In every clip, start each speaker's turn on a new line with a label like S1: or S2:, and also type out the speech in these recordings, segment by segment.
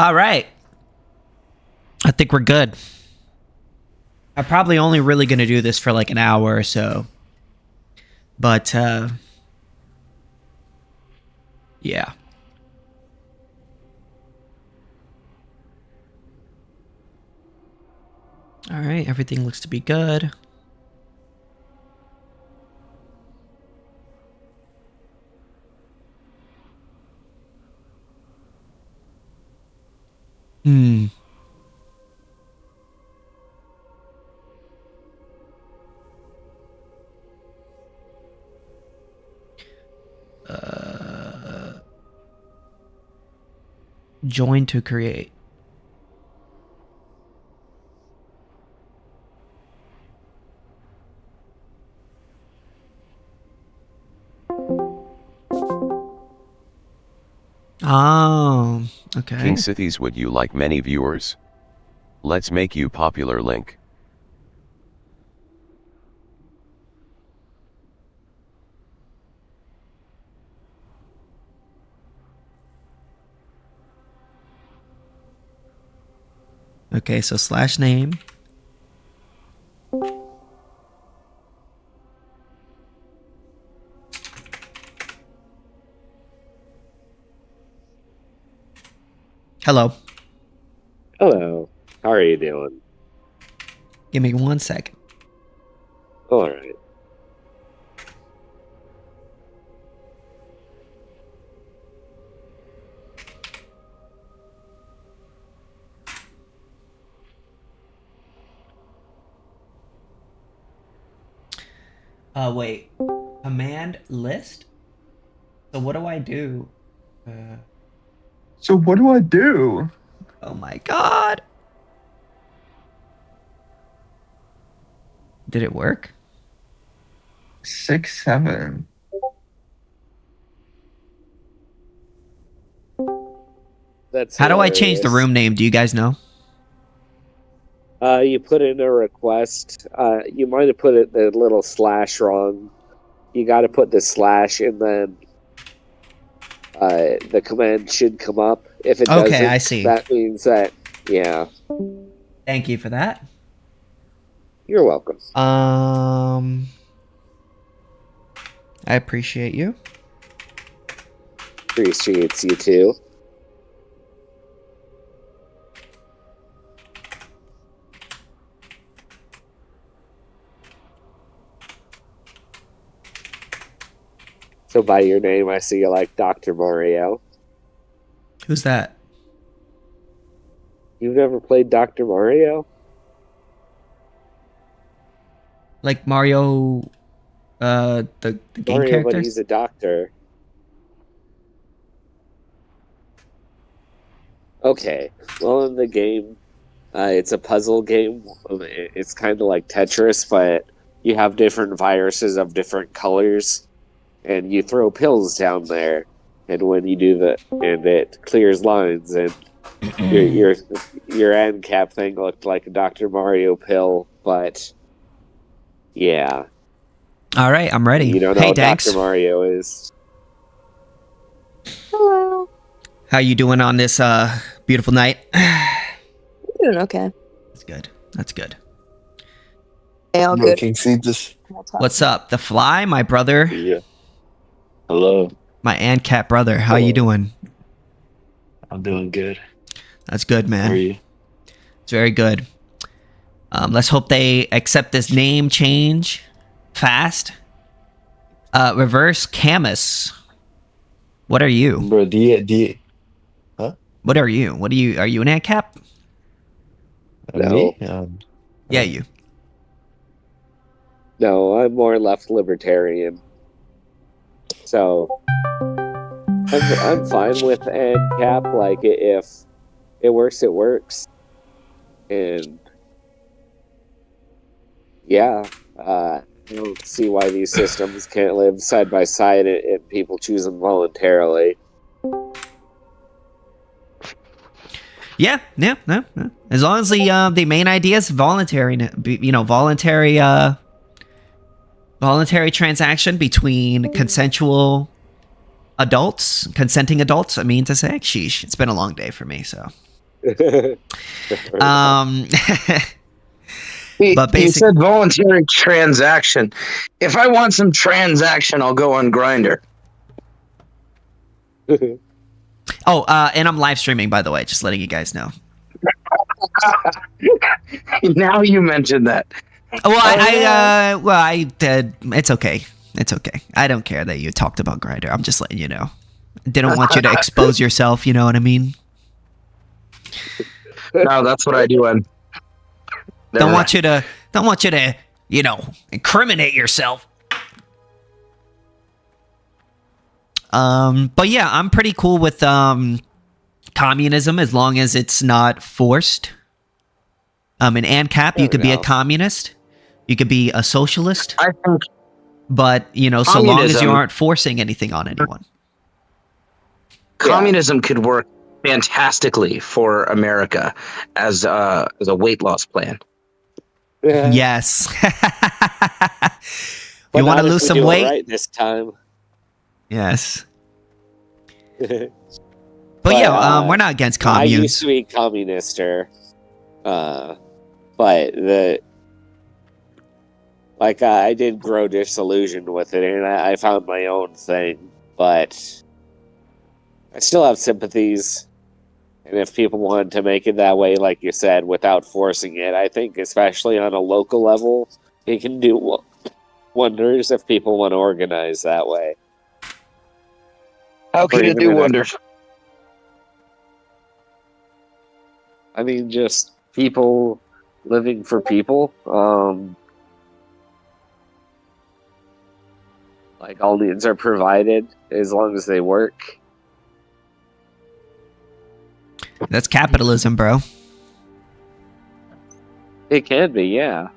S1: All right. I think we're good. I'm probably only really going to do this for like an hour or so. But, yeah. All right. Everything looks to be good. Hmm. Join to create. Oh, okay.
S2: KingSithis, would you like many viewers? Let's make you popular link.
S1: Okay, so slash name. Hello.
S3: Hello. How are you doing?
S1: Give me 1 second.
S3: All right.
S1: Wait. Command list? So what do I do?
S4: So what do I do?
S1: Oh my god. Did it work?
S4: 6, 7.
S3: That's
S1: How do I change the room name? Do you guys know?
S3: You put in a request. You might have put it the little slash wrong. You got to put the slash and then the command should come up. If it doesn't,
S1: Okay, I see.
S3: that means that, yeah.
S1: Thank you for that.
S3: You're welcome.
S1: I appreciate you.
S3: Appreciates you too. So by your name, I see you like Dr. Mario.
S1: Who's that?
S3: You've never played Dr. Mario?
S1: Like Mario, the game
S3: Mario,
S1: character?
S3: but he's a doctor. Okay. Well, in the game, it's a puzzle game. It's kind of like Tetris, but you have different viruses of different colors, and you throw pills down there, and when you do that, and it clears lines, and your Ancap thing looked like a Dr. Mario pill, but yeah.
S1: All right, I'm ready.
S3: You don't know
S1: Hey,
S3: what
S1: Danks.
S3: Dr. Mario is.
S5: Hello.
S1: How you doing on this beautiful night?
S5: Doing okay.
S1: That's good. That's good.
S5: Hey, all
S6: Bro,
S5: good.
S6: KingSithis.
S1: What's up? The Fly, my brother,
S6: Yeah. Hello.
S1: my Ancat brother. How you doing?
S6: I'm doing good.
S1: That's good, man.
S6: How are you?
S1: It's very good. Let's hope they accept this name change fast. Reverse Camus. What are you?
S6: Bro,
S1: What are you? What are you? Are you an Ancap?
S3: No.
S6: Me?
S1: Yeah, you.
S3: No, I'm more left libertarian. So I'm fine with ANCAP. Like, if it works, it works. And yeah, I don't see why these systems can't live side by side and people choose them voluntarily.
S1: Yeah. As long as the main idea is voluntary, voluntary transaction between consenting adults. I mean to say, sheesh, it's been a long day for me, so Um, But
S7: You
S1: basic-
S7: said voluntary transaction. If I want some transaction, I'll go on Grinder.
S1: and I'm live streaming, by the way, just letting you guys know.
S7: Now you mentioned that.
S1: Well, it's okay. It's okay. I don't care that you talked about Grindr. I'm just letting you know. Didn't want you to expose yourself. You know what I mean?
S7: No, that's what I do. On
S1: Don't want you to, incriminate yourself. But yeah, I'm pretty cool with communism as long as it's not forced. In ANCAP, you could be a communist, you could be a socialist,
S7: I think
S1: but so long as you
S7: communism-
S1: aren't forcing anything on anyone.
S7: communism could work fantastically for America as a weight loss plan.
S1: Yes.
S3: But
S1: You want to
S3: not if
S1: lose
S3: we
S1: some
S3: do it
S1: weight?
S3: right this time.
S1: Yes.
S3: But,
S1: But yeah, we're not against
S3: I used
S1: communes.
S3: to be communister, but I did grow disillusioned with it, and I found my own thing. But I still have sympathies, and if people wanted to make it that way, like you said, without forcing it, I think, especially on a local level, it can do wonders if people want to organize that way.
S7: How can
S3: Or
S7: it
S3: even
S7: do
S3: in a-
S7: wonders?
S3: I mean, just people living for people. Like all needs are provided as long as they work.
S1: That's capitalism, bro.
S3: It can be, yeah.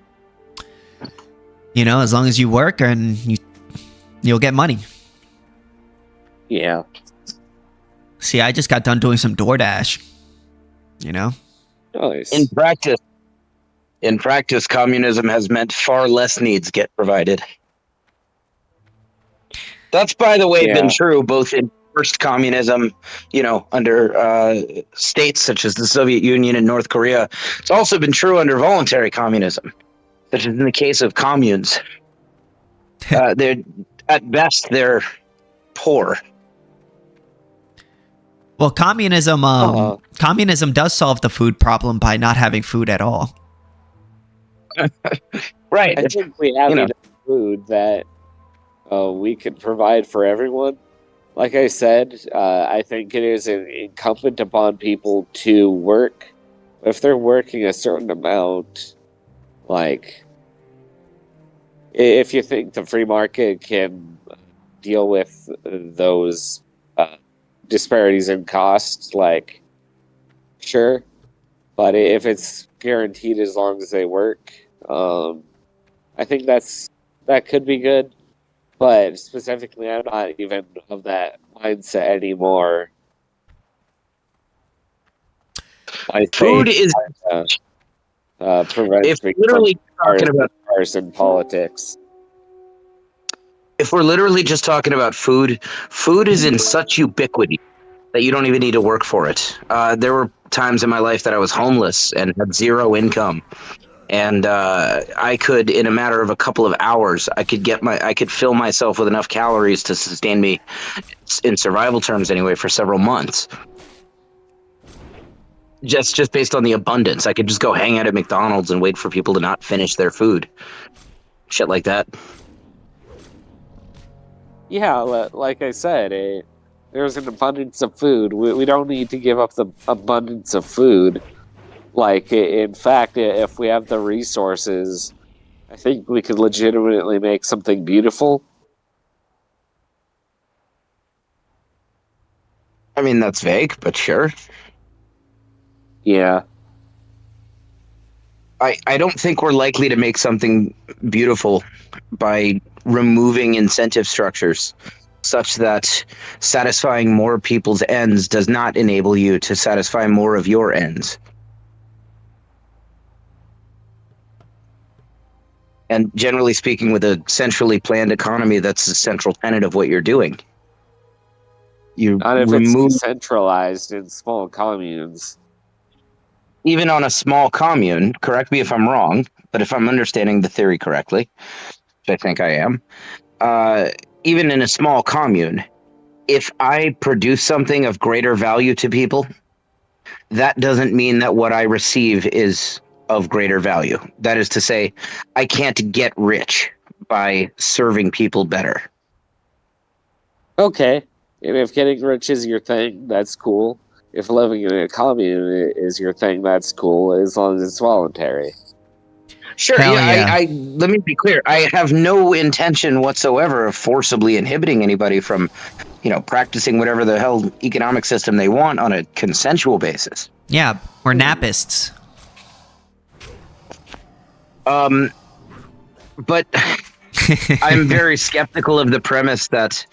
S1: As long as you work and you'll get money.
S3: Yeah.
S1: See, I just got done doing some DoorDash.
S3: Nice.
S7: In practice, communism has meant far less needs get provided. That's, by the way,
S3: Yeah.
S7: been true both in first communism, under states such as the Soviet Union and North Korea. It's also been true under voluntary communism, such as in the case of communes. They're at best they're poor.
S1: Well, communism does solve the food problem by not having food at all.
S7: Right.
S3: I think we have
S7: you know.
S3: enough food that we could provide for everyone. Like I said, I think it is incumbent upon people to work. If they're working a certain amount, if you think the free market can deal with those disparities in costs, sure. But if it's guaranteed as long as they work, I think that could be good. But specifically, I'm not even of that mindset anymore.
S7: Food is
S3: prevents
S7: if
S3: me
S7: literally talking about
S3: partisan politics.
S7: if we're literally just talking about food is in such ubiquity that you don't even need to work for it. There were times in my life that I was homeless and had zero income, and I could, in a matter of a couple of hours, I could fill myself with enough calories to sustain me, in survival terms anyway, for several months. Just based on the abundance, I could just go hang out at McDonald's and wait for people to not finish their food, shit like that.
S3: Yeah, like I said, there's an abundance of food. We don't need to give up the abundance of food. In fact, if we have the resources, I think we could legitimately make something beautiful.
S7: I mean, that's vague, but sure.
S3: Yeah.
S7: I don't think we're likely to make something beautiful by removing incentive structures such that satisfying more people's ends does not enable you to satisfy more of your ends. And generally speaking, with a centrally planned economy, that's the central tenet of what you're doing. You
S3: Not if
S7: remove
S3: it's decentralized in small communes.
S7: even on a small commune, correct me if I'm wrong, but if I'm understanding the theory correctly, which I think I am, even in a small commune, if I produce something of greater value to people, that doesn't mean that what I receive is of greater value. That is to say, I can't get rich by serving people better.
S3: Okay. And if getting rich is your thing, that's cool. If living in a commune is your thing, that's cool, as long as it's voluntary.
S7: Sure,
S1: Hell
S7: yeah,
S1: yeah.
S7: I let me be clear. I have no intention whatsoever of forcibly inhibiting anybody from, practicing whatever the hell economic system they want on a consensual basis.
S1: Yeah, we're napists.
S7: But I'm very skeptical of the premise that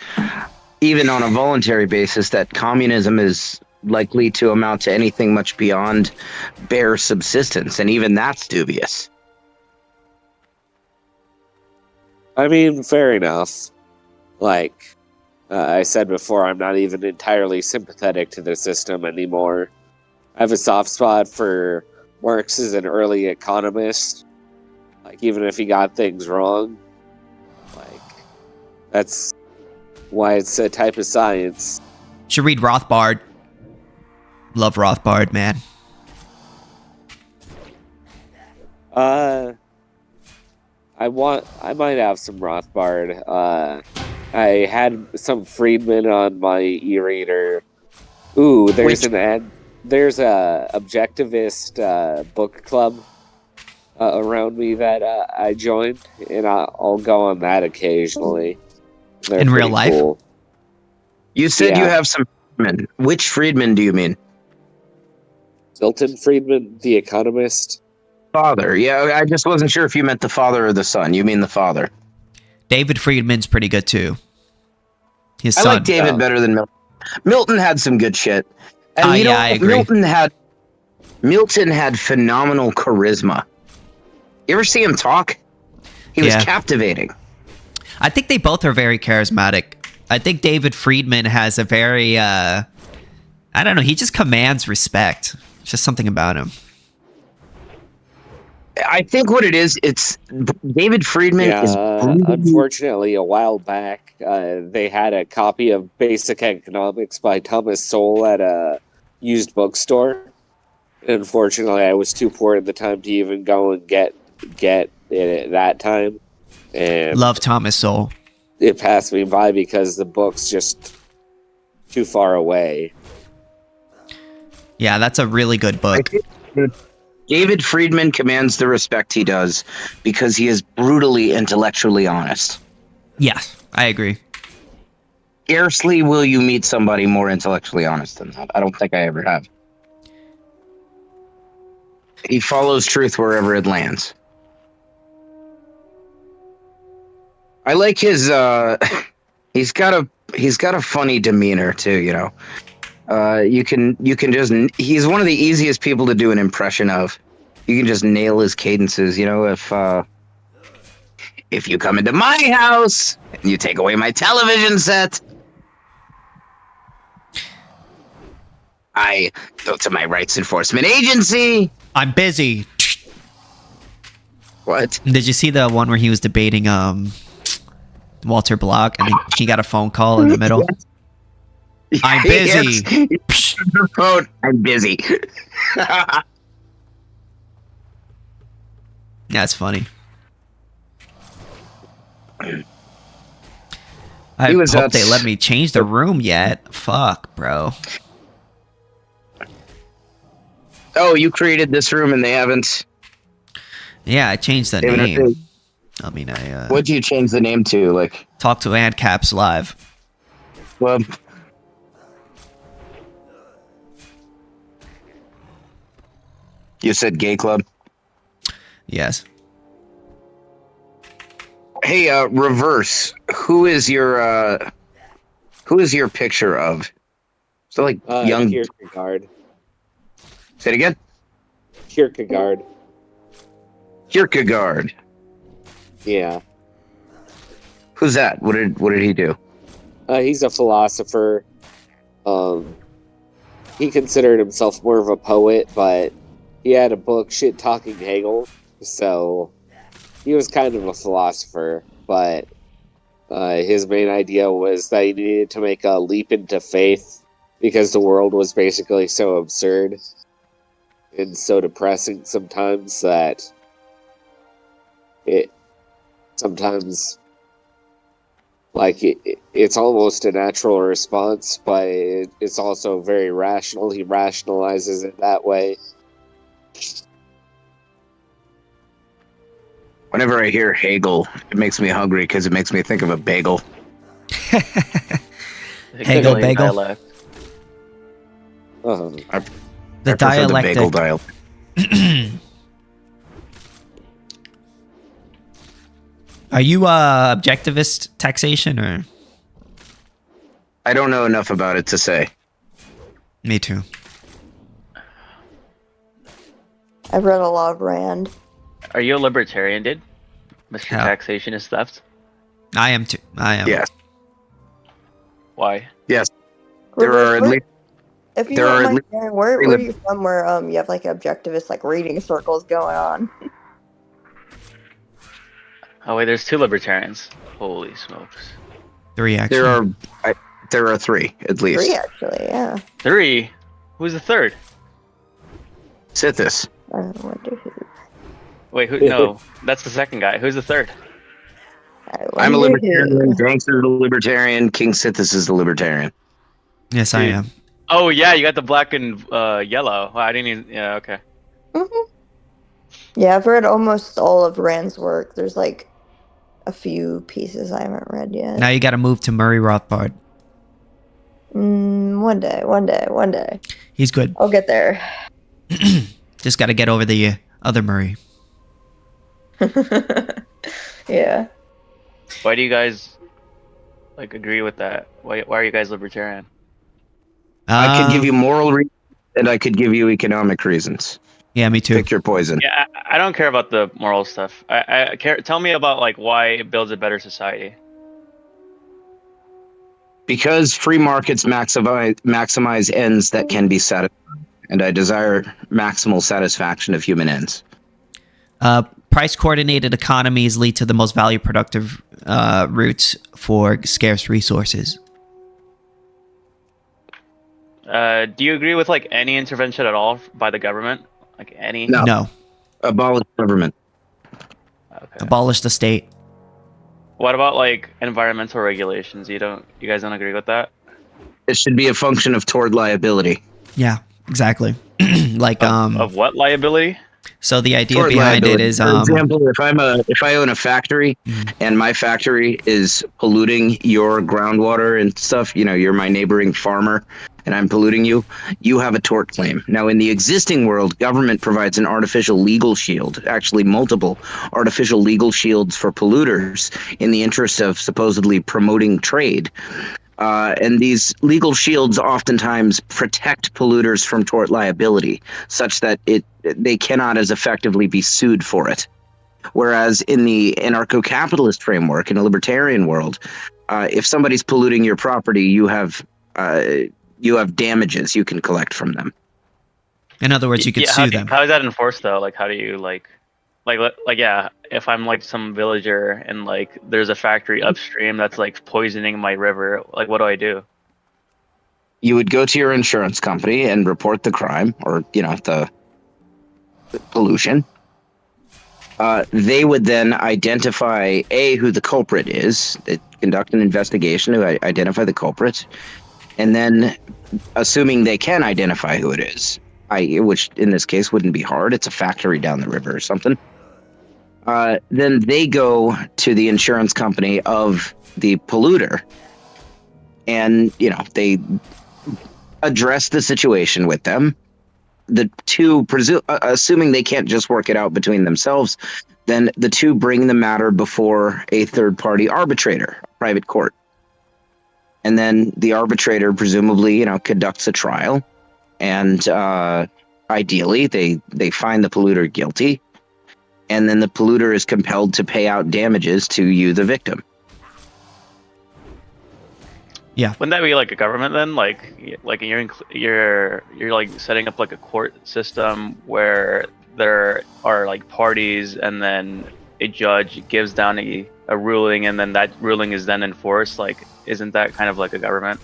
S7: even on a voluntary basis that communism is likely to amount to anything much beyond bare subsistence, and even that's dubious.
S3: I mean, fair enough. Like I said before, I'm not even entirely sympathetic to the system anymore. I have a soft spot for Marx as an early economist. Like, even if he got things wrong, like, that's why it's a type of science.
S1: Should read Rothbard. Love Rothbard, man.
S3: I might have some Rothbard. I had some Friedman on my e-reader. Ooh, there's there's a objectivist book club around me that I joined, and I'll go on that occasionally. They're
S1: In real
S3: pretty
S1: life?
S3: cool.
S7: You said you
S3: Yeah.
S7: have some Friedman. Which Friedman do you mean?
S3: Milton Friedman, the economist.
S7: Father. Yeah, I just wasn't sure if you meant the father or the son. You mean the father.
S1: David Friedman's pretty good too. His
S7: I
S1: son.
S7: like David better than Milton. Milton had some good shit. And
S1: I agree.
S7: Milton had phenomenal charisma. You ever see him talk? He was captivating.
S1: I think they both are very charismatic. I think David Friedman has a very, I don't know, he just commands respect. It's just something about him.
S7: I think what it is, it's David Friedman is
S3: unfortunately, a while back, they had a copy of Basic Economics by Thomas Sowell at a used bookstore. Unfortunately, I was too poor at the time to even go and get it at that time. And
S1: Love Thomas Sowell.
S3: it passed me by because the book's just too far away.
S1: Yeah, that's a really good book.
S7: David Friedman commands the respect he does because he is brutally intellectually honest.
S1: Yes, I agree.
S7: Scarcely will you meet somebody more intellectually honest than that. I don't think I ever have. He follows truth wherever it lands. I like his he's got a funny demeanor too, you can just, he's one of the easiest people to do an impression of. You can just nail his cadences, if you come into my house and you take away my television set, I go to my rights enforcement agency.
S1: I'm busy.
S7: What?
S1: Did you see the one where he was debating Walter Block and he got a phone call in the middle? I'm busy.
S7: Yes. The phone. I'm busy.
S1: That's funny. I hope they let me change the room yet. Fuck, bro.
S7: Oh, you created this room and they haven't.
S1: Yeah, I changed the name. I mean,
S7: what'd you change the name to? Like,
S1: talk to Ancaps live.
S7: Well, you said gay club?
S1: Yes.
S7: Hey, Reverse, who is your picture of? So like young
S3: Kierkegaard.
S7: Say it again?
S3: Kierkegaard.
S7: Kierkegaard.
S3: Yeah.
S7: Who's that? What did he do?
S3: He's a philosopher. He considered himself more of a poet, but he had a book, Shit Talking Hegel. So he was kind of a philosopher, but his main idea was that he needed to make a leap into faith because the world was basically so absurd and so depressing sometimes that it sometimes it's almost a natural response, but it's also very rational. He rationalizes it that way.
S7: Whenever I hear Hegel, it makes me hungry because it makes me think of a bagel.
S1: Hegel bagel.
S6: Dialect.
S3: Uh-huh.
S7: I
S1: The
S7: prefer
S1: dialectic.
S7: the bagel dialect.
S1: Are you objectivist taxation or?
S7: I don't know enough about it to say.
S1: Me too.
S5: I've read a lot of Rand.
S8: Are you a libertarian, dude? Mr.
S1: Yeah.
S8: Taxation is theft?
S1: I am too. I am.
S7: Yes.
S8: Why?
S7: Yes. There are at least
S5: If you
S7: there are
S5: don't
S7: at
S5: mind
S7: least
S5: sharing, where
S7: three
S5: are you from where you have like objectivist like reading circles going on?
S8: Oh wait, there's 2 libertarians. Holy smokes.
S1: 3 actually.
S7: there are 3 at least.
S5: 3 actually, yeah.
S8: 3? Who's the third?
S7: Sithis.
S5: I wonder who.
S8: Wait, who? No, that's the second guy. Who's the third?
S7: I'm a
S5: wonder who.
S7: libertarian. Banks is a libertarian. KingSithis is the libertarian.
S1: Yes, I
S8: Dude.
S1: am.
S8: Oh yeah, you got the black and yellow. Wow, I didn't even. Yeah, okay.
S5: Mhm. Yeah, I've read almost all of Rand's work. There's like a few pieces I haven't read yet.
S1: Now you got to move to Murray Rothbard.
S5: One day.
S1: He's good.
S5: I'll get there.
S1: Just got to get over the other Murray.
S5: Yeah.
S8: Why do you guys like agree with that? Why are you guys libertarian?
S7: I could give you moral reasons, and I could give you economic reasons.
S1: Yeah, me too.
S7: Pick your poison.
S8: Yeah, I don't care about the moral stuff. I care. Tell me about like why it builds a better society.
S7: Because free markets maximize ends that can be satisfied, and I desire maximal satisfaction of human ends.
S1: Price-coordinated economies lead to the most value-productive routes for scarce resources.
S8: Do you agree with like any intervention at all by the government? Like any?
S7: No. Abolish government.
S8: Okay.
S1: Abolish the state.
S8: What about like environmental regulations? You guys don't agree with that?
S7: It should be a function of tort liability.
S1: Yeah, exactly. Like
S8: of what liability?
S1: So the idea
S7: Tort
S1: behind
S7: liability.
S1: it is
S7: for example, if I own a factory and my factory is polluting your groundwater and stuff, you're my neighboring farmer and I'm polluting you, you have a tort claim. Now in the existing world, government provides an artificial legal shield, actually multiple artificial legal shields for polluters in the interest of supposedly promoting trade. And these legal shields oftentimes protect polluters from tort liability, such that they cannot as effectively be sued for it. Whereas in the anarcho-capitalist framework, in a libertarian world, if somebody's polluting your property, you have damages you can collect from them.
S1: In other words, you could sue them.
S8: How is that enforced though? Like, how do you like yeah, if I'm like some villager and like there's a factory upstream that's like poisoning my river, like what do I do?
S7: You would go to your insurance company and report the crime or the pollution. They would then identify who the culprit is. They conduct an investigation to identify the culprit, and then, assuming they can identify who it is, which in this case wouldn't be hard, it's a factory down the river or something. Then they go to the insurance company of the polluter, and they address the situation with them. The two, assuming they can't just work it out between themselves, then the two bring the matter before a third-party arbitrator, a private court. And then the arbitrator presumably, conducts a trial, and ideally they find the polluter guilty, and then the polluter is compelled to pay out damages to you, the victim.
S1: Yeah.
S8: Wouldn't that be like a government then? Like you're like setting up like a court system where there are like parties, and then a judge gives down a ruling, and then that ruling is then enforced. Like, isn't that kind of like a government?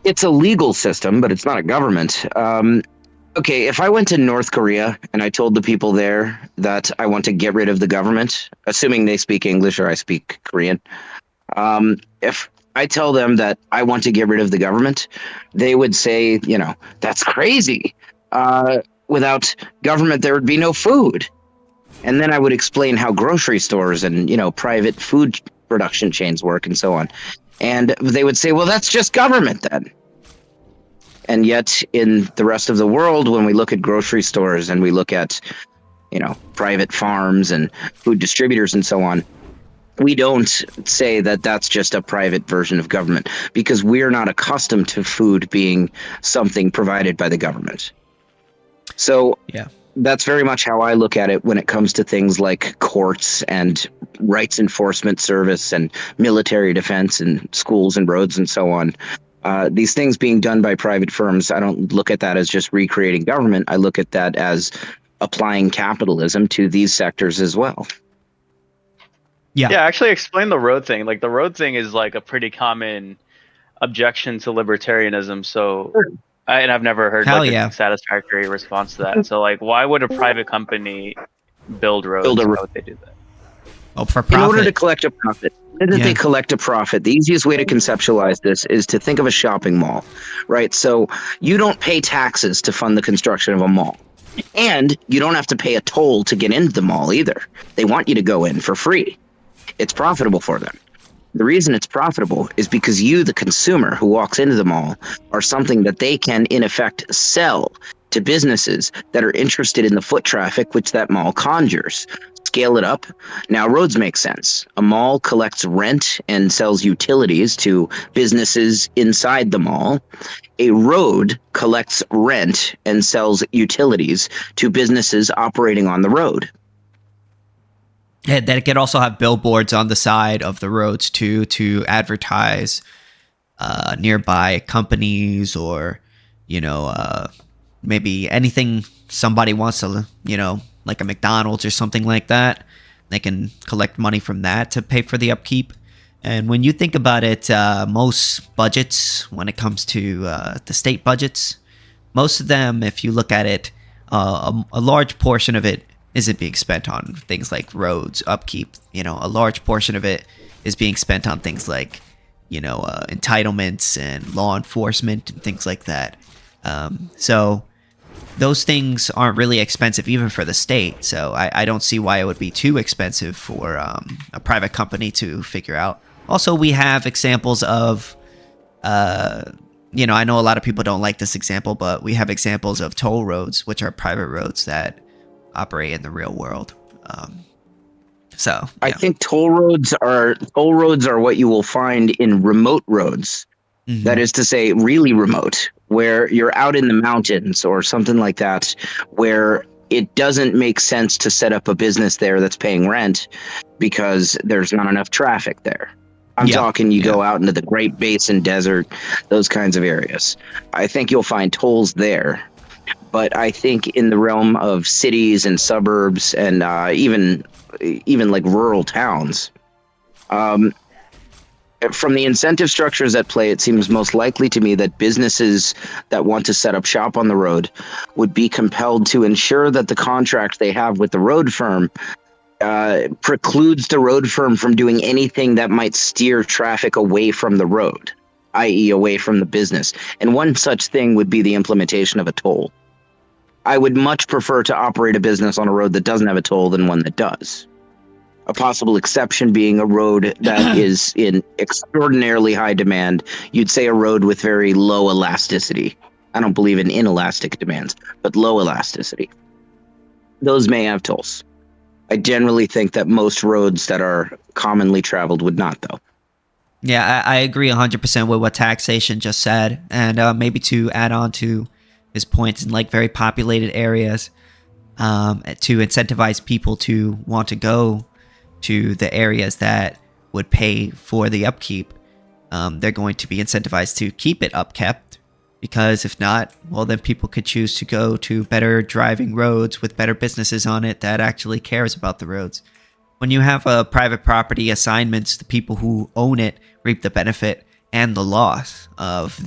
S7: It's a legal system, but it's not a government. Okay, if I went to North Korea and I told the people there that I want to get rid of the government, assuming they speak English or I speak Korean, if I tell them that I want to get rid of the government, they would say, that's crazy. Without government, there would be no food. And then I would explain how grocery stores and, private food production chains work and so on. And they would say, well, that's just government then. And yet in the rest of the world, when we look at grocery stores and we look at, private farms and food distributors and so on, we don't say that that's just a private version of government, because we're not accustomed to food being something provided by the government. So
S1: Yeah.
S7: that's very much how I look at it when it comes to things like courts and rights enforcement service and military defense and schools and roads and so on. These things being done by private firms, I don't look at that as just recreating government. I look at that as applying capitalism to these sectors as well.
S1: Yeah.
S8: Yeah, actually explain the road thing. Like the road thing is like a pretty common objection to libertarianism. So, and I've never heard
S1: Hell
S8: like
S1: yeah.
S8: a satisfactory response to that. So like, why would a private company build roads? Why would they do that?
S1: Oh, for
S7: In order to
S1: profit.
S7: collect a profit. Didn't
S1: Yeah.
S7: they collect a profit? The easiest way to conceptualize this is to think of a shopping mall, right? So you don't pay taxes to fund the construction of a mall. And you don't have to pay a toll to get into the mall either. They want you to go in for free. It's profitable for them. The reason it's profitable is because you, the consumer who walks into the mall, are something that they can, in effect, sell to businesses that are interested in the foot traffic which that mall conjures. Scale it up. Now, roads make sense. A mall collects rent and sells utilities to businesses inside the mall. A road collects rent and sells utilities to businesses operating on the road.
S1: Yeah, that it could also have billboards on the side of the roads too, to advertise nearby companies or, maybe anything somebody wants to, like a McDonald's or something like that. They can collect money from that to pay for the upkeep. And when you think about it, most budgets, when it comes to the state budgets, most of them, if you look at it, a large portion of it isn't being spent on things like roads, upkeep. A large portion of it is being spent on things like, entitlements and law enforcement and things like that. So those things aren't really expensive even for the state. So I don't see why it would be too expensive for a private company to figure out. Also, we have examples of, I know a lot of people don't like this example, but we have examples of toll roads, which are private roads that operate in the real world.
S7: I think toll roads are what you will find in remote roads.
S1: Mhm.
S7: That is to say, really remote, where you're out in the mountains or something like that, where it doesn't make sense to set up a business there that's paying rent because there's not enough traffic there. I'm talking you go out into the Great Basin Desert, those kinds of areas. I think you'll find tolls there. But I think in the realm of cities and suburbs and even like rural towns, from the incentive structures at play, it seems most likely to me that businesses that want to set up shop on the road would be compelled to ensure that the contract they have with the road firm precludes the road firm from doing anything that might steer traffic away from the road, i.e. away from the business. And one such thing would be the implementation of a toll. I would much prefer to operate a business on a road that doesn't have a toll than one that does. A possible exception being a road that is in extraordinarily high demand. You'd say a road with very low elasticity. I don't believe in inelastic demands, but low elasticity. Those may have tolls. I generally think that most roads that are commonly traveled would not, though.
S1: Yeah, I agree 100% with what Taxation just said. And maybe to add on to his points, in like very populated areas, to incentivize people to want to go to the areas that would pay for the upkeep, they're going to be incentivized to keep it upkept, because if not, well, then people could choose to go to better driving roads with better businesses on it that actually cares about the roads. When you have a private property assignments, the people who own it reap the benefit and the loss of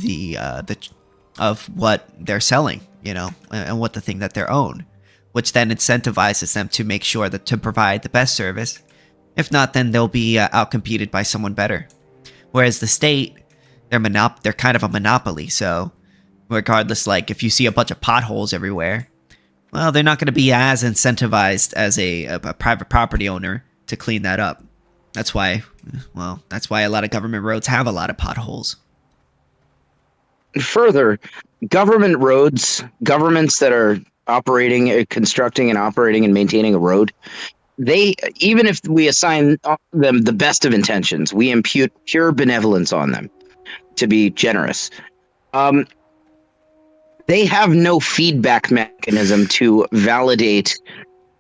S1: of what they're selling, and what the thing that they're own, which then incentivizes them to make sure that to provide the best service. If not, then they'll be outcompeted by someone better. Whereas the state, they're kind of a monopoly. So regardless, like if you see a bunch of potholes everywhere, well, they're not going to be as incentivized as a private property owner to clean that up. That's why a lot of government roads have a lot of potholes.
S7: Further, government roads, governments that are operating, constructing and operating and maintaining a road, they, even if we assign them the best of intentions, we impute pure benevolence on them to be generous. They have no feedback mechanism to validate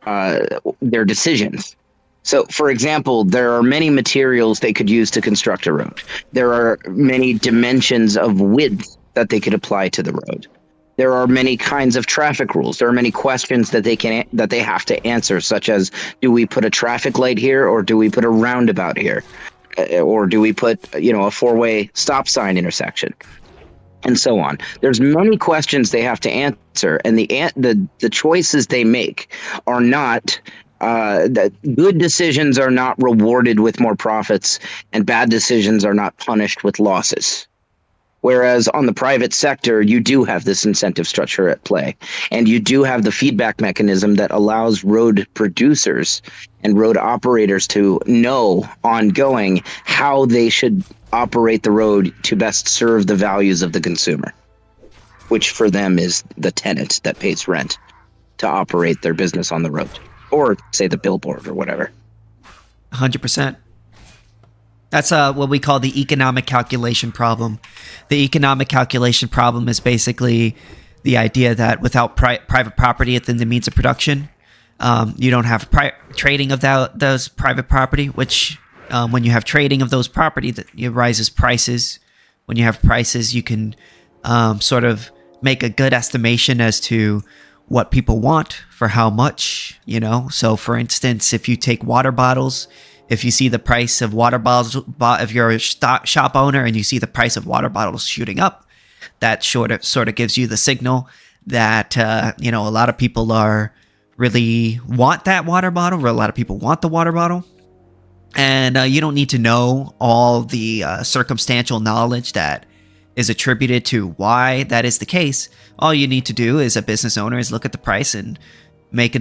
S7: their decisions. So, for example, there are many materials they could use to construct a road. There are many dimensions of width that they could apply to the road. There are many kinds of traffic rules. There are many questions that they have to answer, such as, do we put a traffic light here, or do we put a roundabout here, or do we put a four-way stop sign intersection, and so on. There's many questions they have to answer, and the choices they make are not. That good decisions are not rewarded with more profits, and bad decisions are not punished with losses. Whereas on the private sector, you do have this incentive structure at play, and you do have the feedback mechanism that allows road producers and road operators to know ongoing how they should operate the road to best serve the values of the consumer, which for them is the tenant that pays rent to operate their business on the road, or say the billboard or whatever.
S1: 100%. That's what we call the economic calculation problem. The economic calculation problem is basically the idea that without private property within the means of production, you don't have trading of those private property, which when you have trading of those property, it rises prices. When you have prices, you can sort of make a good estimation as to what people want for how much, So for instance, if you take water bottles, if you see the price of water bottles, if you're a shop owner and you see the price of water bottles shooting up, that sort of gives you the signal that a lot of people really want that water bottle, or a lot of people want the water bottle. And you don't need to know all the circumstantial knowledge that is attributed to why that is the case. All you need to do as a business owner is look at the price and make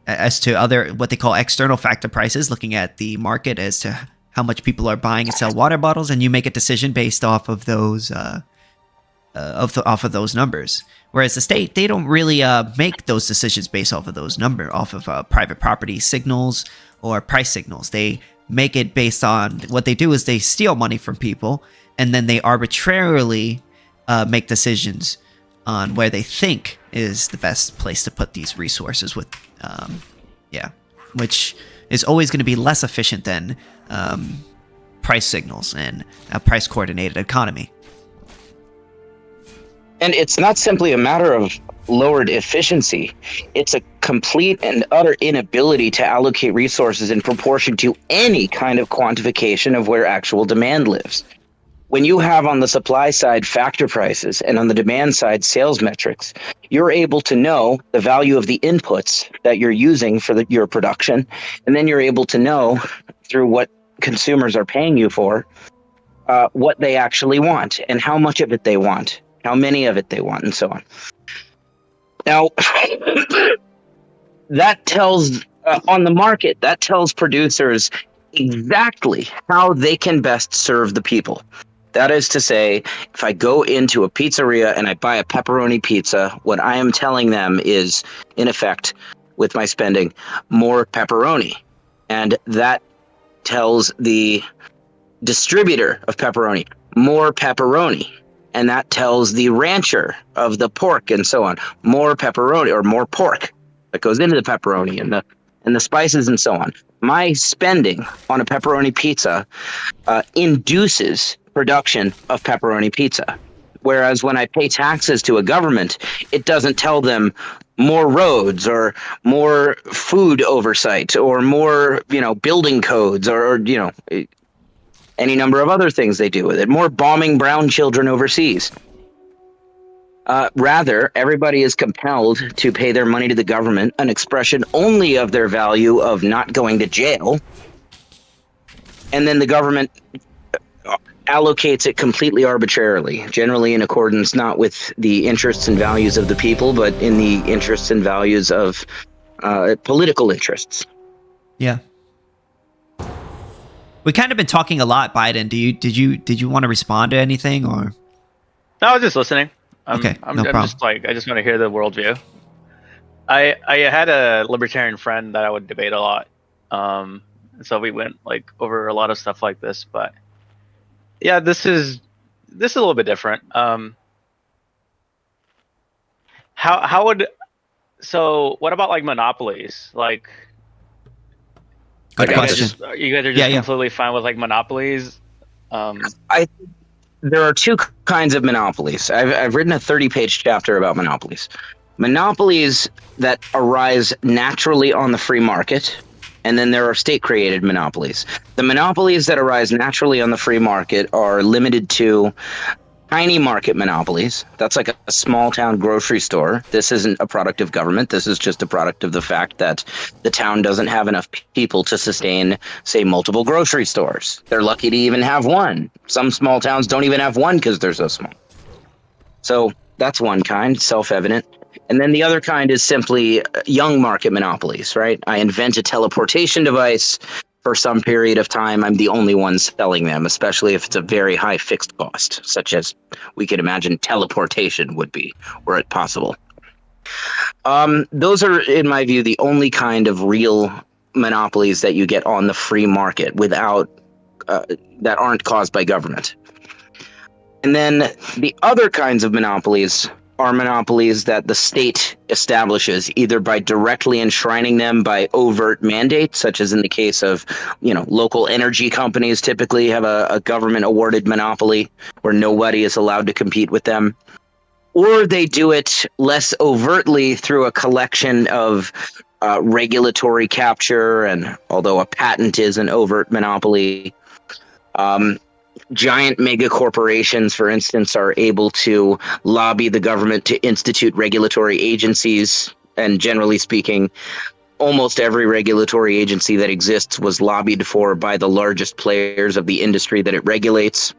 S1: as to other what they call external factor prices, looking at the market as to how much people are buying and sell water bottles, and you make a decision based off of those off of those numbers. Whereas the state, they don't really make those decisions based off of those off of private property signals or price signals. They make it based on what they do is they steal money from people, and then they arbitrarily make decisions on where they think is the best place to put these resources with, which is always going to be less efficient than price signals and a price coordinated economy.
S7: And it's not simply a matter of lowered efficiency. It's a complete and utter inability to allocate resources in proportion to any kind of quantification of where actual demand lives. When you have on the supply side factor prices and on the demand side sales metrics, you're able to know the value of the inputs that you're using for your production, and then you're able to know through what consumers are paying you for what they actually want and how much of it they want, how many of it they want, and so on. Now, that tells on the market, that tells producers exactly how they can best serve the people. That is to say, if I go into a pizzeria and I buy a pepperoni pizza, what I am telling them is, in effect, with my spending, more pepperoni. And that tells the distributor of pepperoni, more pepperoni. And that tells the rancher of the pork and so on, more pepperoni or more pork that goes into the pepperoni, and and the spices and so on. My spending on a pepperoni pizza induces production of pepperoni pizza. Whereas when I pay taxes to a government, it doesn't tell them more roads or more food oversight or more, building codes or any number of other things they do with it. More bombing brown children overseas. Rather, everybody is compelled to pay their money to the government, an expression only of their value of not going to jail. And then the government allocates it completely arbitrarily, generally in accordance not with the interests and values of the people, but in the interests and values of political interests.
S1: Yeah. We kind of been talking a lot, Biden. Did you want to respond to anything or?
S8: No, I was just listening.
S1: Okay,
S8: I'm
S1: no problem.
S8: just I just want to hear the worldview. I had a libertarian friend that I would debate a lot. So we went over a lot of stuff like this, but yeah, this is a little bit different. How would what about monopolies?
S1: Good question.
S8: You guys are just completely fine with monopolies?
S7: There are two kinds of monopolies. I've written a 30-page chapter about monopolies. Monopolies that arise naturally on the free market, and then there are state-created monopolies. The monopolies that arise naturally on the free market are limited to tiny market monopolies. That's like a small-town grocery store. This isn't a product of government. This is just a product of the fact that the town doesn't have enough people to sustain, say, multiple grocery stores. They're lucky to even have one. Some small towns don't even have one because they're so small. So that's one kind, self-evident. And then the other kind is simply young market monopolies, right? I invent a teleportation device. For some period of time, I'm the only one selling them, especially if it's a very high fixed cost, such as we could imagine teleportation would be, were it possible. Those are, in my view, the only kind of real monopolies that you get on the free market without that aren't caused by government. And then the other kinds of monopolies are monopolies that the state establishes, either by directly enshrining them by overt mandates, such as in the case of, local energy companies typically have a government-awarded monopoly where nobody is allowed to compete with them. Or they do it less overtly through a collection of regulatory capture, and although a patent is an overt monopoly, giant mega corporations, for instance, are able to lobby the government to institute regulatory agencies. And generally speaking, almost every regulatory agency that exists was lobbied for by the largest players of the industry that it regulates.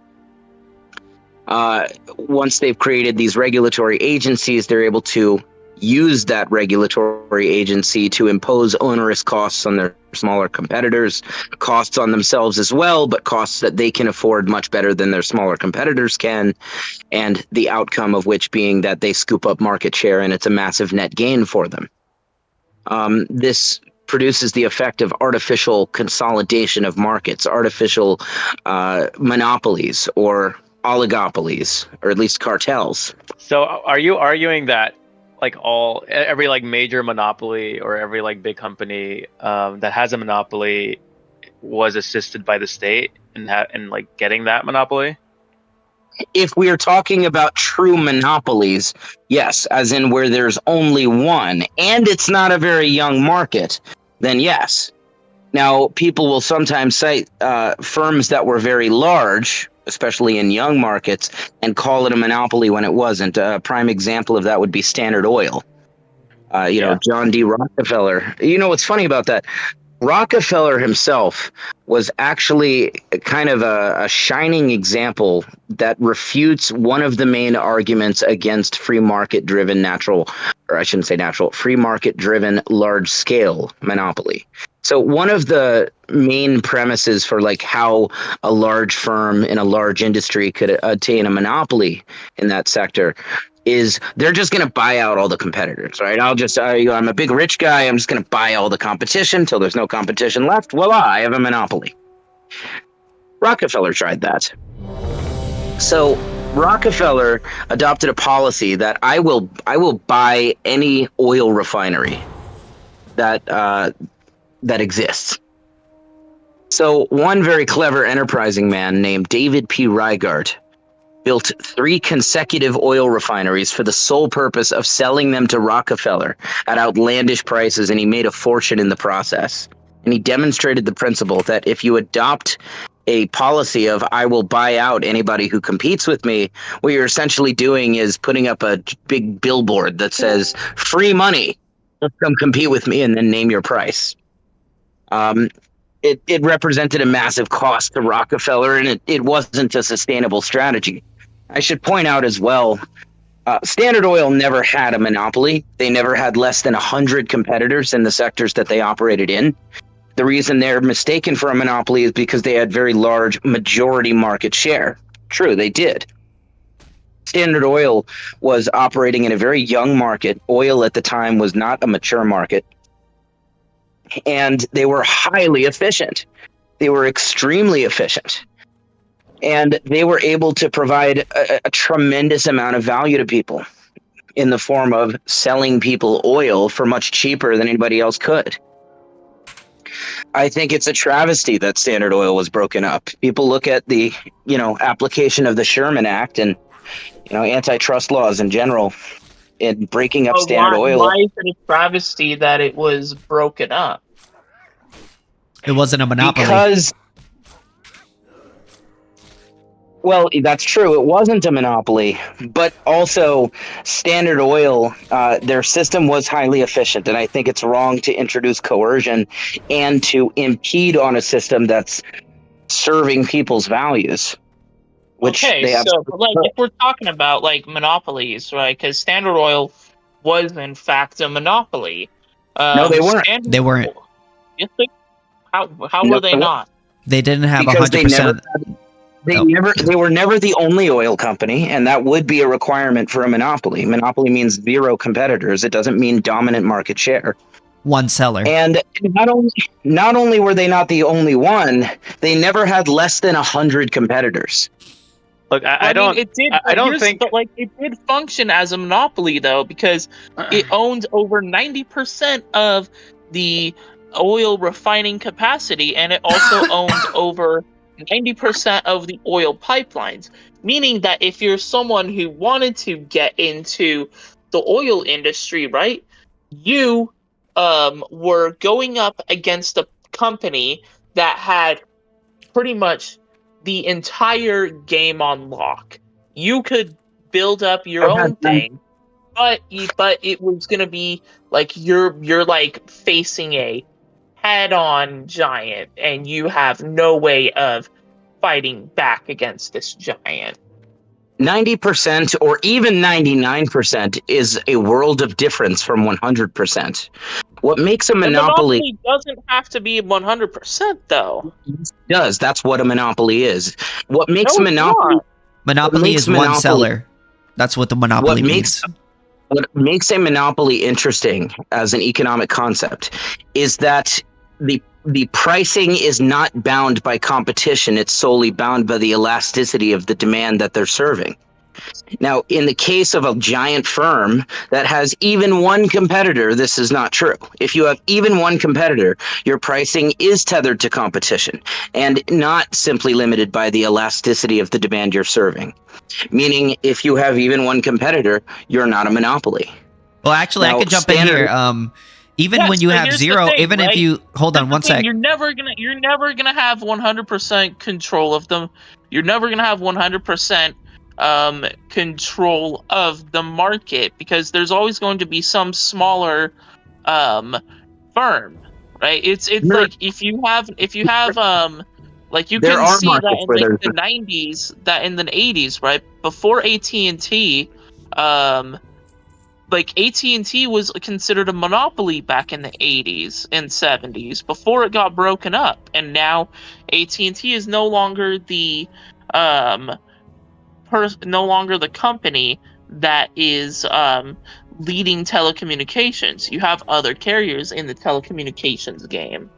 S7: Once they've created these regulatory agencies, they're able to use that regulatory agency to impose onerous costs on their smaller competitors, costs on themselves as well, but costs that they can afford much better than their smaller competitors can, and the outcome of which being that they scoop up market share and it's a massive net gain for them. This produces the effect of artificial consolidation of markets, artificial monopolies or oligopolies, or at least cartels.
S8: So are you arguing that every major monopoly or every big company that has a monopoly was assisted by the state in getting that monopoly?
S7: If we are talking about true monopolies, yes, as in where there's only one and it's not a very young market, then yes. Now, people will sometimes cite firms that were very large, especially in young markets, and call it a monopoly when it wasn't. A prime example of that would be Standard Oil. John D. Rockefeller. What's funny about that? Rockefeller himself was actually kind of a shining example that refutes one of the main arguments against free market-driven free market-driven large-scale monopoly. So one of the main premises for how a large firm in a large industry could attain a monopoly in that sector is they're just going to buy out all the competitors, right? I'm a big rich guy. I'm just going to buy all the competition till there's no competition left. Voila, I have a monopoly. Rockefeller tried that. So Rockefeller adopted a policy that I will buy any oil refinery that that exists. So one very clever, enterprising man named David P. Reigart built 3 consecutive oil refineries for the sole purpose of selling them to Rockefeller at outlandish prices, and he made a fortune in the process. And he demonstrated the principle that if you adopt a policy of I will buy out anybody who competes with me, what you're essentially doing is putting up a big billboard that says free money, come compete with me, and then name your price. It represented a massive cost to Rockefeller, and it wasn't a sustainable strategy. I should point out as well, Standard Oil never had a monopoly. They never had less than 100 competitors in the sectors that they operated in. The reason they're mistaken for a monopoly is because they had very large majority market share. True, they did. Standard Oil was operating in a very young market. Oil at the time was not a mature market. And they were highly efficient. They were extremely efficient. And they were able to provide a tremendous amount of value to people in the form of selling people oil for much cheaper than anybody else could. I think it's a travesty that Standard Oil was broken up. People look at the, application of the Sherman Act and, antitrust laws in general in breaking up Standard Oil.
S9: Why is it a travesty that it was broken up?
S1: It wasn't a monopoly.
S7: Because, well, that's true. It wasn't a monopoly, but also Standard Oil, their system was highly efficient, and I think it's wrong to introduce coercion and to impede on a system that's serving people's values. Which they have.
S9: So, if we're talking about monopolies, right? Because Standard Oil was in fact a monopoly.
S7: No, they weren't.
S1: They weren't.
S9: You think? How were they not?
S1: They didn't have
S7: 100%.
S1: They
S7: were never the only oil company, and that would be a requirement for a monopoly. Monopoly means 0 competitors. It doesn't mean dominant market share.
S1: One seller.
S7: And not only were they not the only one, they never had less than 100 competitors.
S8: Look, I don't think
S9: it did function as a monopoly though, because it owned over 90% of the oil refining capacity, and it also owns over 90% of the oil pipelines. Meaning that if you're someone who wanted to get into the oil industry, right, you were going up against a company that had pretty much the entire game on lock. You could build up your own thing, but it was gonna be you're facing a head-on giant, and you have no way of fighting back against this giant.
S7: 90% or even 99% is a world of difference from 100%. What makes a monopoly
S9: doesn't have to be 100% though.
S7: It does. That's what a monopoly is. What makes
S1: Monopoly is one seller. That's what the monopoly means.
S7: What makes a monopoly interesting as an economic concept is that the pricing is not bound by competition. It's solely bound by the elasticity of the demand that they're serving. Now, in the case of a giant firm that has even one competitor, this is not true. If you have even one competitor, your pricing is tethered to competition and not simply limited by the elasticity of the demand you're serving. Meaning, if you have even one competitor, you're not a monopoly.
S1: Well, actually, I could jump in here. Even when you have 0, even if you hold on one sec,
S9: you're never gonna have 100% control of them. You're never gonna have 100% control of the market, because there's always going to be some smaller firm, right? It's like if you have you can see that in the 90s, that in the 80s, right before AT&T, AT&T was considered a monopoly back in the 80s and 70s before it got broken up, and now AT&T is no longer the company that is leading telecommunications. You have other carriers in the telecommunications game.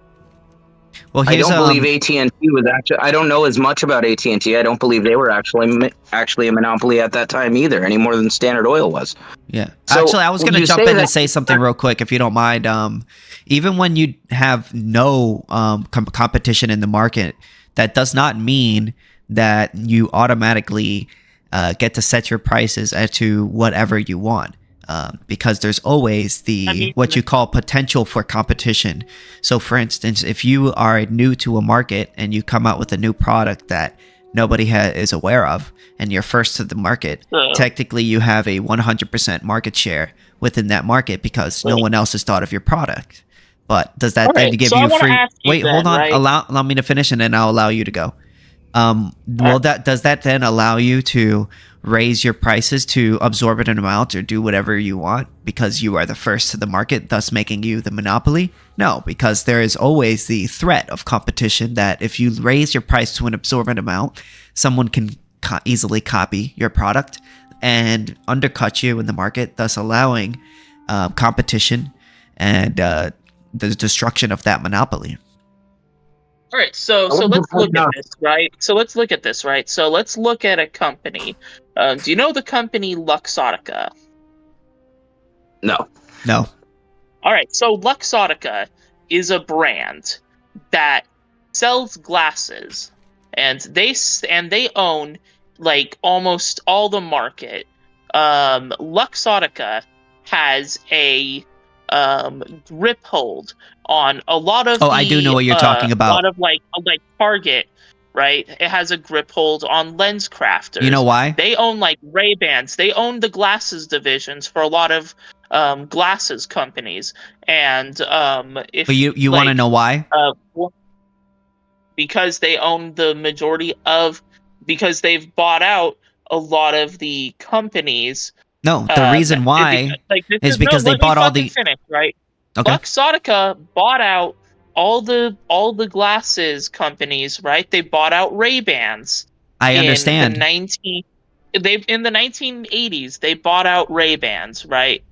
S1: Well,
S7: I
S1: here's
S7: don't believe AT&T was actually. I don't know as much about AT&T. I don't believe they were actually a monopoly at that time either, any more than Standard Oil was.
S1: Yeah.
S7: So,
S1: Actually, I was
S7: when
S1: going to
S7: you
S1: jump
S7: say
S1: in and
S7: that-
S1: say something real quick, if you don't mind. Even when you have no competition in the market, that does not mean that you automatically get to set your prices as to whatever you want. Because there's always what you call potential for competition. So, for instance, if you are new to a market and you come out with a new product that nobody is aware of, and you're first to the market, technically you have a 100% market share within that market because no one else has thought of your product. But does that then give you free? Wait, hold on.
S9: Right?
S1: Allow me to finish, and then I'll allow you to go. Well, does that then allow you to raise your prices to absorb an amount or do whatever you want because you are the first to the market, thus making you the monopoly? No, because there is always the threat of competition that if you raise your price to an absorbent amount, someone can easily copy your product and undercut you in the market, thus allowing competition and the destruction of that monopoly.
S9: All right, so let's look at this, right? So let's look at this, right? So let's look at a company. Do you know the company Luxottica?
S7: No.
S9: All right, so Luxottica is a brand that sells glasses, and they own like almost all the market. Luxottica has a grip hold on a lot of
S1: I do know what you're talking about.
S9: A lot of like Target, right? It has a grip hold on Lens Crafters.
S1: You know why?
S9: They own like Ray-Bans. They own the glasses divisions for a lot of glasses companies. And
S1: but you want to know why?
S9: Because they own the majority of, because they've bought out a lot of the companies.
S1: No, the reason why is because they bought all the.
S9: Finish, right?
S1: Okay.
S9: Luxottica bought out all the glasses companies, right? They bought out Ray-Bans.
S1: I understand.
S9: In the 1980s, they bought out Ray-Bans, right?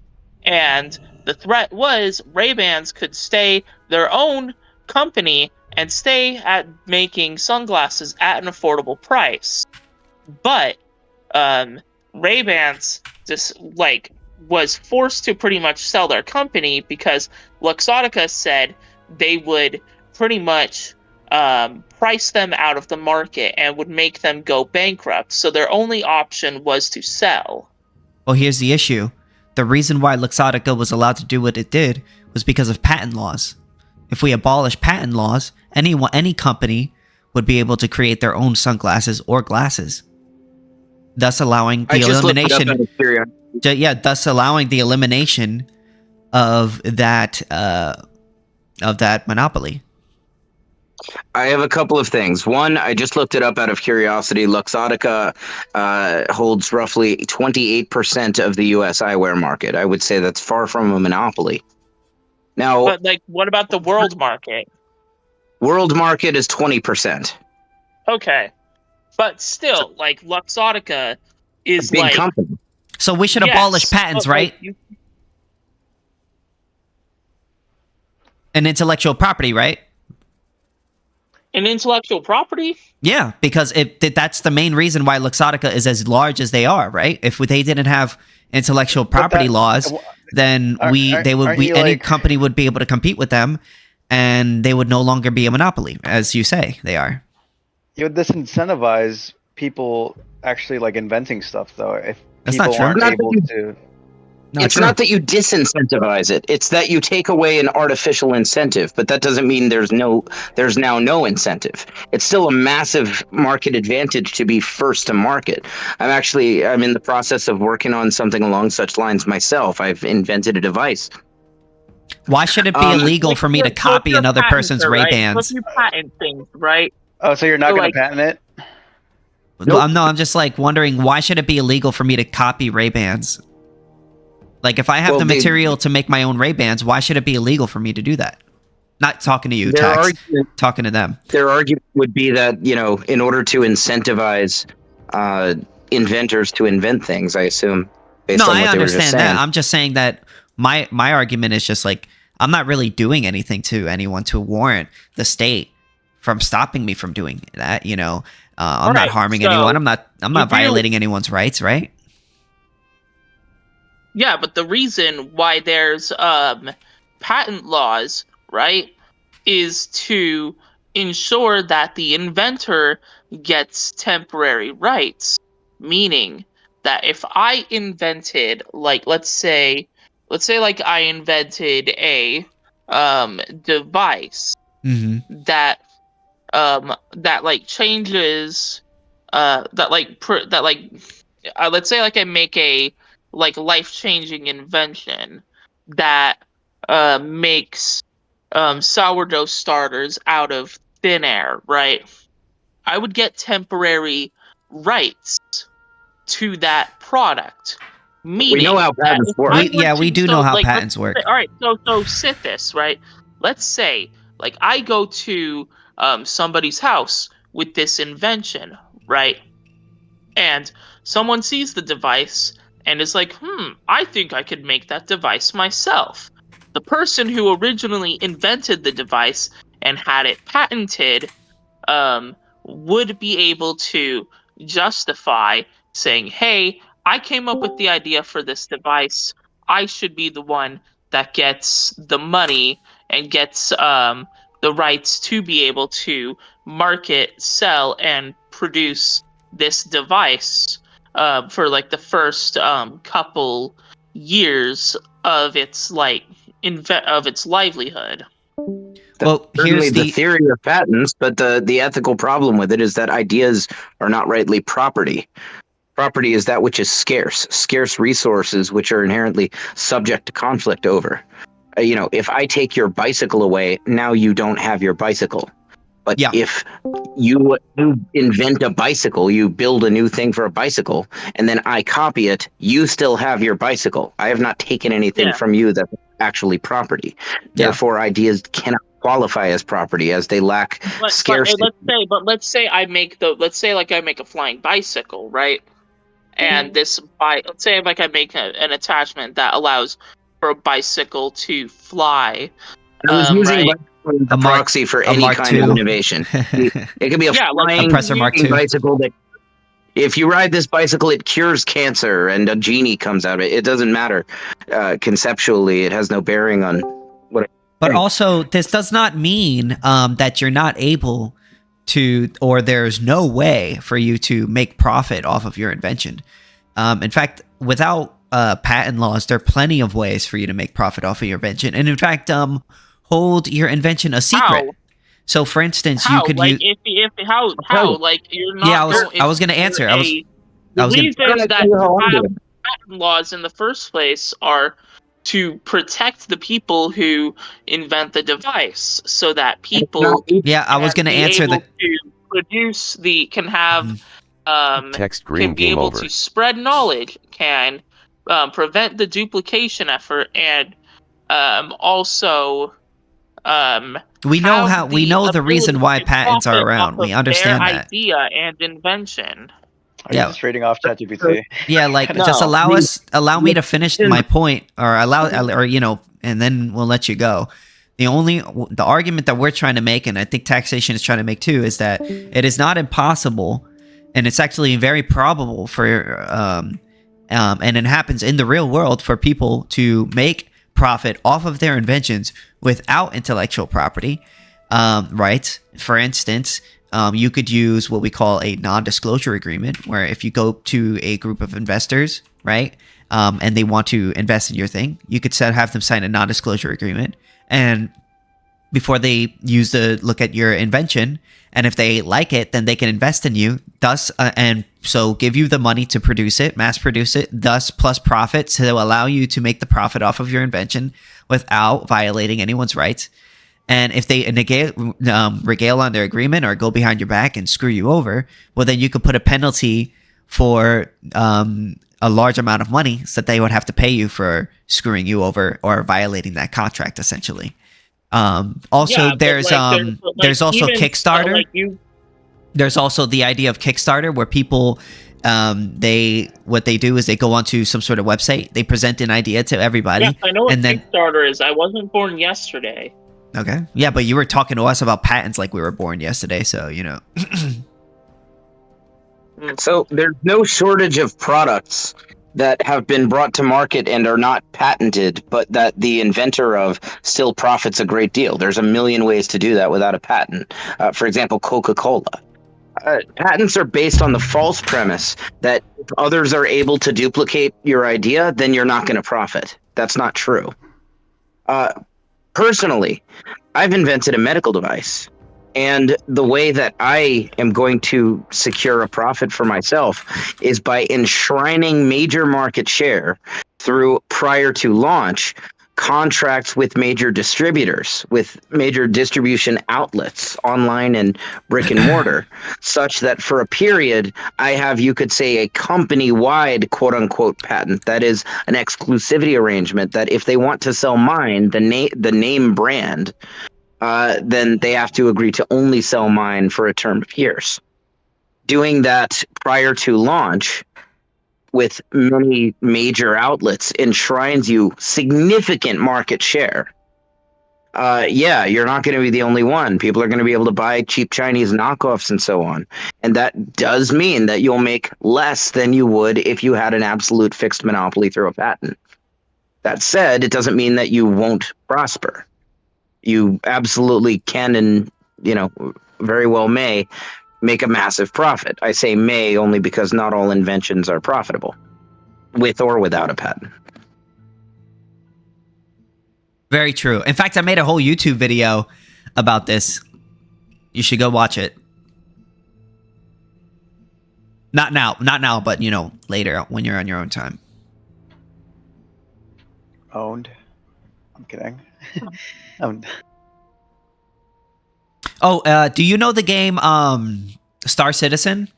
S9: And the threat was Ray-Bans could stay their own company and stay at making sunglasses at an affordable price. But Ray-Bans just was forced to pretty much sell their company because Luxottica said they would pretty much price them out of the market and would make them go bankrupt. So their only option was to sell.
S1: Well, here's the issue. The reason why Luxottica was allowed to do what it did was because of patent laws. If we abolish patent laws, any company would be able to create their own sunglasses or glasses, thus allowing the elimination. Thus allowing the elimination of that monopoly.
S7: I have a couple of things. One, I just looked it up out of curiosity. Luxottica holds roughly 28% of the U.S. eyewear market. I would say that's far from a monopoly. Now,
S9: but what about the world market?
S7: World market is 20%.
S9: Okay, but still, Luxottica is
S7: a big company.
S1: So we should abolish patents, right? And intellectual property, right?
S9: And intellectual property?
S1: Yeah, because that's the main reason why Luxottica is as large as they are, right? If they didn't have intellectual property laws, then any company would be able to compete with them, and they would no longer be a monopoly, as you say they are.
S10: You would disincentivize people actually inventing stuff, though. If
S1: that's
S10: people
S1: not true.
S10: aren't able to.
S7: It's not that you disincentivize it. It's that you take away an artificial incentive, but that doesn't mean there's now no incentive. It's still a massive market advantage to be first to market. I'm in the process of working on something along such lines myself. I've invented a device.
S1: Why should it be illegal for me to copy another person's Ray-Bans?
S9: Right? You patent things, right?
S10: Oh, so you're not going to patent it?
S1: Nope. No, I'm just wondering, why should it be illegal for me to copy Ray-Bans? If I have the material to make my own Ray-Bans, why should it be illegal for me to do that? Not talking to you, Tex, talking to them.
S7: Their argument would be that, in order to incentivize inventors to invent things, I assume.
S1: I understand that. I'm just saying that my argument is just I'm not really doing anything to anyone to warrant the state from stopping me from doing that. I'm not
S9: Right,
S1: harming
S9: so
S1: anyone. I'm not
S9: you
S1: violating anyone's rights, right?
S9: Yeah, but the reason why there's patent laws, right, is to ensure that the inventor gets temporary rights. Meaning that if I invented, like, let's say like I invented a device
S1: Mm-hmm.
S9: that like changes let's say like I make a like life-changing invention that makes sourdough starters out of thin air, right? I would get temporary rights to that product.
S7: We know
S9: Meaning
S7: how
S9: that
S7: patents
S9: if
S7: work.
S9: I
S1: We
S9: were to,
S1: do
S9: so
S1: know how
S9: like,
S1: patents work.
S9: all right, so Sithis, right? Let's say like I go to somebody's house with this invention, right? And someone sees the device and is like, I think I could make that device myself. The person who originally invented the device and had it patented would be able to justify saying, hey, I came up with the idea for this device. I should be the one that gets the money and gets the rights to be able to market, sell, and produce this device for like the first couple years of its like of its livelihood.
S1: Well,
S7: Certainly
S1: here's
S7: the
S1: the
S7: theory of patents, but the ethical problem with it is that ideas are not rightly property. Property is that which is scarce resources which are inherently subject to conflict over. If I take your bicycle away, now you don't have your bicycle. But
S1: Yeah.
S7: if you invent a bicycle, you build a new thing for a bicycle, and then I copy it, you still have your bicycle. I have not taken anything
S9: Yeah.
S7: from you that's actually property.
S1: Yeah.
S7: Therefore, ideas cannot qualify as property as they lack scarcity.
S9: Let's say I make a flying bicycle, right? And let's say like I make an attachment that allows for a bicycle to fly.
S7: I was using
S9: right?
S7: bicycle as a proxy for
S1: a
S7: any
S1: Mark
S7: kind
S1: II.
S7: of innovation. It could be a
S9: Yeah, like
S7: flying
S1: Compressor Mark II.
S7: bicycle that if you ride this bicycle, it cures cancer and a genie comes out of it. It doesn't matter. Conceptually, it has no bearing on what.
S1: But also, this does not mean that you're not able to, or there's no way for you to make profit off of your invention. In fact, without patent laws, there are plenty of ways for you to make profit off of your invention. And in fact, hold your invention a secret.
S9: How?
S1: So, for instance,
S9: How?
S1: you could
S9: like
S1: use.
S9: how like you're not.
S1: Yeah,
S9: going
S1: I was going to answer.
S9: The reason that you have patent laws in the first place are to protect the people who invent the device, so that people
S1: Yeah, I was going to answer the.
S9: to produce can have
S2: Text green
S9: can be
S2: game
S9: able
S2: over.
S9: to spread knowledge, can prevent the duplication effort, and also
S1: We know
S9: have
S1: the reason why
S9: ability to
S1: patents are
S9: profit
S1: around.
S9: off
S1: We
S9: of
S1: understand
S9: their
S1: that.
S9: idea and invention.
S10: Are you just trading off ChatGPT?
S1: Yeah, like just
S9: No.
S1: allow me to finish my point, or and then we'll let you go. The argument that we're trying to make, and I think taxation is trying to make too, is that it is not impossible, and it's actually very probable for, and it happens in the real world for people to make profit off of their inventions without intellectual property rights. For instance, you could use what we call a non-disclosure agreement, where if you go to a group of investors, right, and they want to invest in your thing, you could have them sign a non-disclosure agreement, and before they look at your invention, and if they like it, then they can invest in you, thus and so give you the money to produce it, mass produce it, thus plus profits to allow you to make the profit off of your invention without violating anyone's rights. And if they regale on their agreement or go behind your back and screw you over, well, then you could put a penalty for a large amount of money so that they would have to pay you for screwing you over or violating that contract, essentially. There's also Kickstarter. There's also the idea of Kickstarter, where people what they do is they go onto some sort of website, they present an idea to everybody.
S9: Yes, I know what
S1: and then
S9: Kickstarter is. I wasn't born yesterday.
S1: Okay. Yeah, but you were talking to us about patents like we were born yesterday, so you know.
S7: So there's no shortage of products that have been brought to market and are not patented, but that the inventor of still profits a great deal. There's a million ways to do that without a patent. For example, Coca-Cola. Patents are based on the false premise that if others are able to duplicate your idea, then you're not going to profit. That's not true. Personally, I've invented a medical device. And the way that I am going to secure a profit for myself is by enshrining major market share through, prior to launch, contracts with major distributors, with major distribution outlets, online and brick and mortar, such that for a period, I have, you could say, a company-wide quote-unquote patent. That is an exclusivity arrangement that if they want to sell mine, the name brand, then they have to agree to only sell mine for a term of years. Doing that prior to launch with many major outlets enshrines you significant market share. Yeah, you're not going to be the only one. People are going to be able to buy cheap Chinese knockoffs and so on. And that does mean that you'll make less than you would if you had an absolute fixed monopoly through a patent. That said, it doesn't mean that you won't prosper. You absolutely can and, very well may make a massive profit. I say may only because not all inventions are profitable, with or without a patent.
S1: Very true. In fact, I made a whole YouTube video about this. You should go watch it. Not now, but later when you're on your own time.
S10: Owned. I'm kidding.
S1: Do you know the game Star Citizen?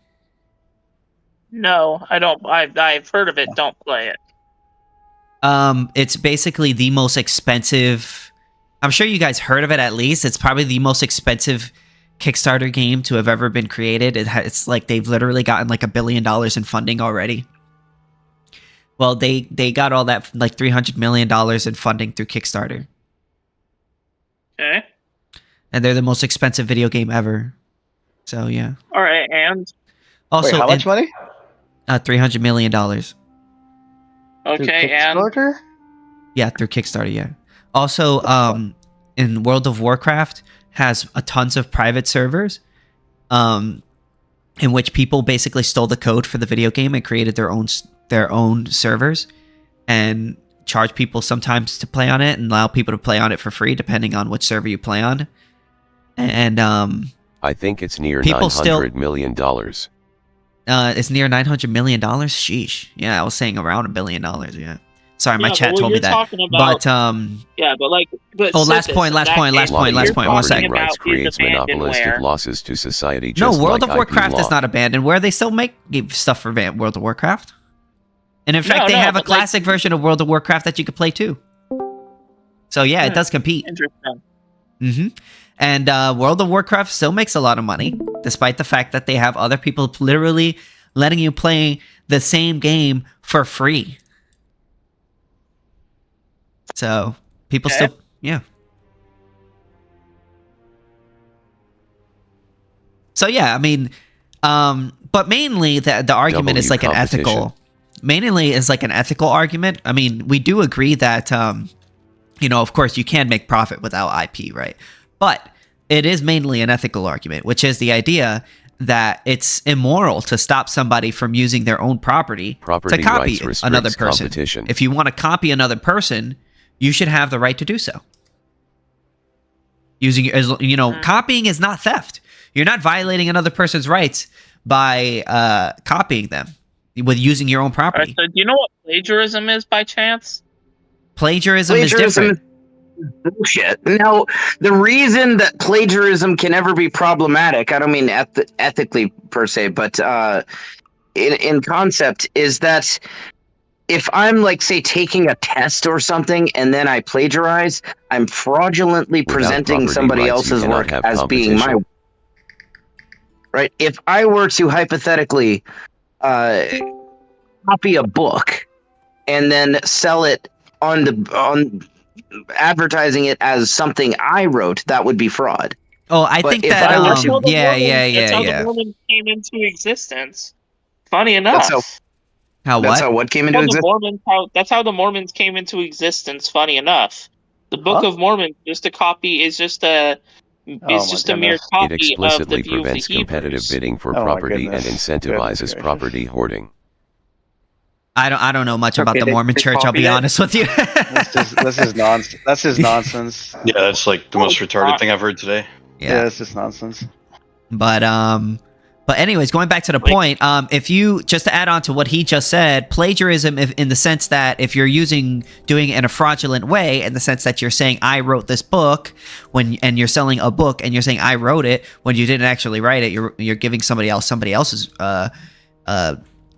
S9: No, I don't. I've heard of it. Don't play it.
S1: It's basically the most expensive. I'm sure you guys heard of it at least. It's probably the most expensive Kickstarter game to have ever been created. It's like they've literally gotten like $1 billion in funding already. Well, they got all that like $300 million in funding through Kickstarter.
S9: Okay.
S1: And they're the most expensive video game ever. So yeah.
S9: All right, and
S1: Also,
S10: wait, how much money?
S1: $300 million.
S9: Okay, and
S1: Yeah, through Kickstarter. Yeah. Also, in World of Warcraft has tons of private servers, in which people basically stole the code for the video game and created their own servers, and charge people sometimes to play on it and allow people to play on it for free depending on which server you play on. And
S2: I think it's near
S1: people
S2: $900 million.
S1: It's near $900 million. Sheesh. Yeah, I was saying around $1 billion. Yeah. Sorry, my
S9: Yeah,
S1: chat
S9: but
S1: told me that.
S9: about-
S1: But
S9: yeah, but
S1: oh, last
S9: Sithis,
S1: point.
S9: in
S1: Last
S9: that
S1: point.
S9: case,
S1: One
S9: you're
S1: second.
S9: talking
S2: Rights
S9: about
S2: creates
S9: is abandoned
S2: monopolistic
S9: where?
S2: losses to society.
S1: No,
S2: Just
S1: World
S2: like
S1: of Warcraft
S2: IP
S1: is
S2: law.
S1: not abandoned. Where they still make stuff for World of Warcraft. And in fact,
S9: No,
S1: they
S9: no,
S1: have a
S9: but, like-
S1: classic version of World of Warcraft that you could play too. So yeah, it does compete.
S9: Interesting.
S1: Mm-hmm. And World of Warcraft still makes a lot of money, despite the fact that they have other people literally letting you play the same game for free. So people
S9: Okay.
S1: still, yeah. So yeah, I mean, but mainly the argument is like an ethical. Mainly is like an ethical argument. I mean, we do agree that of course you can make profit without IP, right? But it is mainly an ethical argument, which is the idea that it's immoral to stop somebody from using their own property
S2: Property
S1: to copy
S2: rights restricts
S1: another person.
S2: competition.
S1: If you want to copy another person, you should have the right to do so. Copying is not theft. You're not violating another person's rights by copying them with using your own
S9: All
S1: property.
S9: right, so do you know what plagiarism is by chance?
S1: Plagiarism is different.
S7: is bullshit. Now, the reason that plagiarism can ever be problematic, I don't mean ethically per se, but in concept, is that if I'm, like, say, taking a test or something and then I plagiarize, I'm fraudulently
S2: Without
S7: presenting
S2: property
S7: somebody
S2: rights, you
S7: else's
S2: cannot
S7: work
S2: have
S7: as being my
S2: competition.
S7: right. If I were to hypothetically copy a book and then sell it on advertising it as something I wrote, that would be fraud.
S1: Oh, I
S7: But
S1: think
S7: if
S1: that
S7: I were
S9: That's how the
S1: yeah,
S9: Mormons,
S1: yeah,
S9: that's
S1: yeah,
S9: how
S1: yeah.
S9: the Mormons came into existence. Funny enough.
S7: That's how
S1: How
S7: that's
S1: what?
S7: how what came
S9: That's
S7: into
S9: how the
S7: existence.
S9: Mormons that's how the Mormons came into existence. Funny enough, the Book
S10: Huh?
S9: of Mormon is just a
S10: Oh my
S9: mere
S10: goodness.
S2: It
S9: copy of the
S2: explicitly
S9: view of the
S2: prevents competitive
S9: Hebrews.
S2: bidding for
S10: Oh my
S2: property and
S10: goodness.
S2: incentivizes
S10: Goodness
S2: property hoarding.
S1: I don't know much about
S7: Okay,
S1: the Mormon
S7: they
S1: Church. I'll be
S7: copied it.
S1: honest with you.
S10: This is nonsense. That's just nonsense.
S6: Yeah, that's like the
S9: Oh,
S6: most
S9: it's
S6: retarded
S9: not.
S6: thing I've heard today.
S10: Yeah, it's just nonsense.
S1: But anyways, going back to the
S9: Like-
S1: point, if you just to add on to what he just said, plagiarism in the sense that if you're doing it in a fraudulent way, in the sense that you're saying I wrote this book and you're selling a book and you're saying I wrote it when you didn't actually write it, you're giving somebody else's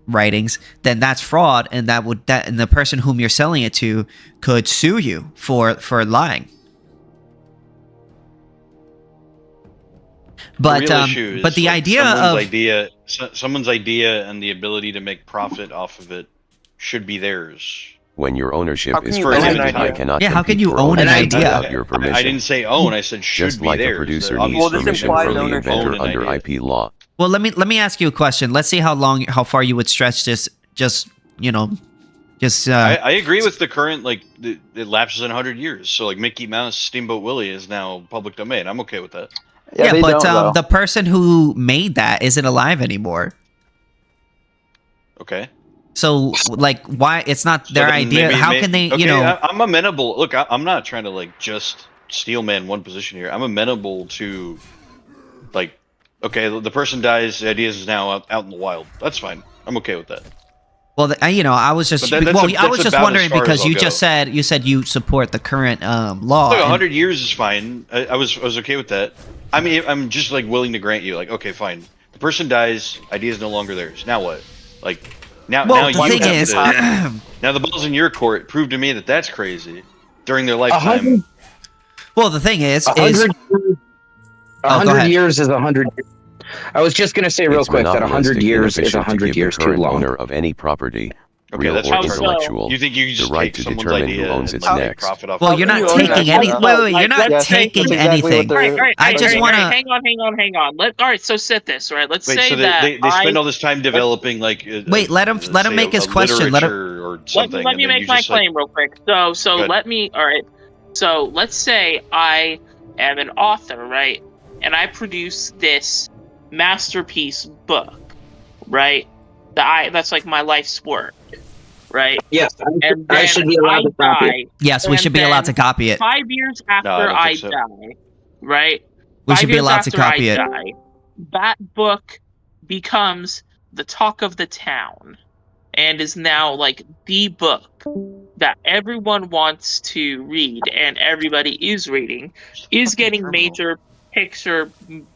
S1: writings, then that's fraud, and and the person whom you're selling it to could sue you for lying. But
S6: the real issue is
S1: but the
S6: like
S1: idea
S6: someone's idea and the ability to make profit off of it should be theirs.
S2: When your ownership
S7: How can
S2: is
S7: you
S6: own an
S2: prohibited, I
S6: idea?
S2: cannot
S1: Yeah, how can
S2: compete
S1: you
S2: for
S1: own
S2: ownership
S7: an idea?
S2: without your permission.
S6: I didn't say own. I said should
S2: Just
S6: be
S2: like
S6: theirs.
S2: a producer
S6: That
S2: needs
S6: obviously
S2: permission
S6: doesn't
S2: from the
S6: really
S2: inventor
S6: own an
S2: under
S6: idea.
S2: IP law.
S1: well, let me ask you a question. Let's see how far you would stretch this. Just
S6: I agree with the current, like, it lapses in 100 years. So, like, Mickey Mouse Steamboat Willie is now public domain. I'm okay with that.
S1: yeah,
S10: they
S1: but
S10: don't, though.
S1: the person who made that isn't alive anymore.
S6: Okay.
S1: So like, why it's not
S6: So
S1: their
S6: then
S1: idea?
S6: maybe-
S1: How
S6: may-
S1: can they?
S6: Okay,
S1: You know,
S6: I'm amenable. Look, I'm not trying to, like, just steel man one position here. I'm amenable to, like, okay, the person dies, the idea is now out in the wild. That's fine. I'm okay with that.
S1: well, I was just
S6: But that's
S1: I
S6: that's
S1: was just
S6: about
S1: wondering
S6: as far as
S1: because
S6: I'll
S1: you
S6: go.
S1: just said you support the current law.
S6: Look,
S1: and-
S6: 100 years is fine. I was okay with that. I mean, I'm just, like, willing to grant you, like, okay, fine. The person dies, idea is no longer theirs. Now what? Like, now
S1: Well,
S6: you
S1: the thing
S6: have
S1: is,
S6: to, now the ball's in your court. Prove to me that that's crazy during their lifetime.
S1: well, the thing is,
S7: 100
S1: go ahead.
S7: 100 years is 100 years. I was just going to say real
S2: It's
S7: quick that 100
S2: monopolistic
S7: years is
S2: inefficient to
S7: 100
S2: give
S7: years
S2: the
S7: too
S2: current
S7: long.
S2: owner of any property,
S6: Okay,
S2: real
S6: that's
S2: or
S6: retarded.
S2: intellectual,
S6: You think you can just
S2: the right
S6: take
S2: to
S6: someone's
S2: determine
S6: idea
S2: who owns
S6: and,
S2: its
S6: like, make
S2: next.
S6: profit off
S1: well,
S6: of
S1: you're
S6: it?
S1: not
S10: you own
S1: taking
S10: that?
S1: any.
S10: No,
S1: Wait,
S9: like,
S1: you're not
S9: let's
S10: Yes,
S9: take-
S1: taking
S10: that's exactly
S1: anything.
S10: what they're-
S9: Right,
S1: I just
S9: right,
S1: wanna-
S9: hang on. All right, so sit this, right? Let's
S6: Wait,
S9: say
S6: so
S9: that
S6: they spend all this time developing, like,
S1: Wait, let him
S6: say
S1: make his
S6: a
S1: question. Let him.
S6: literature or something.
S9: let me
S6: and then
S9: make
S6: you
S9: my
S6: just, like,
S9: claim real quick. So
S6: Good.
S9: let me. All right. So let's say I am an author, right? And I produce this masterpiece book, right? That's like my life's work, right?
S7: Yes,
S9: And
S7: I
S9: then
S7: should be allowed to copy it.
S9: die.
S1: Yes, we
S9: And
S1: should be allowed to
S9: then
S1: copy it.
S9: 5 years after
S6: I don't
S9: I
S6: think so.
S9: die, right?
S1: We
S9: 5
S1: should be
S9: years
S1: allowed to
S9: after
S1: copy
S9: I
S1: it.
S9: die, that book becomes the talk of the town and is now like the book that everyone wants to read and everybody is reading, is getting major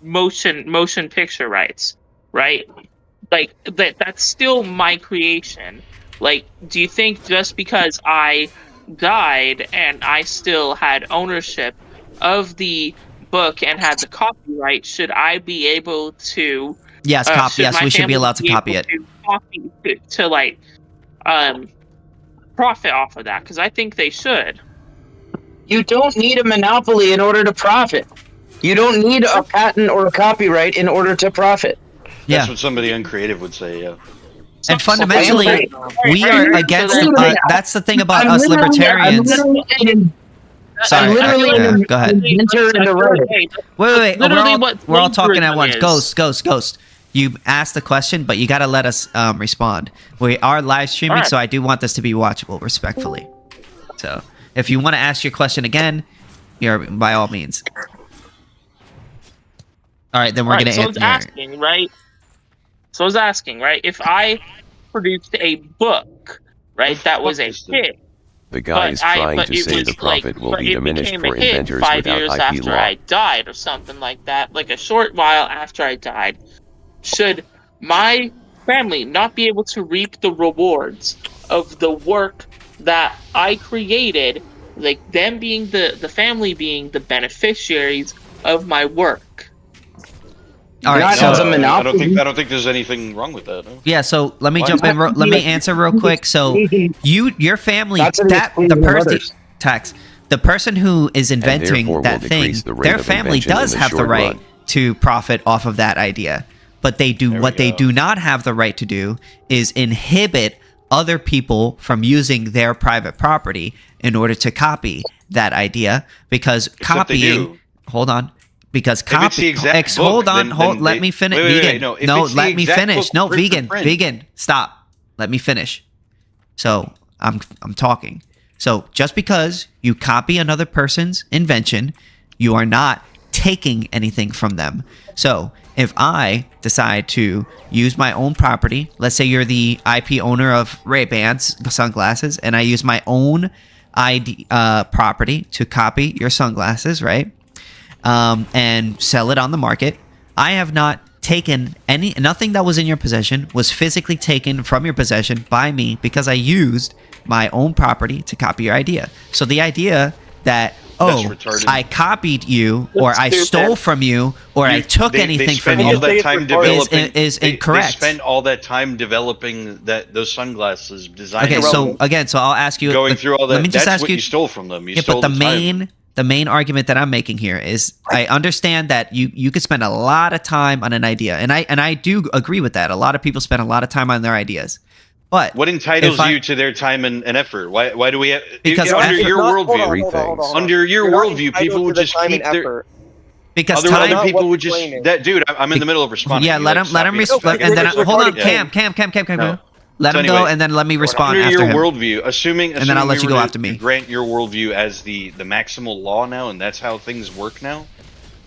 S9: motion picture rights, right? Like that's still my creation. Like, do you think just because I died and I still had ownership of the book and had the copyright, should I be able to?
S1: Yes, copy.
S9: Should
S1: Yes,
S9: my
S1: we should be
S9: family
S1: allowed to copy it.
S9: to like profit off of that? Because I think they should.
S7: You don't need a monopoly in order to profit. You don't need a patent or a copyright in order to profit.
S1: Yeah.
S6: That's what somebody uncreative would say, yeah.
S1: And fundamentally, we
S9: Right,
S1: are
S9: right.
S1: against.
S9: So then-
S1: That's the thing about
S7: I'm
S1: us
S7: literally-
S1: libertarians.
S7: I'm literally
S1: Go ahead.
S7: an inventor and a writer.
S1: Wait.
S9: Literally what
S1: We're all talking at
S9: plagiarism
S1: once.
S9: is.
S1: Ghost. You asked the question, but you got to let us respond. We are live streaming,
S9: Alright.
S1: so I do want this to be watchable, respectfully. So, if you want to ask your question again, you're by all means. All right, then we're
S9: Right,
S1: gonna.
S9: so I was asking, right? So I was asking, right? If I produced a book, right, that was a hit,
S2: The guy is trying to say the profit will be diminished for inventors
S9: 5
S2: without
S9: years
S2: IP
S9: after
S2: law.
S9: I died, or something like that, like a short while after I died, should my family not be able to reap the rewards of the work that I created, like them being the family being the beneficiaries of my work?
S1: All right,
S7: Not
S1: so
S7: as a monopoly.
S6: I don't think there's anything wrong with that. No?
S1: yeah, so let me
S6: Why?
S1: jump in. Let me answer real quick. So your family,
S7: That's an
S1: that
S7: exclusion
S1: the
S7: of
S1: person
S7: others.
S1: tax, the person who is inventing
S2: therefore
S1: that
S2: will
S1: thing,
S2: decrease the rate
S1: their
S2: of
S1: family
S2: invention in
S1: does
S2: the
S1: have the
S2: short
S1: right
S2: run.
S1: to profit off of that idea. But they do
S6: There we
S1: what they
S6: go.
S1: do not have the right to do is inhibit other people from using their private property in order to copy that idea, because
S6: Except they
S1: copying.
S6: do.
S1: Hold on. Because
S6: If it's the exact book,
S1: hold on,
S6: then
S1: let
S6: they-
S1: me finish.
S6: wait,
S1: Vegan,
S6: no, if
S1: no,
S6: it's the
S1: let me
S6: exact
S1: finish.
S6: book
S1: No,
S6: print for
S1: vegan,
S6: print.
S1: vegan, stop. Let me finish. So I'm talking. So just because you copy another person's invention, you are not taking anything from them. So if I decide to use my own property, let's say you're the IP owner of Ray-Bans sunglasses, and I use my own ID property to copy your sunglasses, right? And sell it on the market. I have not taken nothing that was in your possession was physically taken from your possession by me, because I used my own property to copy your idea. So the idea that
S6: retarded.
S1: I copied you, or
S9: That's
S1: I
S9: stupid.
S1: stole from you, or I took
S6: They
S1: anything from
S6: spend all
S1: you
S6: that time developing
S1: is incorrect.
S6: They spend all that time developing those sunglasses, designing.
S1: Okay,
S6: them,
S1: so I'll ask you.
S6: going through all that.
S1: Let me just
S6: That's
S1: ask
S6: what
S1: you.
S6: you stole from them. You
S1: Yeah,
S6: stole
S1: but
S6: time.
S1: the main argument that I'm making here is I understand that you could spend a lot of time on an idea, and I do agree with that. A lot of people spend a lot of time on their ideas, but
S6: What entitles
S1: if I-
S6: you to their time and effort? Why do we have?
S1: Because
S6: under
S1: effort-
S6: your
S11: Hold on,
S6: worldview,
S11: hold on, hold on.
S6: under your
S11: You're not
S6: worldview,
S11: entitled
S6: people
S11: to
S6: would
S11: the
S6: just
S11: time
S6: keep
S11: and
S6: their.
S11: effort.
S1: because
S6: Other
S1: time.
S6: people would just
S11: explaining.
S6: that dude. I'm in the middle of responding.
S1: Yeah,
S6: You,
S1: let
S6: like,
S1: him let
S6: stop
S1: him
S6: me a
S1: respond,
S6: second.
S1: and then
S11: You're
S1: hold on,
S11: retarded.
S1: Cam.
S6: No.
S1: Let
S6: So
S1: him go,
S6: anyway,
S1: and then let me respond
S6: Under
S1: after
S6: your
S1: him.
S6: worldview, assuming
S1: And then I'll let
S6: we
S1: you
S6: were
S1: go
S6: to
S1: after me.
S6: grant your worldview as the maximal law now, and that's how things work now.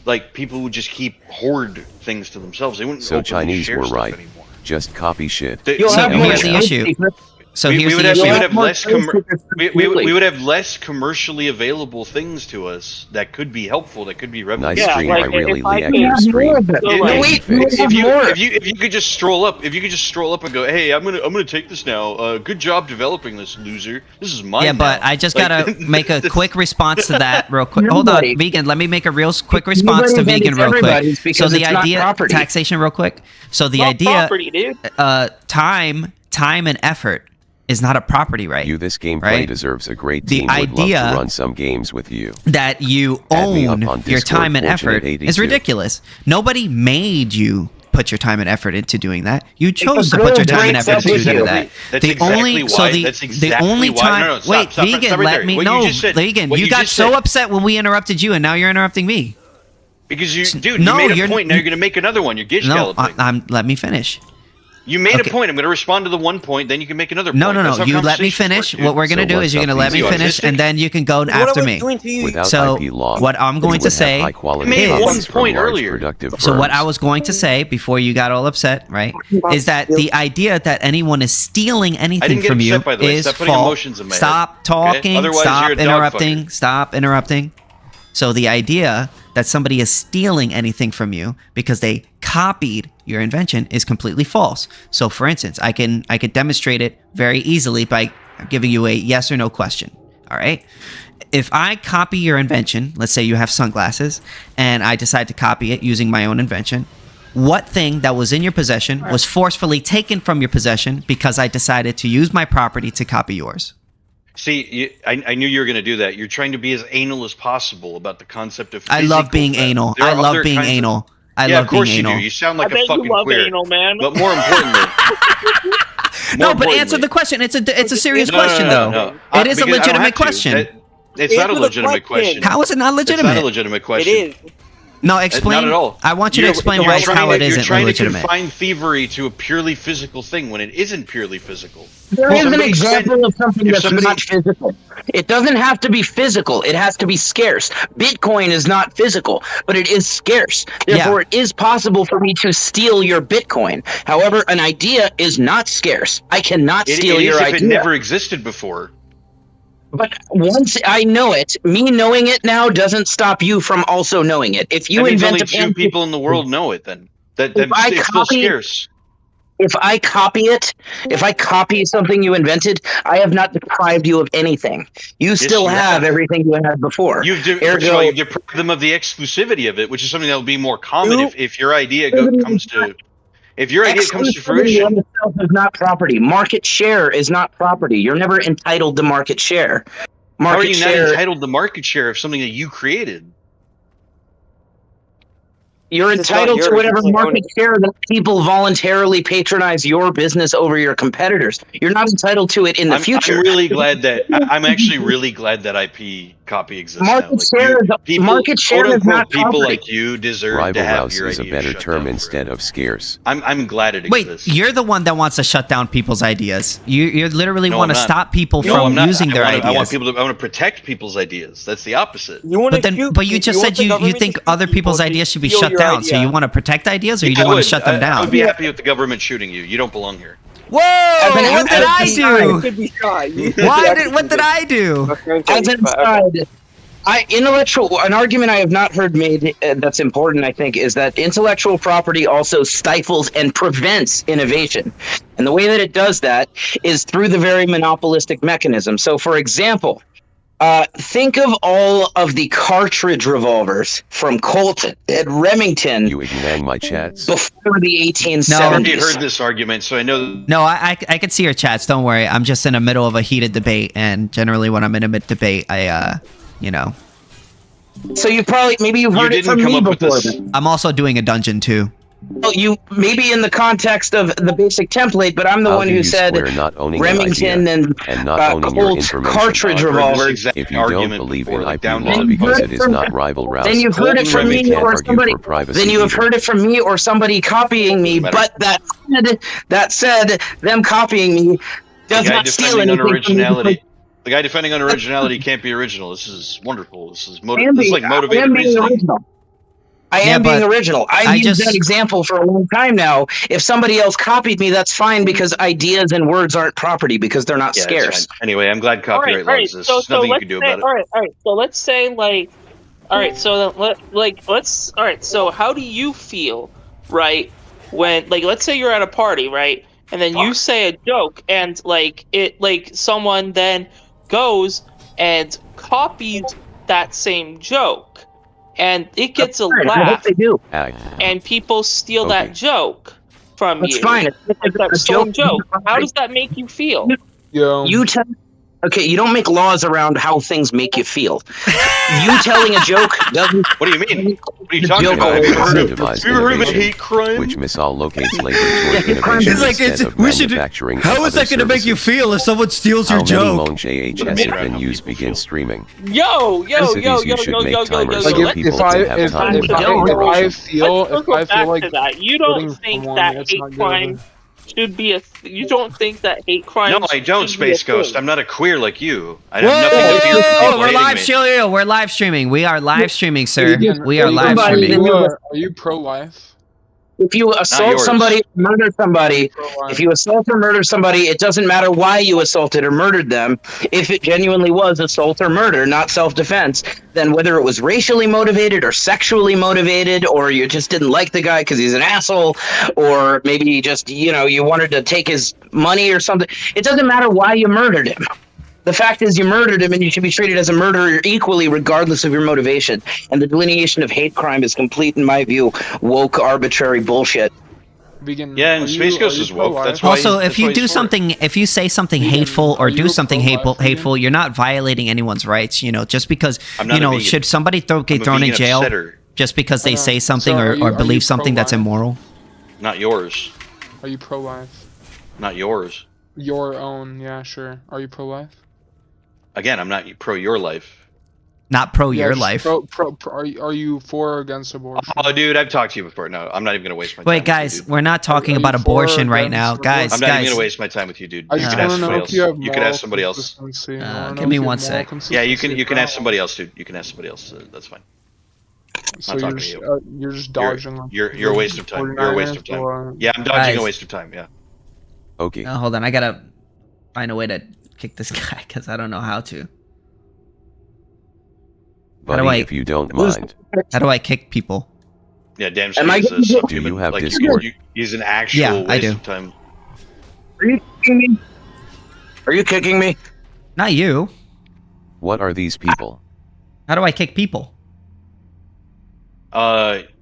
S6: Like, people would just keep hoard things to themselves. They wouldn't
S2: So
S6: openly
S2: Chinese
S6: share
S2: were
S6: stuff
S2: right.
S6: anymore.
S2: Just copy shit.
S7: You'll
S1: So
S7: have
S1: here's
S7: more
S1: the
S7: space,
S1: issue.
S7: Secret.
S1: So
S6: we
S1: here's
S6: would
S1: the
S6: have,
S1: issue.
S6: we would have
S7: more
S6: less
S7: space, Secret,
S6: we
S7: completely.
S6: would have less commercially available things to us that could be helpful, that could be
S2: Nice
S6: revolutionary.
S9: Yeah,
S2: stream.
S9: like,
S2: I really
S9: if I
S2: like
S9: could-
S2: your stream.
S7: More of it.
S9: So,
S6: If-
S9: like,
S7: No, wait, we
S6: If
S7: have
S6: you
S7: more.
S6: if you could just stroll up, and go, hey, I'm gonna take this now. Good job developing this, loser. This is mine.
S1: Yeah, but
S6: now.
S1: I just
S6: Like,
S1: gotta make a quick response to that real quick. Hold on,
S7: Nobody-
S1: vegan. Let me make a real quick response to
S7: Nobody
S1: vegan
S7: thinks
S1: real quick.
S7: everybody's because
S1: So the
S7: it's not
S1: idea,
S7: property.
S1: taxation real quick. So the
S9: Not
S1: idea,
S9: property, dude.
S1: time and effort is not a property right.
S2: You this gameplay
S1: Right?
S2: deserves a great
S1: The
S2: team. Would love
S1: idea-
S2: to run some games with you.
S1: That you
S2: Add me up
S1: own
S2: on
S1: your
S2: Discord,
S1: time and effort
S2: Fortunate
S1: is
S2: 82.
S1: ridiculous. Nobody made you put your time and effort into doing that. You chose
S7: a
S1: to put your
S7: good
S1: time and
S7: breaks
S1: effort
S7: up
S1: into
S7: with
S1: doing
S7: you.
S1: that.
S6: That's
S1: The
S6: exactly
S1: only
S6: why.
S1: so the
S6: That's
S1: the
S6: exactly
S1: only
S6: why.
S1: time.
S6: No, stop,
S1: wait,
S6: stop,
S1: vegan,
S6: stop right
S1: let
S6: there.
S1: me
S6: What you
S1: no,
S6: just said-
S1: vegan.
S6: what
S1: You
S6: you
S1: got
S6: just
S1: so
S6: said-
S1: upset when we interrupted you, and now you're interrupting me.
S6: Because you, dude,
S1: No,
S6: you made a
S1: you're-
S6: point. Now you're gonna make another one. You're gish
S1: No,
S6: galloping.
S1: let me finish.
S6: You made
S1: Okay.
S6: a point. I'm gonna respond to the one point. Then you can make another
S1: No,
S6: point.
S1: no,
S6: That's
S1: no.
S6: how
S1: You let me
S6: conversations
S1: finish.
S6: work, dude.
S1: What we're gonna
S2: So
S1: do
S2: what's
S1: is you're
S2: up,
S1: gonna let me
S6: Easy
S1: finish,
S6: autistic?
S1: and then you can go
S11: What
S1: after
S11: are we
S1: me.
S11: doing to you?
S2: Without
S1: So,
S2: IP law,
S1: what I'm going
S2: we
S1: to
S2: would have
S1: say
S2: high-quality
S6: made
S1: is-
S2: products
S6: one
S2: from
S6: point
S2: large
S6: earlier.
S2: productive
S1: So what
S2: firms.
S1: I was going to say before you got all upset, right, is that the idea that anyone is stealing anything
S6: didn't get
S1: from you
S6: upset, by the way.
S1: is
S6: Stop putting
S1: false.
S6: emotions in my head,
S1: Stop
S6: okay?
S1: talking.
S6: Otherwise,
S1: Stop
S6: you're a dog
S1: interrupting.
S6: fucker.
S1: Stop interrupting. So the idea that somebody is stealing anything from you because they copied your invention is completely false. So for instance, I could demonstrate it very easily by giving you a yes or no question. All right? If I copy your invention, let's say you have sunglasses, and I decide to copy it using my own invention, what thing that was in your possession was forcefully taken from your possession because I decided to use my property to copy yours?
S6: See, I knew you were going to do that. You're trying to be as anal as possible about the concept of.
S1: I love
S6: physical
S1: being
S6: theft.
S1: anal.
S6: There
S1: I
S6: are
S1: love
S6: other
S1: being
S6: kinds of-
S1: anal. I
S6: yeah,
S1: love
S6: of course
S1: being
S6: you
S1: anal.
S6: do. You sound
S9: I
S6: like a
S9: bet you
S6: fucking
S9: love
S6: queer.
S9: anal, man.
S6: But more importantly,
S1: No, but answer the question. It's a serious
S6: No, no,
S1: question,
S6: no,
S1: though.
S6: no, no.
S1: It is a
S6: Because I don't
S1: legitimate
S6: have to.
S1: question.
S6: It's not a
S11: Answer the
S6: legitimate
S11: question.
S6: question.
S1: How is it not
S6: It's not
S1: legitimate?
S6: a legitimate
S11: It
S6: question.
S11: is.
S1: No, explain.
S6: Not at all.
S1: I want you to explain
S6: You're
S1: why
S6: trying
S1: how
S6: to-
S1: it isn't
S6: You're trying
S1: legitimate.
S6: to confine thievery to a purely physical thing when it isn't purely physical.
S7: There is an
S6: Somebody
S7: example
S6: spent-
S7: of something
S6: if
S7: that's
S6: somebody-
S7: not physical. It doesn't have to be physical. It has to be scarce. Bitcoin is not physical, but it is scarce. Therefore, it is possible for me to steal your Bitcoin. However, an idea is not scarce. I cannot steal
S6: it
S7: your
S6: is if
S7: idea.
S6: it never existed before.
S7: But once I know it, me knowing it now doesn't stop you from also knowing it. If you
S6: That means
S7: invent
S6: only
S7: a
S6: two
S7: pancake-
S6: people in the world know it. Then that
S7: If I
S6: it's still
S7: copy-
S6: scarce.
S7: If I copy it, if I copy something you invented, I have not deprived you of anything. You still
S6: you
S7: have
S6: have.
S7: everything you had before.
S6: You've first
S7: Ergo-
S6: of all, you've deprived them of the exclusivity of it, which is something that will be more common
S11: You-
S6: if your idea comes to
S7: Exclusivity
S6: fruition.
S7: in itself is not property. Market share is not property. You're never entitled to market share.
S6: How are
S7: market
S6: you not
S7: share.
S6: entitled to market share of something that you created?
S7: You're
S11: It's not
S7: entitled to
S11: yours,
S7: whatever
S11: it's like
S7: market
S11: owning-
S7: share that people voluntarily patronize your business over your competitors. You're not entitled to it in the future.
S6: I'm really glad that I'm actually really glad that IP copy exists now.
S7: Market
S6: Like
S7: share,
S6: people,
S7: share
S6: quote
S7: is not
S6: unquote, people
S7: property.
S6: like you deserve to
S2: Rival
S6: have
S2: rouse
S6: your
S2: is a
S6: ideas
S2: better
S6: shut
S2: term
S6: down
S2: instead
S6: forever.
S2: of scarce.
S6: I'm glad it
S1: Wait,
S6: exists.
S1: you're the one that wants to shut down people's ideas. You literally
S6: No,
S1: want to
S6: I'm not.
S1: stop people
S6: No,
S1: from
S6: I'm not.
S1: using their
S6: I want
S1: ideas.
S6: people to. I want to protect people's ideas. That's the opposite.
S11: You want
S1: But you just said you think other people's ideas should be shut down. So you want to protect ideas, or you
S6: I
S1: want to
S6: would.
S1: shut them
S6: I
S1: down?
S6: would be happy with the government shooting you. You don't belong here.
S1: Whoa!
S7: an
S1: What did I
S11: You
S1: do?
S11: could be shot.
S1: What did I do?
S7: As an aside, an argument I have not heard made that's important, I think, is that intellectual property also stifles and prevents innovation. And the way that it does that is through the very monopolistic mechanism. So, for example, think of all of the cartridge revolvers from Colt and Remington
S2: You ignoring my chats?
S7: before the
S6: I
S7: 1870s.
S6: already heard this argument, so I know.
S1: No, I can see your chats. Don't worry. I'm just in the middle of a heated debate, and generally when I'm in a mid debate, you know,
S7: So you've heard it
S6: didn't
S7: from
S6: come
S7: me
S6: up with
S7: before.
S6: this.
S7: Then.
S1: I'm also doing a dungeon too.
S7: Well, you maybe in the context of the basic template, but I'm the
S2: How
S7: one
S2: do
S7: who
S2: you
S7: said
S2: swear not owning an
S7: Remington
S2: idea
S7: and
S2: not owning your
S7: Colt
S2: information?
S7: cartridge
S6: I've heard this
S7: revolvers.
S6: exact
S2: If you don't
S6: argument
S2: believe
S6: before,
S2: in
S6: like,
S2: IP
S6: down
S2: law
S6: to-
S2: because it is not rival rouse,
S7: Then you've heard it from
S2: you
S7: me
S2: can't
S7: or
S2: argue
S7: somebody.
S2: for privacy
S7: Then you have
S2: either.
S7: heard it from me or somebody copying me.
S6: Doesn't matter.
S7: But that said, them copying me
S6: The
S7: does
S6: guy
S7: not steal
S6: defending
S7: anything
S6: unoriginality. The guy defending unoriginality can't be original. This is wonderful. This is
S7: I am
S6: this is like
S7: being
S6: motivated reasoning.
S7: original. I
S1: Yeah,
S7: am being
S1: but
S7: original.
S1: I
S7: I've used
S1: just-
S7: that example for a long time now. If somebody else copied me, that's fine because ideas and words aren't property because they're not
S6: Yeah, it's
S7: scarce.
S6: fine. Anyway, I'm glad copyright law exists. There's nothing you can do about it.
S9: All right. So let's say all right. So all right. So how do you feel, right? When let's say you're at a party, right, and then you say a joke, and someone then goes and copies that same joke, and it gets a
S7: Fine, I hope
S9: laugh,
S7: they do.
S9: and people steal
S2: Okay.
S9: that joke from
S7: That's
S9: you.
S7: fine.
S9: Like that
S7: A
S9: stolen
S7: joke-
S9: joke. How does that make you feel?
S7: You tell. Okay, you don't make laws around how things make you feel. You telling a joke doesn't.
S6: What do you mean? What are you
S7: The
S6: talking
S7: joke
S6: about? Have
S7: always
S6: you heard of,
S2: incentivized
S6: have you heard of a
S2: innovation,
S6: hate crime?
S2: which misallocates labor
S7: Yeah,
S2: toward
S7: crime
S2: innovation
S7: is
S1: like,
S2: instead of
S1: we should-
S2: manufacturing
S1: How
S2: and
S1: is that
S2: other
S1: going to make you
S2: services.
S1: feel if someone steals your
S2: How many
S1: joke?
S2: Monge AHS have been used begin streaming?
S9: Yo,
S2: Cities, you should make timers so
S9: Let's
S2: people
S11: if
S2: don't
S11: I
S2: have
S11: if,
S2: time
S11: if,
S2: with
S11: I,
S2: deliberation.
S11: if I feel
S9: circle back
S11: like
S9: to that. You
S11: voting
S9: don't
S11: for
S9: think
S11: one
S9: that
S11: that's
S9: hate
S11: not good.
S9: crime should be you don't think that hate crime?
S6: No, I don't,
S9: should be a
S6: Space Ghost.
S9: thing?
S6: I'm not a queer like you. I have nothing to fear from people
S1: We're
S6: hating
S1: live
S6: me.
S1: streaming. We're live streaming. We are live streaming, sir. We are live
S7: Somebody-
S1: streaming.
S11: Are you pro-life?
S7: If you assault
S6: yours.
S7: somebody, murder somebody,
S11: Pro-life.
S7: if you assault or murder somebody, it doesn't matter why you assaulted or murdered them. If it genuinely was assault or murder, not self-defense, then whether it was racially motivated or sexually motivated, or you just didn't like the guy because he's an asshole, or maybe you just, you wanted to take his money or something, it doesn't matter why you murdered him. The fact is you murdered him and you should be treated as a murderer equally regardless of your motivation. And the delineation of hate crime is complete, in my view, woke, arbitrary bullshit.
S11: Vegan,
S6: Yeah, and
S11: are
S6: Space
S11: you-
S6: Ghost
S11: are you
S6: is woke.
S11: pro-life?
S6: That's why.
S1: Also,
S6: that's
S1: if you
S6: why
S1: do
S6: he's for it.
S1: something, if you say something
S11: Vegan,
S1: hateful or
S11: are
S1: do
S11: you
S1: something
S11: pro-life,
S1: hateful, you're not violating anyone's rights. Just because
S6: I'm not a vegan.
S1: should somebody get
S6: I'm a
S1: thrown in
S6: vegan
S1: jail
S6: upsetter,
S1: just because they
S11: Hold on.
S1: say something
S11: So
S1: or,
S11: are you-
S1: or
S11: are you
S1: believe something that's
S11: pro-life?
S1: immoral?
S6: not yours.
S11: Are you pro-life?
S6: Not yours.
S11: Your own, yeah, sure. Are you pro-life?
S6: Again, I'm not pro your life.
S1: Not pro
S11: Yeah,
S1: your
S11: just
S1: life.
S11: Are you for or against abortion?
S6: Oh, dude, I've talked to you before. No, I'm not even gonna waste my time.
S1: Wait,
S6: with
S1: guys,
S6: you, dude.
S1: we're not talking
S11: Are you
S1: about
S11: for or
S1: abortion right
S11: against
S1: now,
S11: abortion?
S1: guys.
S6: I'm not even
S1: Guys,
S6: gonna waste my time with you, dude.
S11: I
S6: You
S11: just
S6: can ask
S11: want to know
S6: somebody
S11: if you have
S6: else. You can ask somebody else.
S11: consistency. I
S1: Uh,
S11: wanna know
S1: give
S11: if
S1: me
S11: you have
S1: one
S11: moral
S1: sec.
S6: Yeah, you
S11: consistency
S6: can ask
S11: about
S6: somebody else, dude. You can ask somebody else. That's fine.
S11: So
S6: not
S11: you're
S6: talking
S11: just,
S6: to you.
S11: you're just dodging. like,
S6: You're a waste of time. You're a waste of
S11: 49ers
S6: time.
S11: or-
S6: Yeah, I'm dodging
S1: Guys.
S6: a waste of time. Yeah.
S2: Okay.
S1: hold on. I gotta find a way to kick this guy because I don't know how to.
S2: Buddy,
S1: do I-
S2: if you don't mind,
S1: How do I kick people?
S6: Yeah, damn
S7: Am I
S6: straight is a
S7: getting-
S2: Do
S6: subhuman.
S2: you have
S6: like,
S2: Discord?
S6: He's an actual
S1: Yeah,
S6: waste
S1: I do.
S6: of time.
S7: Are you kicking me? Are you kicking me?
S1: Not you.
S2: what are these people?
S1: How do I kick people?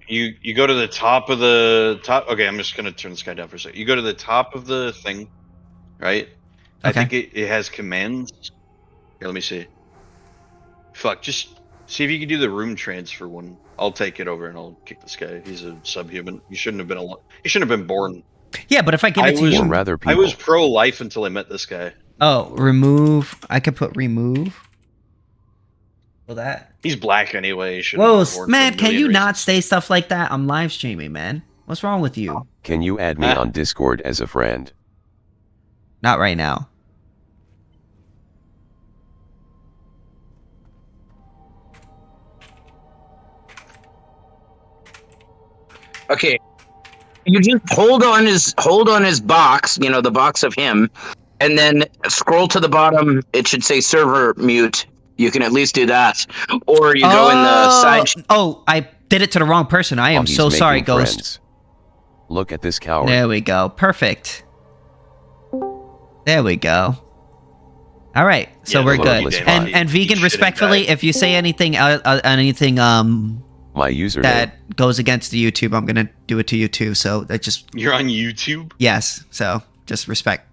S6: You go to the top of the top. Okay, I'm just gonna turn this guy down for a second. You go to the top of the thing, right? I
S1: Okay.
S6: think it has commands. Here, let me see. Fuck, just see if you can do the room transfer one. I'll take it over and I'll kick this guy. He's a subhuman. You shouldn't have been you shouldn't have been born.
S1: Yeah, but if I give it to
S2: Or
S1: you,
S2: rather,
S6: I
S2: people.
S6: was pro-life until I met this guy.
S1: oh, remove. I could put remove. Well, that.
S6: He's black anyway. He shouldn't
S1: Whoa,
S6: have been born for
S1: man!
S6: a
S1: Can
S6: million
S1: you not
S6: reasons.
S1: say stuff like that? I'm live streaming, man. What's wrong with you?
S2: Can you add me on Discord as a friend?
S1: Not right now.
S7: Okay. You just hold on his box, you know, the box of him, and then scroll to the bottom. It should say server mute. You can at least do that. Or you go in the side.
S1: Oh, I did it to the wrong person. I am
S2: While he's
S1: so sorry,
S2: making
S1: Ghost.
S2: friends. Look at this coward.
S1: There we go. Perfect. There we go. All right, so
S6: Yeah,
S1: we're
S2: look,
S1: good.
S2: let's
S1: And
S2: fly.
S1: vegan,
S6: He
S1: respectfully,
S6: shouldn't
S1: if you say anything
S2: My username.
S1: that goes against the YouTube, I'm gonna do it to you too. So that just
S6: You're on YouTube.
S1: yes. So just respect.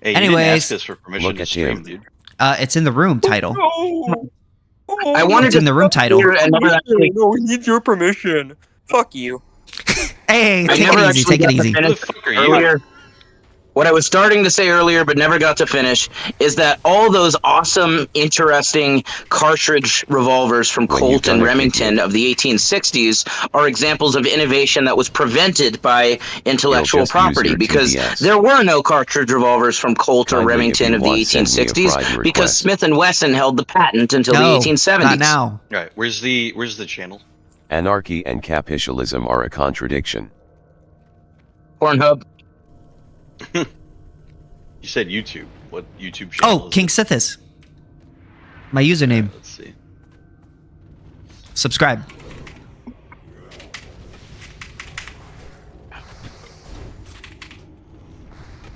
S6: Hey, you
S1: Anyways.
S6: didn't ask us for permission
S2: Look
S6: to
S2: at
S6: stream,
S2: him.
S6: dude.
S1: It's in the room title.
S7: I wanted
S1: It's in the room title.
S7: and never actually,
S12: No, he needs your permission. Fuck you.
S1: Hey,
S7: I
S1: take
S7: never
S1: it easy.
S7: actually
S1: Take it
S7: got to
S1: easy.
S6: Who
S7: finish
S6: the fuck are you?
S7: earlier. What I was starting to say earlier, but never got to finish, is that all those awesome, interesting cartridge revolvers from
S2: When
S7: Colt
S2: you've done
S7: and
S2: it,
S7: Remington
S2: Vicky.
S7: of the 1860s are examples of innovation that was prevented by intellectual
S2: You'll just use
S7: property,
S2: your
S7: because
S2: 2DS.
S7: there were no cartridge revolvers from Colt or
S2: Kindly, if
S7: Remington
S2: you
S7: of the
S2: want, send me a
S7: 1860s
S2: private
S7: because
S2: request.
S7: Smith & Wesson held the patent until
S1: No,
S7: the 1870s.
S1: not now.
S6: All right, where's the channel?
S2: Anarchy and capitalism are a contradiction.
S7: Pornhub.
S6: You said YouTube. What YouTube channel?
S1: Oh,
S6: is it?
S1: KingSithis. My username.
S6: Let's see.
S1: Subscribe.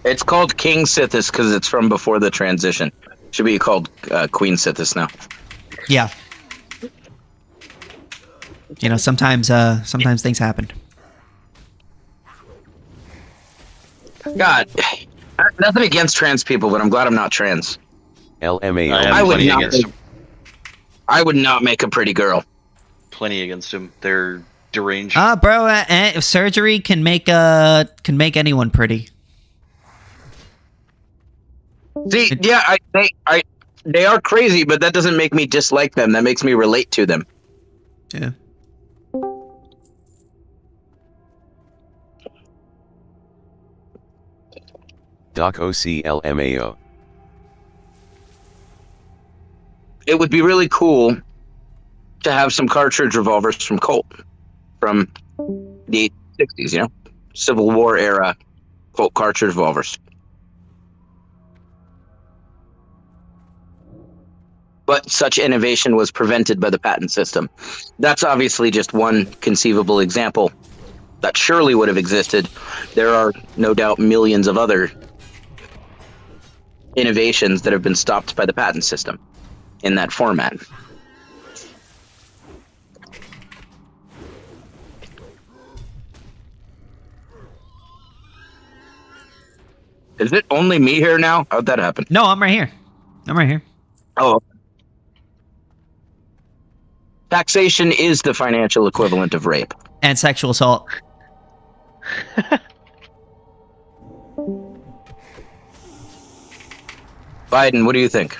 S7: It's called KingSithis because it's from before the transition. Should be called QueenSithis now.
S1: Yeah. You know, sometimes things happen.
S7: God, nothing against trans people, but I'm glad I'm not trans.
S2: LMAO.
S6: I
S7: I
S6: have
S7: would
S6: plenty
S7: not
S6: against
S7: make-
S6: him.
S7: I would not make a pretty girl.
S6: Plenty against him. They're deranged.
S1: Bro, surgery can make anyone pretty.
S7: See, yeah, they are crazy, but that doesn't make me dislike them. That makes me relate to them.
S1: Yeah.
S2: Doc OCLMAO.
S7: It would be really cool to have some cartridge revolvers from Colt from the 60s, you know? Civil War era Colt cartridge revolvers. But such innovation was prevented by the patent system. That's obviously just one conceivable example that surely would have existed. There are no doubt millions of other innovations that have been stopped by the patent system in that format. Is it only me here now? How'd that happen?
S1: No, I'm right here. I'm right here.
S7: Oh. Taxation is the financial equivalent of rape.
S1: And sexual assault.
S8: Biden, what do you think?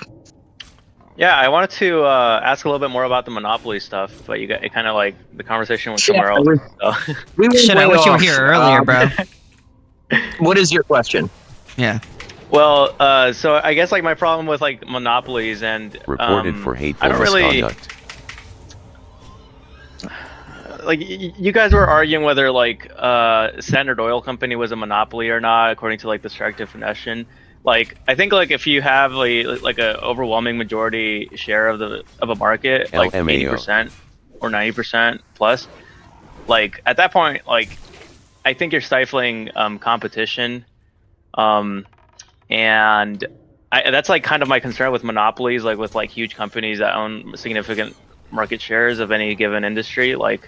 S8: Yeah, I wanted to ask a little bit more about the Monopoly stuff, but you got it kind of like the conversation went somewhere else. So.
S1: Shit, I wish you were here earlier, bro.
S7: What is your question?
S1: Yeah.
S8: Well, so I guess like my problem with like monopolies and
S2: Reported for hateful
S8: I don't really
S2: misconduct.
S8: like you guys were arguing whether like Standard Oil Company was a monopoly or not according to like the strike definition. Like I think like if you have like a overwhelming majority share of a market, like
S2: LMAO.
S8: 80% or 90% plus, like at that point, like I think you're stifling competition. And that's like kind of my concern with monopolies, like with like huge companies that own significant market shares of any given industry. Like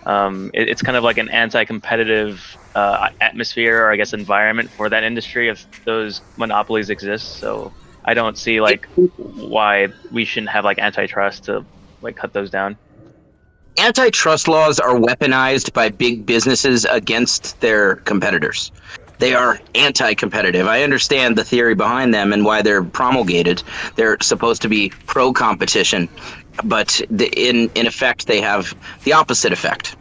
S8: it's kind of like an anti-competitive atmosphere, or I guess environment for that industry if those monopolies exist. So I don't see like why we shouldn't have like antitrust to like cut those down.
S7: Antitrust laws are weaponized by big businesses against their competitors. They are anti-competitive. I understand the theory behind them and why they're promulgated. They're supposed to be pro-competition, but in effect, they have the opposite effect.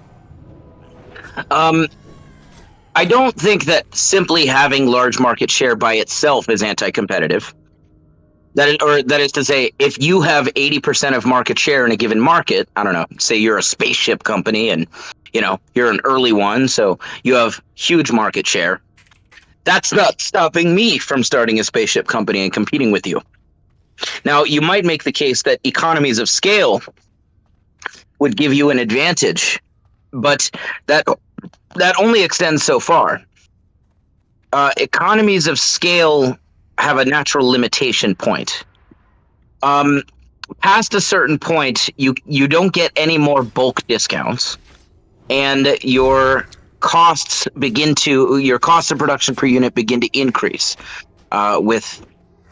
S7: I don't think that simply having large market share by itself is anti-competitive. That is to say, if you have 80% of market share in a given market, I don't know, say you're a spaceship company and, you know, you're an early one, so you have huge market share. That's not stopping me from starting a spaceship company and competing with you. Now, you might make the case that economies of scale would give you an advantage, but that only extends so far. Economies of scale have a natural limitation point. Past a certain point, you don't get any more bulk discounts, and your costs of production per unit begin to increase with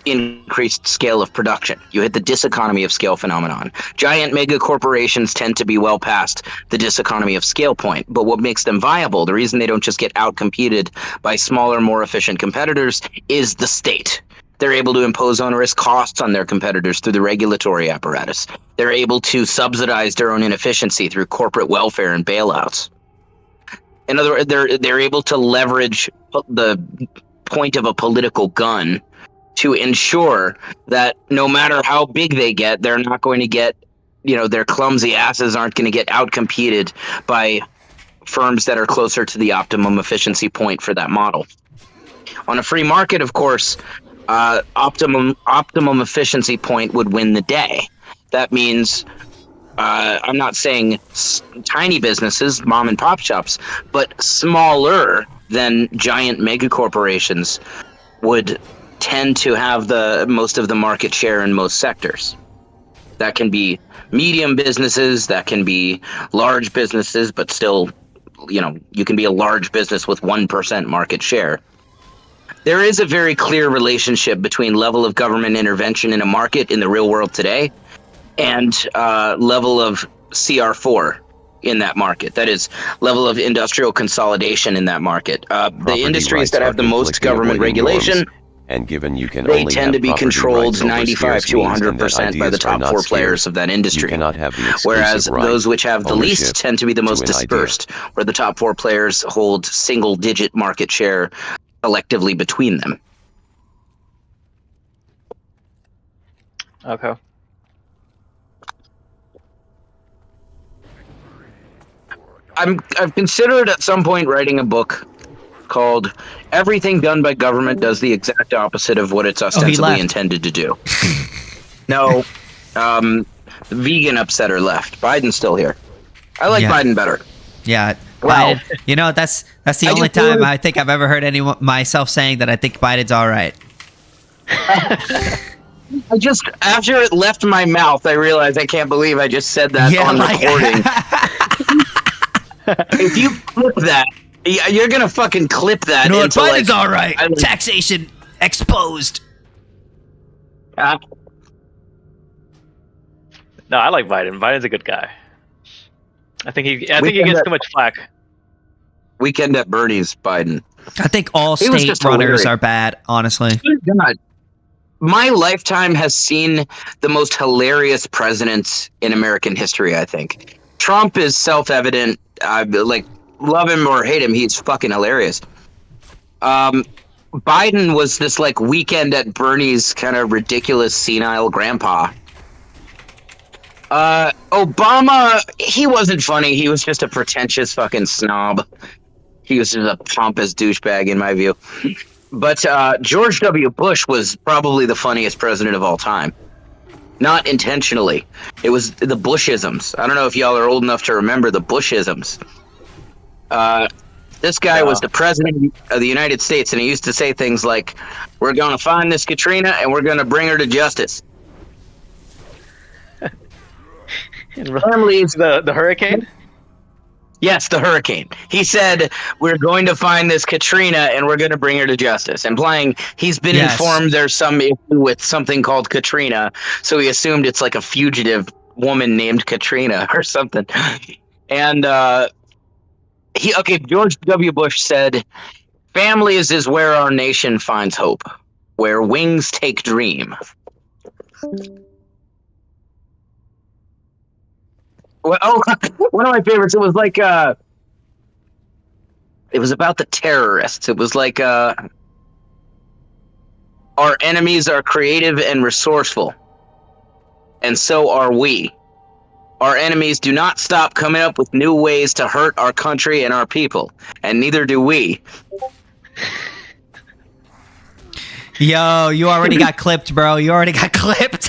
S7: increased scale of production. You hit the diseconomy of scale phenomenon. Giant mega corporations tend to be well past the diseconomy of scale point, but what makes them viable, the reason they don't just get outcompeted by smaller, more efficient competitors, is the state. They're able to impose onerous costs on their competitors through the regulatory apparatus. They're able to subsidize their own inefficiency through corporate welfare and bailouts. In other words, they're able to leverage the point of a political gun to ensure that no matter how big they get, they're not going to get, you know, their clumsy asses aren't going to get outcompeted by firms that are closer to the optimum efficiency point for that model. On a free market, of course, optimum efficiency point would win the day. That means I'm not saying tiny businesses, mom and pop shops, but smaller than giant mega corporations would tend to have the most of the market share in most sectors. That can be medium businesses, that can be large businesses, but still, you know, you can be a large business with 1% market share. There is a very clear relationship between level of government intervention in a market in the real world today and level of CR4 in that market. That is, level of industrial consolidation in that market. The industries that have the most government regulation,
S2: and given you can
S7: they
S2: only
S7: tend to be controlled 95 to 100% by the top 4 players of that industry. Whereas those which have the least tend to be the most dispersed, where the top 4 players hold single-digit market share collectively between them.
S8: Okay.
S7: I've considered at some point writing a book called "Everything Done by Government Does the Exact Opposite of What It's Ostensibly Intended to Do." No, the vegan upsetter left. Biden's still here. I like Biden better.
S1: Yeah.
S7: Wow.
S1: Biden, you know, that's the only time I think I've ever heard myself saying that I think Biden's all right.
S7: I just, after it left my mouth, I realized I can't believe I just said that on recording. If you clip that, you're gonna fucking clip that.
S1: You know what?
S7: Into,
S1: Biden's
S7: like,
S1: all right. Taxation exposed.
S8: No, I like Biden. Biden's a good guy. I think he gets too much flack.
S7: Weekend at Bernie's Biden.
S1: I think all state runners are bad, honestly.
S7: God. My lifetime has seen the most hilarious presidents in American history, I think. Trump is self-evident. Like, love him or hate him, he's fucking hilarious. Biden was this, like, Weekend at Bernie's kind of ridiculous senile grandpa. Obama, he wasn't funny. He was just a pretentious fucking snob. He was just a pompous douchebag, in my view. But George W. Bush was probably the funniest president of all time. Not intentionally. It was the Bushisms. I don't know if y'all are old enough to remember the Bushisms. This guy was the president of the United States, and he used to say things like, "We're going to find this Katrina, and we're going to bring her to justice."
S8: The hurricane?
S7: Yes, the hurricane. He said, we're going to find this Katrina and we're going to bring her to justice. Implying he's been
S1: Yes.
S7: informed there's some issue with something called Katrina, so he assumed it's like a fugitive woman named Katrina or something. And George W. Bush said, families is where our nation finds hope, where wings take dream. Well, one of my favorites. It was like it was about the terrorists. It was like our enemies are creative and resourceful, and so are we. Our enemies do not stop coming up with new ways to hurt our country and our people, and neither do we.
S1: Yo, you already got clipped, bro. You already got clipped.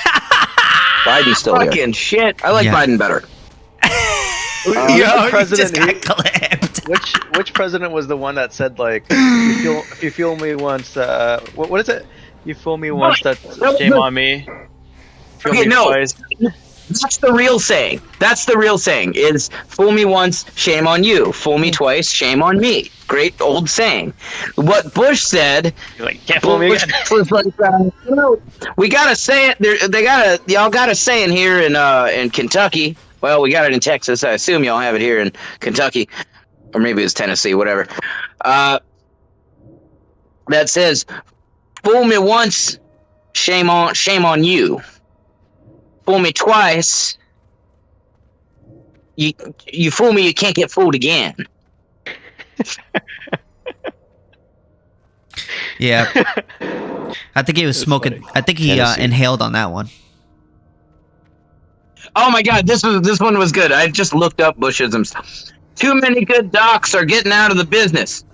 S7: Biden's still here. Fucking shit. I like Biden better.
S1: Yo,
S10: president
S1: you just got clipped.
S10: Which president was the one that said like, if you fool me once, what is it? You fool me once, that's shame on me. Fool me twice.
S7: That's the real saying. That's the real saying. Is fool me once, shame on you. Fool me twice, shame on me. Great old saying. What Bush said.
S8: You're like, can't fool me again.
S7: Was like, we gotta say it. Y'all got a saying here in Kentucky. Well, we got it in Texas. I assume y'all have it here in Kentucky, or maybe it's Tennessee, whatever. That says, "Fool me once, shame on you. Fool me twice, you fool me, you can't get fooled again."
S1: Yeah, I think he was smoking.
S2: funny.
S1: I think he inhaled on that one.
S7: Oh my God, this one was good. I just looked up Bushisms. Too many good docs are getting out of the business.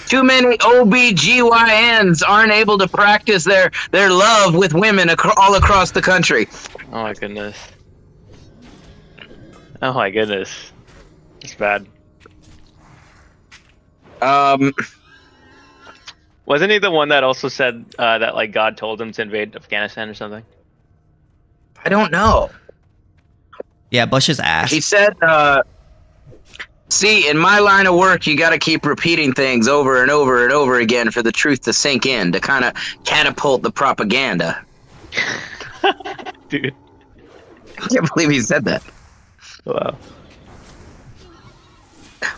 S7: Too many OBGYNs aren't able to practice their love with women all across the country.
S8: Oh my goodness. Oh my goodness. It's bad. Wasn't he the one that also said that like God told him to invade Afghanistan or something?
S7: I don't know.
S1: Yeah, Bush's ass.
S7: He said, see, in my line of work, you got to keep repeating things over and over and over again for the truth to sink in, to kind of catapult the propaganda.
S8: Dude.
S7: I can't believe he said that.
S8: Wow.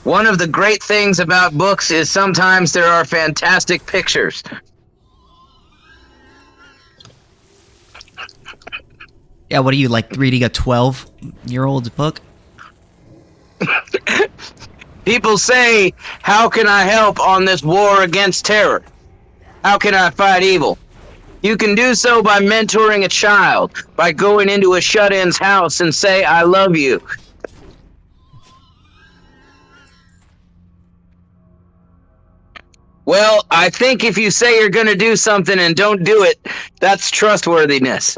S7: One of the great things about books is sometimes there are fantastic pictures.
S1: Yeah, what are you, like, reading a 12-year-old's book?
S7: People say, how can I help on this war against terror? How can I fight evil? You can do so by mentoring a child, by going into a shut-in's house and say, I love you. Well, I think if you say you're going to do something and don't do it, that's trustworthiness.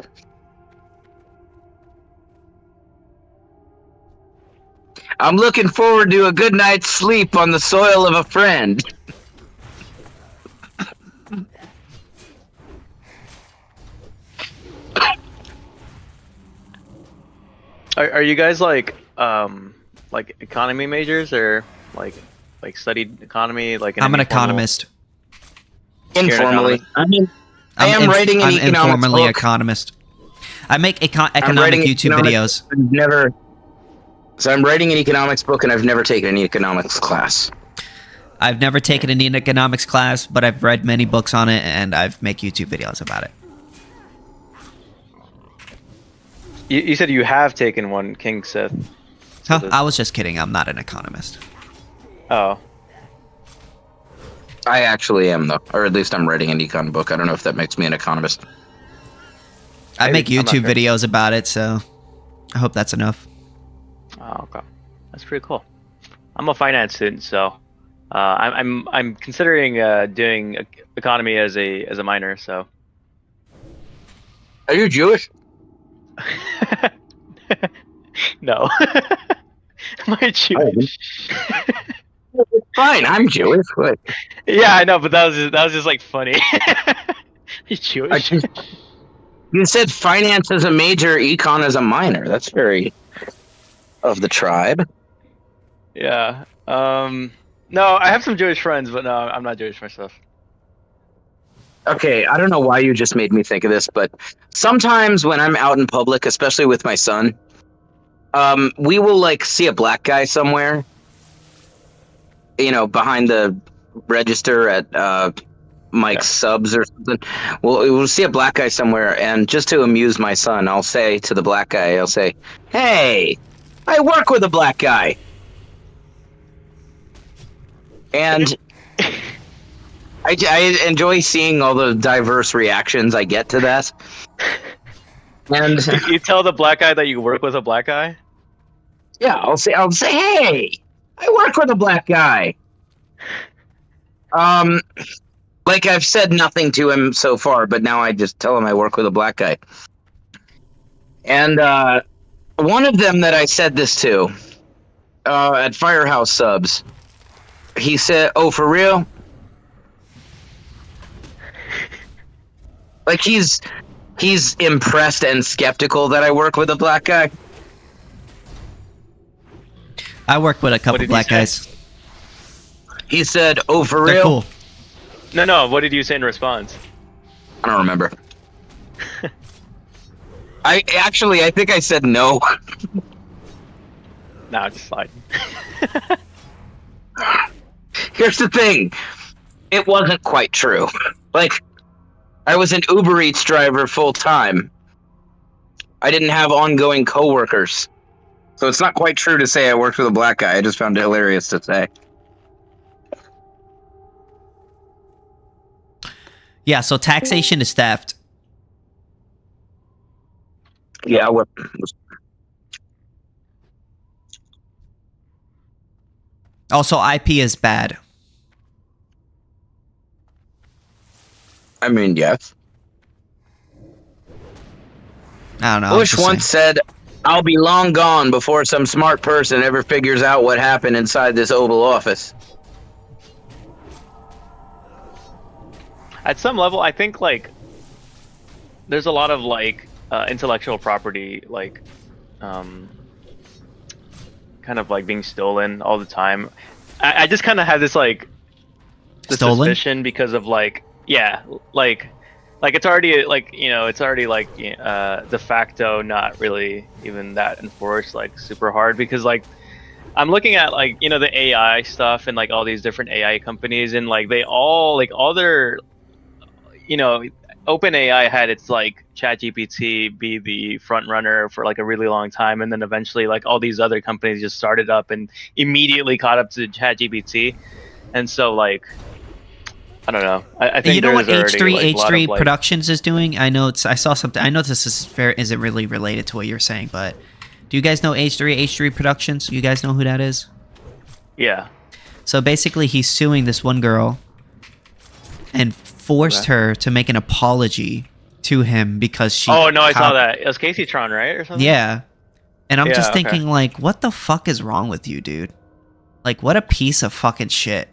S7: I'm looking forward to a good night's sleep on the soil of a friend.
S8: Are you guys like economy majors or like studied economy? Like
S1: I'm an economist.
S7: Informally. I mean, I am writing an economics
S1: informally
S7: book.
S1: Economist. I make economic YouTube videos.
S7: So I'm writing an economics book, and I've never taken an economics class.
S1: I've never taken an economics class, but I've read many books on it, and I've make YouTube videos about it.
S10: You said you have taken one, KingSithis.
S1: Huh? I was just kidding. I'm not an economist.
S10: Oh.
S7: I actually am, though. Or at least I'm writing an econ book. I don't know if that makes me an economist.
S1: I make YouTube videos about it, so I hope that's enough.
S8: Oh, okay. That's pretty cool. I'm a finance student, so I'm considering doing economy as a minor. So.
S7: Are you Jewish?
S8: No. Am I Jewish?
S7: Fine, I'm Jewish. What?
S8: Yeah, I know, but that was just like funny. You Jewish?
S7: You said finance as a major, econ as a minor. That's very of the tribe.
S8: Yeah. No, I have some Jewish friends, but no, I'm not Jewish myself.
S7: Okay, I don't know why you just made me think of this, but sometimes when I'm out in public, especially with my son, we will like see a black guy somewhere, you know, behind the register at Mike's Subs or something. We'll see a black guy somewhere, and just to amuse my son, I'll say to the black guy, I'll say, "Hey, I work with a black guy," and I enjoy seeing all the diverse reactions I get to that. And
S8: You tell the black guy that you work with a black guy?
S7: yeah, I'll say, "Hey, I work with a black guy." Like I've said nothing to him so far, but now I just tell him I work with a black guy. And one of them that I said this to at Firehouse Subs, he said, "Oh, for real?" Like he's impressed and skeptical that I work with a black guy.
S1: I work with a couple black guys.
S7: He said, "Oh, for
S1: They're
S7: real?"
S1: cool.
S8: No. What did you say in response?
S7: I don't remember. I think I said no.
S8: Nah, just slide.
S7: Here's the thing. It wasn't quite true. Like, I was an Uber Eats driver full time. I didn't have ongoing coworkers. So it's not quite true to say I worked with a black guy. I just found it hilarious to say.
S1: Yeah, so taxation is theft.
S7: Yeah,
S1: Also, IP is bad.
S7: I mean, yes.
S1: I don't know.
S7: Bush once said, "I'll be long gone before some smart person ever figures out what happened inside this Oval Office."
S8: At some level, I think like there's a lot of like intellectual property like kind of like being stolen all the time. I just kind of have this like suspicion because of like like it's already like, you know, it's already like de facto not really even that enforced like super hard, because like I'm looking at like, you know, the AI stuff and like all these different AI companies, and like they all like all their, you know, OpenAI had its like ChatGPT be the front runner for like a really long time, and then eventually like all these other companies just started up and immediately caught up to ChatGPT, and so like I don't know. I think
S1: you know what
S8: there's already, like,
S1: H3
S8: like,
S1: Productions is doing? I know I saw something. I know this isn't really related to what you're saying, but do you guys know H3 Productions? You guys know who that is?
S8: Yeah.
S1: So basically, he's suing this one girl and forced her to make an apology to him because she.
S8: Oh no, I saw that. It was Casey Tron, right, or something?
S1: Yeah, and I'm just
S8: okay.
S1: thinking, like, what the fuck is wrong with you, dude? Like, what a piece of fucking shit.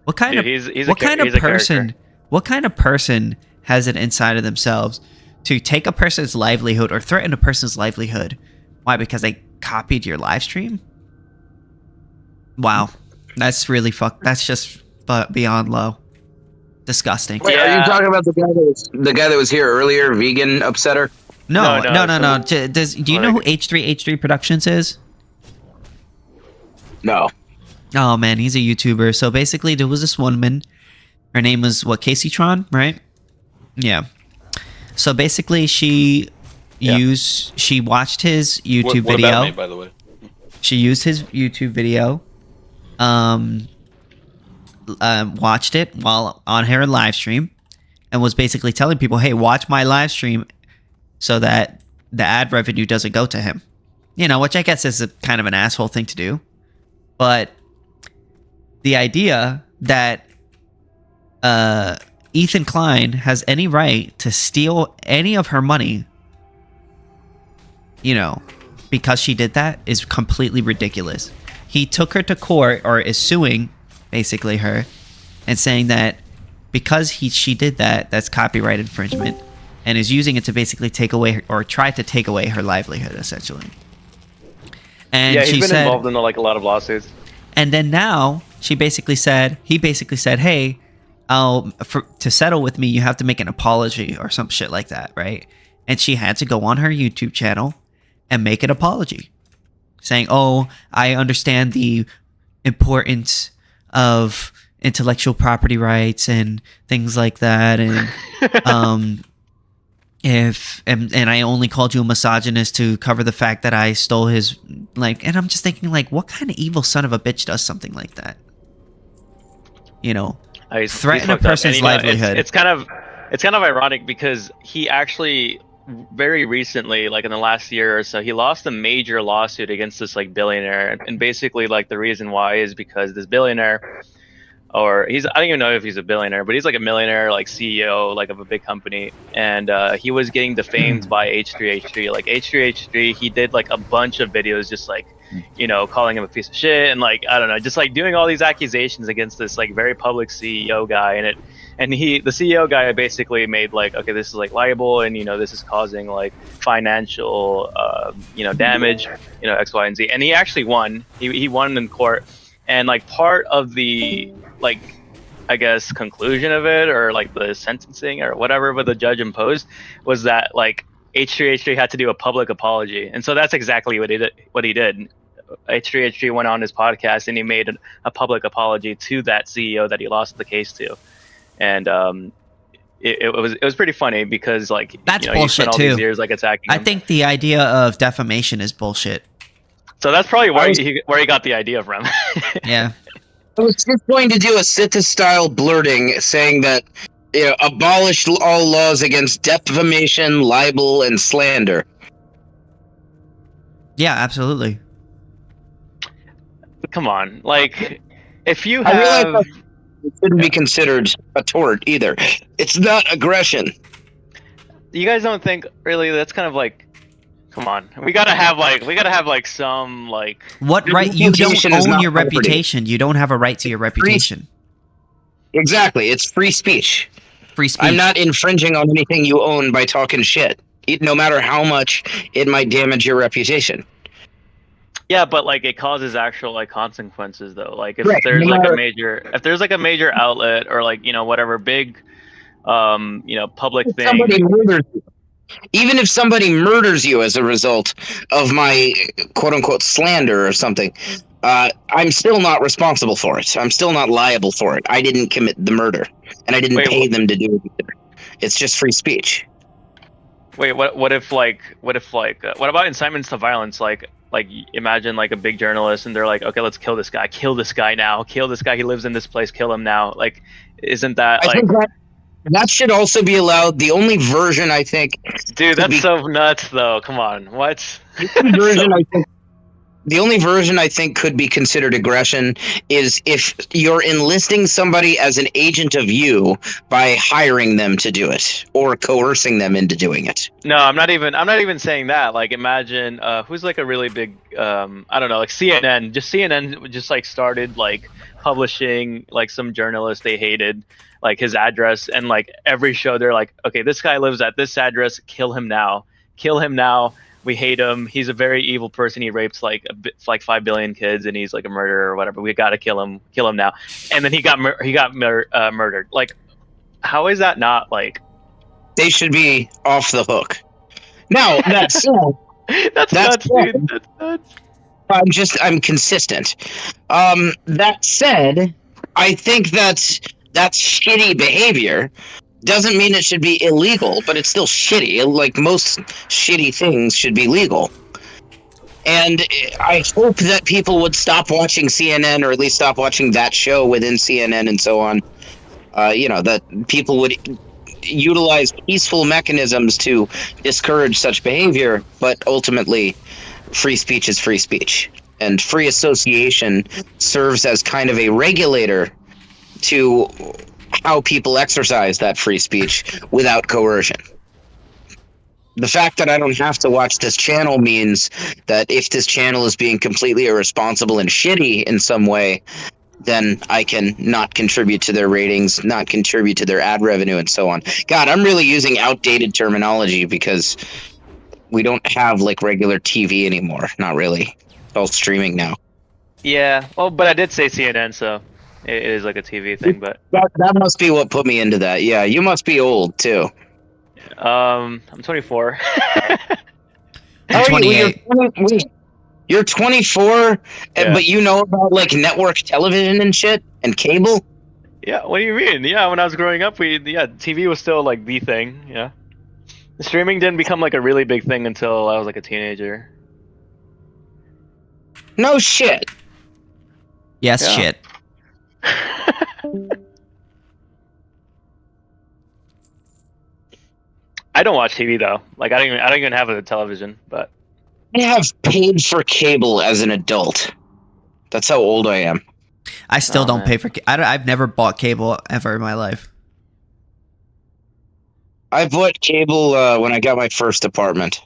S1: What kind
S8: Dude,
S1: of
S8: he's
S1: what
S8: a
S1: kind of person?
S8: character.
S1: What kind of person has it inside of themselves to take a person's livelihood or threaten a person's livelihood? Why? Because they copied your live stream? Wow, that's really That's just beyond low. Disgusting.
S7: Wait, are you talking about the guy that was here earlier, vegan upsetter?
S1: No. Do you know who H3 Productions is?
S7: No.
S1: Oh man, he's a YouTuber. So basically, there was this woman. Her name was Casey Tron, right? Yeah. So basically, she watched his YouTube
S6: what
S1: video.
S6: about me, by the way?
S1: She used his YouTube video. Watched it while on her live stream, and was basically telling people, "Hey, watch my live stream, so that the ad revenue doesn't go to him." You know, which I guess is a kind of an asshole thing to do, but the idea that Ethan Klein has any right to steal any of her money, you know, because she did that is completely ridiculous. He took her to court, or is suing basically her, and saying that because she did that, that's copyright infringement, and is using it to basically take away or try to take away her livelihood, essentially. And
S8: yeah,
S1: she
S8: he's been
S1: said,
S8: involved in like a lot of lawsuits.
S1: And then now he basically said, hey, to settle with me, you have to make an apology or some shit like that, right? And she had to go on her YouTube channel and make an apology, saying, "Oh, I understand the importance of intellectual property rights and things like that, and and I only called you a misogynist to cover the fact that I stole his like." And I'm just thinking, like, what kind of evil son of a bitch does something like that? You know, threaten a person's livelihood.
S8: It's kind of ironic because he actually very recently, like in the last year or so, he lost a major lawsuit against this like billionaire, and basically like the reason why is because this billionaire, or I don't even know if he's a billionaire, but he's like a millionaire, like CEO, like of a big company, and he was getting defamed by H3H3. Like H3H3, he did like a bunch of videos just like, you know, calling him a piece of shit and like, I don't know, just like doing all these accusations against this like very public CEO guy, and the CEO guy basically made like, okay, this is like libel, and you know, this is causing like financial you know, damage, you know, X, Y, and Z, and he actually won. He won in court, and like part of the like, I guess, conclusion of it, or like the sentencing or whatever, but the judge imposed, was that like H3H3 had to do a public apology, and so that's exactly what he did. H3H3 went on his podcast and he made a public apology to that CEO that he lost the case to, and it was pretty funny because like,
S1: that's,
S8: you know,
S1: bullshit
S8: all
S1: too.
S8: these years like attacking him.
S1: I think the idea of defamation is bullshit.
S8: So that's probably where he got the idea from.
S1: Yeah.
S7: I was just going to do a Sithis-style blurting saying that, you know, abolish all laws against defamation, libel, and slander.
S1: Yeah, absolutely.
S8: Come on, like, if you
S7: I realize
S8: have,
S7: that it shouldn't be considered a tort either. It's not aggression.
S8: you guys don't think really that's kind of like, come on, we gotta have like some like,
S1: What right? You don't
S7: Reputation is
S1: own
S7: not
S1: your
S7: property.
S1: reputation. You don't have a right to your reputation.
S7: Exactly, it's free speech.
S1: Free speech.
S7: I'm not infringing on anything you own by talking shit, no matter how much it might damage your reputation.
S8: yeah, but like it causes actual like consequences though. Like if
S7: Right,
S8: there's
S7: no
S8: like
S7: matter-
S8: a major outlet or like, you know, whatever big, you know, public thing.
S7: Somebody murders you. Even if somebody murders you as a result of my quote-unquote slander or something, I'm still not responsible for it. I'm still not liable for it. I didn't commit the murder, and I didn't pay them to do it either. It's just free speech.
S8: Wait, what about incitements to violence? Like imagine like a big journalist and they're like, okay, let's kill this guy now, kill this guy, he lives in this place, kill him now. Like, isn't that
S7: I think that should also be allowed. The only version I think,
S8: dude, that's so nuts though. Come on, what?
S7: The only version I think could be considered aggression is if you're enlisting somebody as an agent of you by hiring them to do it or coercing them into doing it.
S8: No, I'm not even saying that. Like, imagine who's like a really big I don't know, like CNN. CNN just like started like publishing like some journalist they hated, like his address, and like every show they're like, okay, this guy lives at this address, kill him now. We hate him. He's a very evil person. He rapes like 5 billion kids, and he's like a murderer or whatever. We gotta kill him now. And then he got murdered. Like, how is that not like?
S7: They should be off the hook. Now that's
S8: that's nuts, dude. That's nuts.
S7: I'm consistent. That said, I think that's shitty behavior. Doesn't mean it should be illegal, but it's still shitty. Like most shitty things should be legal. And I hope that people would stop watching CNN, or at least stop watching that show within CNN and so on. You know, that people would utilize peaceful mechanisms to discourage such behavior, but ultimately, free speech is free speech. And free association serves as kind of a regulator to how people exercise that free speech without coercion. The fact that I don't have to watch this channel means that if this channel is being completely irresponsible and shitty in some way, then I can not contribute to their ratings, not contribute to their ad revenue, and so on. God, I'm really using outdated terminology because we don't have like regular TV anymore. Not really. It's all streaming now.
S8: Yeah. Well, but I did say CNN, so it is like a TV thing. But
S7: That must be what put me into that. Yeah, you must be old too.
S8: I'm 24.
S1: I'm 28.
S7: You're 24,
S8: Yeah.
S7: but you know about like network television and shit and cable.
S8: Yeah. What do you mean? Yeah. When I was growing up, TV was still like the thing. Yeah. Streaming didn't become like a really big thing until I was like a teenager.
S7: No shit.
S1: Yes,
S8: Yeah.
S1: shit.
S8: I don't watch TV though. Like I don't even have a television. But
S7: I have paid for cable as an adult. That's how old I am.
S1: I still
S8: Oh,
S1: don't
S8: man.
S1: pay for. I've never bought cable ever in my life.
S7: I bought cable when I got my first apartment.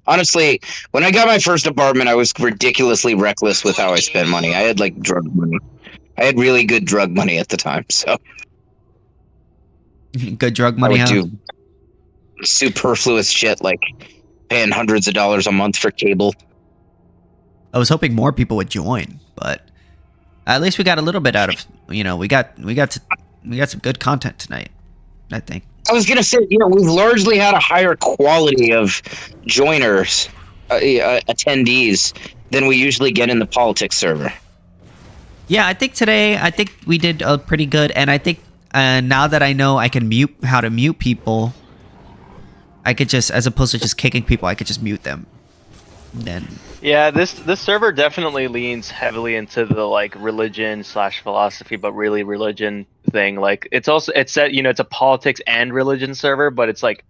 S7: Honestly, when I got my first apartment, I was ridiculously reckless with how I spent money. I had like drug money. I had really good drug money at the time, so
S1: Good drug
S7: I
S1: money,
S7: would
S1: huh?
S7: do superfluous shit like paying hundreds of dollars a month for cable.
S1: I was hoping more people would join, but at least we got a little bit out of. We got some good content tonight. I think.
S7: I was gonna say, we've largely had a higher quality of joiners, attendees, than we usually get in the politics server.
S1: Yeah, I think today, we did pretty good, and I think now that I know I can how to mute people, I could just, as opposed to just kicking people, I could just mute them. Then.
S8: yeah, this server definitely leans heavily into the like religion/philosophy, but really religion thing. Like it's a politics and religion server, but it's like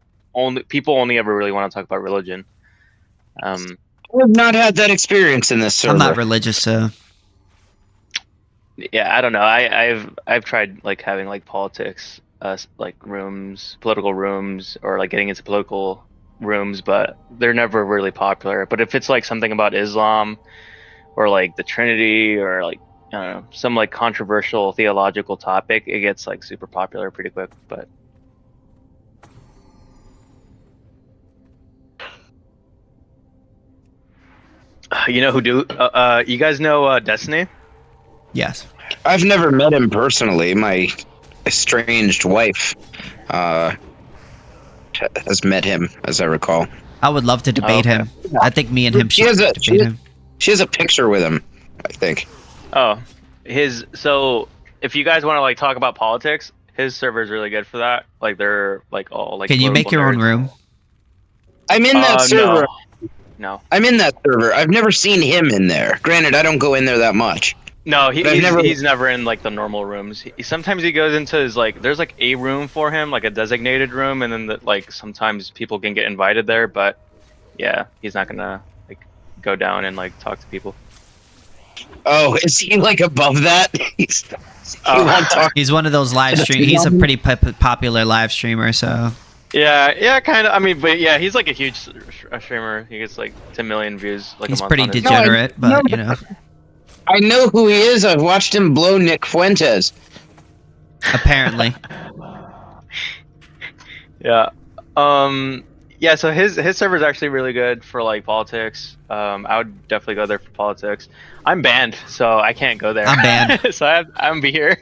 S8: people only ever really want to talk about religion.
S7: I've not had that experience in this server.
S1: I'm not religious, so.
S8: Yeah, I don't know. I've tried like having like politics, like rooms, political rooms, or like getting into political rooms, but they're never really popular. But if it's like something about Islam, or like the Trinity, or like I don't know, some like controversial theological topic, it gets like super popular pretty quick. But you know who do? You guys know Destiny?
S1: Yes.
S7: I've never met him personally. My estranged wife has met him, as I recall.
S1: I would love to debate him. I think me and him should debate him.
S7: She has a picture with him, I think.
S8: Oh, so if you guys want to like talk about politics, his server is really good for that. Like they're like all like.
S1: Can you make your own room?
S7: I'm in that server.
S8: No.
S7: I'm in that server. I've never seen him in there. Granted, I don't go in there that much.
S8: No, he's never in like the normal rooms. Sometimes he goes into his like there's like a room for him, like a designated room, and then like sometimes people can get invited there, but yeah, he's not gonna like go down and like talk to people.
S7: Oh, is he like above that?
S1: He's one of those live stream. He's a pretty popular live streamer, so.
S8: Yeah, kind of. I mean, but yeah, he's like a huge streamer. He gets like 10 million views like
S1: he's
S8: a month.
S1: Pretty degenerate, but you know.
S7: I know who he is. I've watched him blow Nick Fuentes.
S1: Apparently.
S8: Yeah. Yeah, so his server is actually really good for like politics. I would definitely go there for politics. I'm banned, so I can't go there.
S1: I'm banned.
S8: So I'm be here.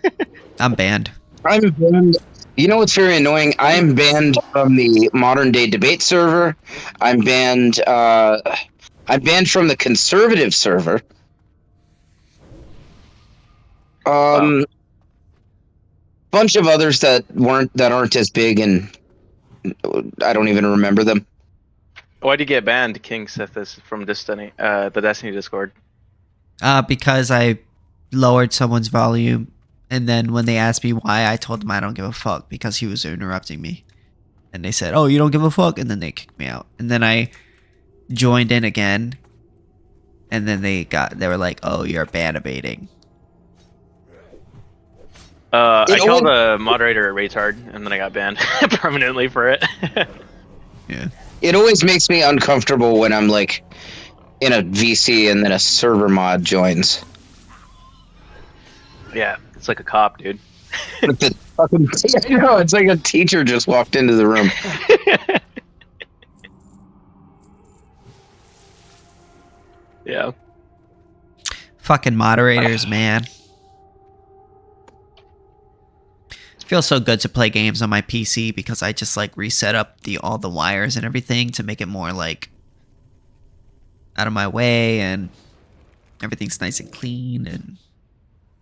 S1: I'm banned.
S7: I'm banned. You know what's very annoying? I'm banned from the modern day debate server. I'm banned from the conservative server. Bunch of others that aren't as big, and I don't even remember them.
S8: Why'd you get banned, KingSithis, from Destiny, the Destiny Discord?
S1: Because I lowered someone's volume, and then when they asked me why, I told them I don't give a fuck because he was interrupting me. And they said, "Oh, you don't give a fuck?" And then they kicked me out. And then I joined in again, and then they were like, "Oh, you're ban-abating."
S8: I called a moderator a retard, and then I got banned permanently for it.
S1: Yeah.
S7: It always makes me uncomfortable when I'm like in a VC and then a server mod joins.
S8: Yeah, it's like a cop, dude.
S7: Like the fucking, I know, it's like a teacher just walked into the room.
S8: Yeah.
S1: Fucking moderators, man. It feels so good to play games on my PC because I just like reset up all the wires and everything to make it more like out of my way, and everything's nice and clean. And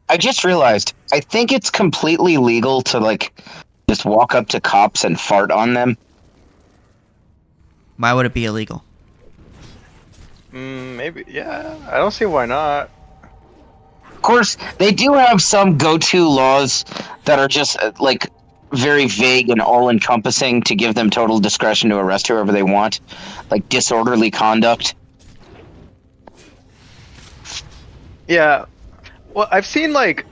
S7: I just realized, I think it's completely legal to like just walk up to cops and fart on them.
S1: why would it be illegal?
S10: Maybe. Yeah. I don't see why not.
S7: Of course, they do have some go-to laws that are just like very vague and all-encompassing to give them total discretion to arrest whoever they want, like disorderly conduct.
S10: Yeah. Well, I've seen like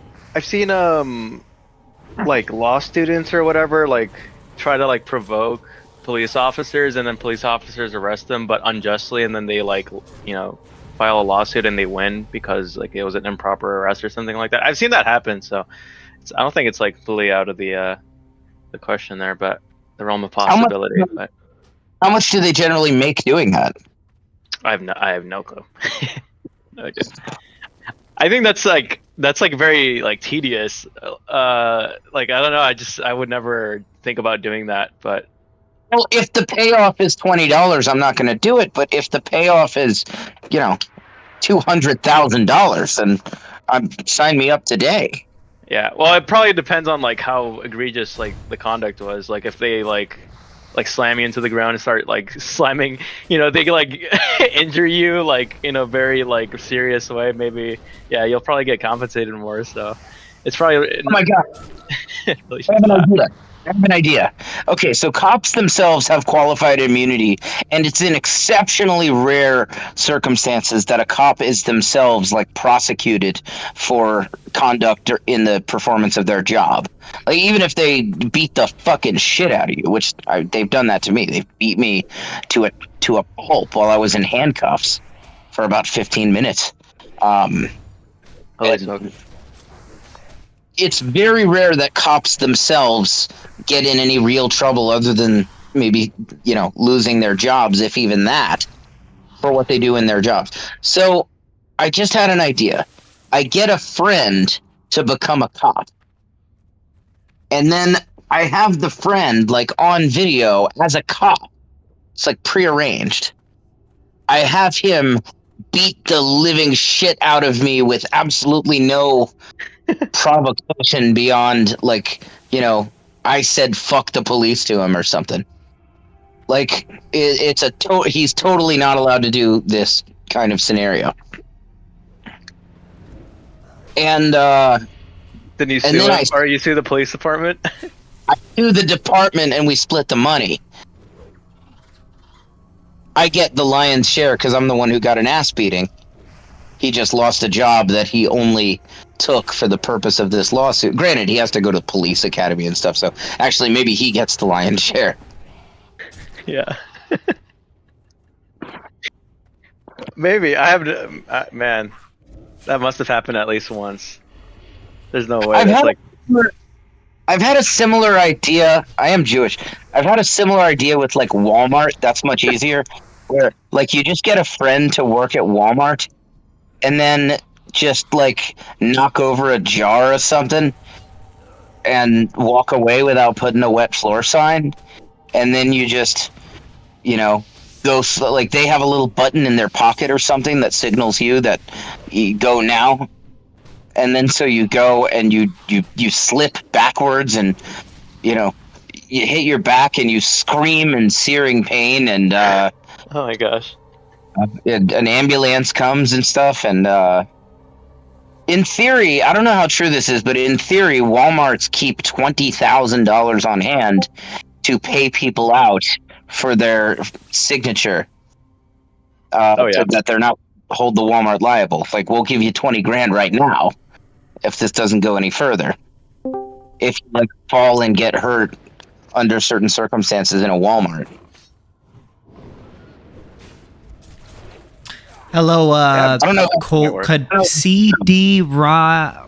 S10: law students or whatever like try to like provoke police officers, and then police officers arrest them but unjustly, and then they like, you know, file a lawsuit and they win because like it was an improper arrest or something like that. I've seen that happen, so I don't think it's like fully out of the question there, but the realm of possibility.
S7: How much do they generally make doing that?
S10: I have no clue. Okay. I think that's like very like tedious. Like I don't know. I would never think about doing that. But
S7: well, if the payoff is $20, I'm not going to do it. But if the payoff is, you know, $200,000, then sign me up today.
S10: Yeah. Well, it probably depends on like how egregious like the conduct was. Like if they like slam you into the ground and start like slamming, you know, they like injure you like in a very like serious way, maybe, yeah, you'll probably get compensated more. So it's probably,
S7: oh my god, I have an idea. Okay, so cops themselves have qualified immunity, and it's in exceptionally rare circumstances that a cop is themselves like prosecuted for conduct in the performance of their job. Like even if they beat the fucking shit out of you, which they've done that to me. They beat me to a pulp while I was in handcuffs for about 15 minutes. It's very rare that cops themselves get in any real trouble other than maybe, you know, losing their jobs, if even that, for what they do in their jobs. So I just had an idea. I get a friend to become a cop. And then I have the friend like on video as a cop. It's like prearranged. I have him beat the living shit out of me with absolutely no provocation beyond like, you know, I said fuck the police to him or something. Like he's totally not allowed to do this kind of scenario. And
S10: then you sue him, or you sue the police department?
S7: I sue the department and we split the money. I get the lion's share because I'm the one who got an ass beating. He just lost a job that he only took for the purpose of this lawsuit. Granted, he has to go to police academy and stuff, so actually maybe he gets the lion's share.
S10: Yeah. Maybe. I have man, that must have happened at least once. There's no way.
S7: I've had a similar idea. I am Jewish. I've had a similar idea with like Walmart. That's much easier. Where like you just get a friend to work at Walmart and then just like knock over a jar or something and walk away without putting a wet floor sign. And then you just, you know, go like they have a little button in their pocket or something that signals you that you go now. And then so you go and you slip backwards and, you know, you hit your back and you scream in searing pain and
S10: oh my gosh.
S7: An ambulance comes and stuff. And in theory, I don't know how true this is, but in theory, Walmarts keep $20,000 on hand to pay people out for their signature. So that they're not hold the Walmart liable. Like, we'll give you 20 grand right now if this doesn't go any further. If you like fall and get hurt under certain circumstances in a Walmart.
S1: Hello,
S7: I don't know.
S1: could CD Raon?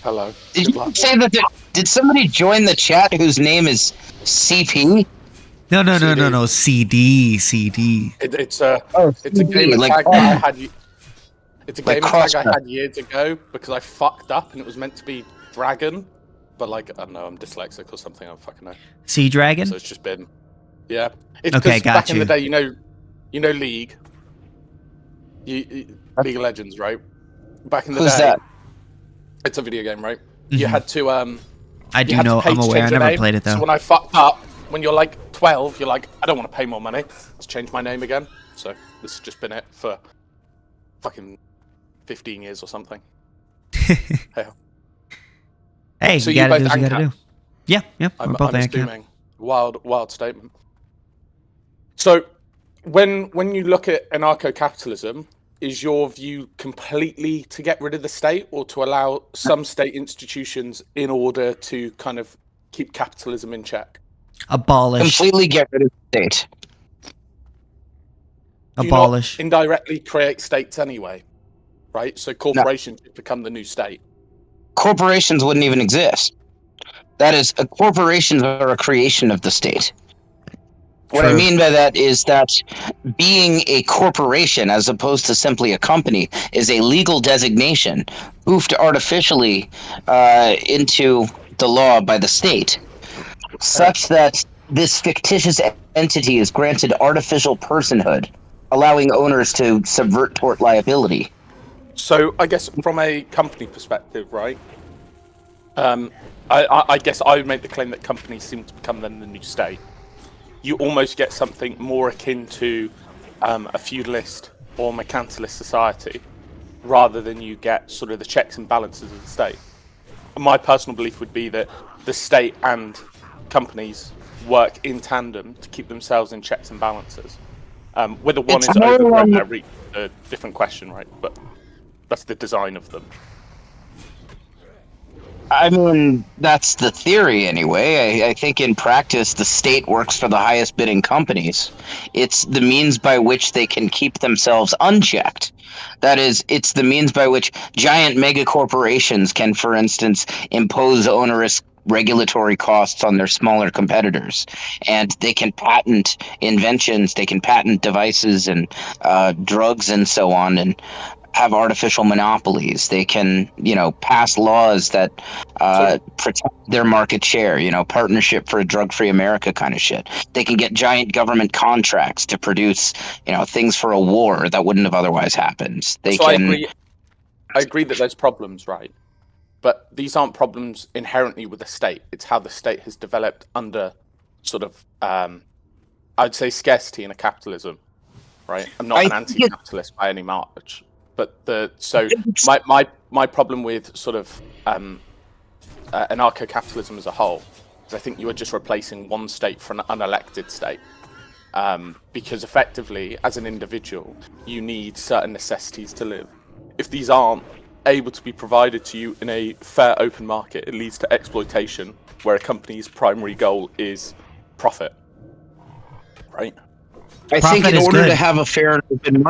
S13: Hello.
S7: Did you say that? Did somebody join the chat whose name is CP?
S1: No. CD.
S13: It's
S7: Oh,
S13: it's a gamer
S7: like
S13: tag that I had. It's a
S7: Like
S13: gamer tag I
S7: Costa.
S13: had years ago because I fucked up and it was meant to be dragon, but like I don't know, I'm dyslexic or something. I don't fucking know.
S1: Sea Dragon?
S13: So it's just been, yeah. It's
S1: Okay,
S13: 'cause
S1: got
S13: back in the
S1: you.
S13: day, you know League, League of Legends, right? Back in the
S7: Who's
S13: day,
S7: that?
S13: it's a video game, right? You
S1: Mhm.
S13: had to
S1: I
S13: you
S1: do
S13: had to
S1: know.
S13: pay
S1: I'm
S13: to
S1: aware. I
S13: change your
S1: never
S13: name.
S1: played it
S13: So
S1: though.
S13: when I fucked up, when you're like 12, you're like, I don't want to pay more money. Let's change my name again. So this has just been it for fucking 15 years or something. Hey.
S1: Hey,
S13: So
S1: you
S13: you
S1: gotta
S13: both
S1: do what you gotta
S13: ANCAP?
S1: do. Yeah, we're
S13: I'm
S1: both ANCAP.
S13: assuming. Wild statement. So when you look at anarcho-capitalism, is your view completely to get rid of the state or to allow some state institutions in order to kind of keep capitalism in check?
S1: Abolish.
S7: Completely get rid of the state.
S13: Do you
S1: Abolish.
S13: not indirectly create states anyway, right? So corporations become the new state.
S7: Corporations wouldn't even exist. That is, corporations are a creation of the state. What I
S1: True.
S7: mean by that is that being a corporation, as opposed to simply a company, is a legal designation poofed artificially into the law by the state, such that this fictitious entity is granted artificial personhood, allowing owners to subvert tort liability.
S13: So I guess from a company perspective, right? I guess I would make the claim that companies seem to become then the new state. You almost get something more akin to a feudalist or mercantilist society, rather than you get sort of the checks and balances of the state. And my personal belief would be that the state and companies work in tandem to keep themselves in checks and balances. Whether one
S7: It's
S13: is
S7: more
S13: overgrown
S7: along-
S13: or reach a different question, right? But that's the design of them.
S7: I mean, that's the theory anyway. I think in practice, the state works for the highest bidding companies. It's the means by which they can keep themselves unchecked. That is, it's the means by which giant mega corporations can, for instance, impose onerous regulatory costs on their smaller competitors. And they can patent inventions, they can patent devices and drugs and so on, and have artificial monopolies. They can, pass laws that protect their market share, partnership for a drug-free America kind of shit. They can get giant government contracts to produce, things for a war that wouldn't have otherwise happened. They
S13: So
S7: can.
S13: I agree that there's problems, right? But these aren't problems inherently with the state. It's how the state has developed under sort of, I'd say, scarcity in a capitalism, right? I'm not an anti-capitalist by any march. But my problem with sort of anarcho-capitalism as a whole is I think you are just replacing one state for an unelected state, because effectively, as an individual, you need certain necessities to live. If these aren't able to be provided to you in a fair open market, it leads to exploitation, where a company's primary goal is profit, right?
S7: I think in order to have a fair and open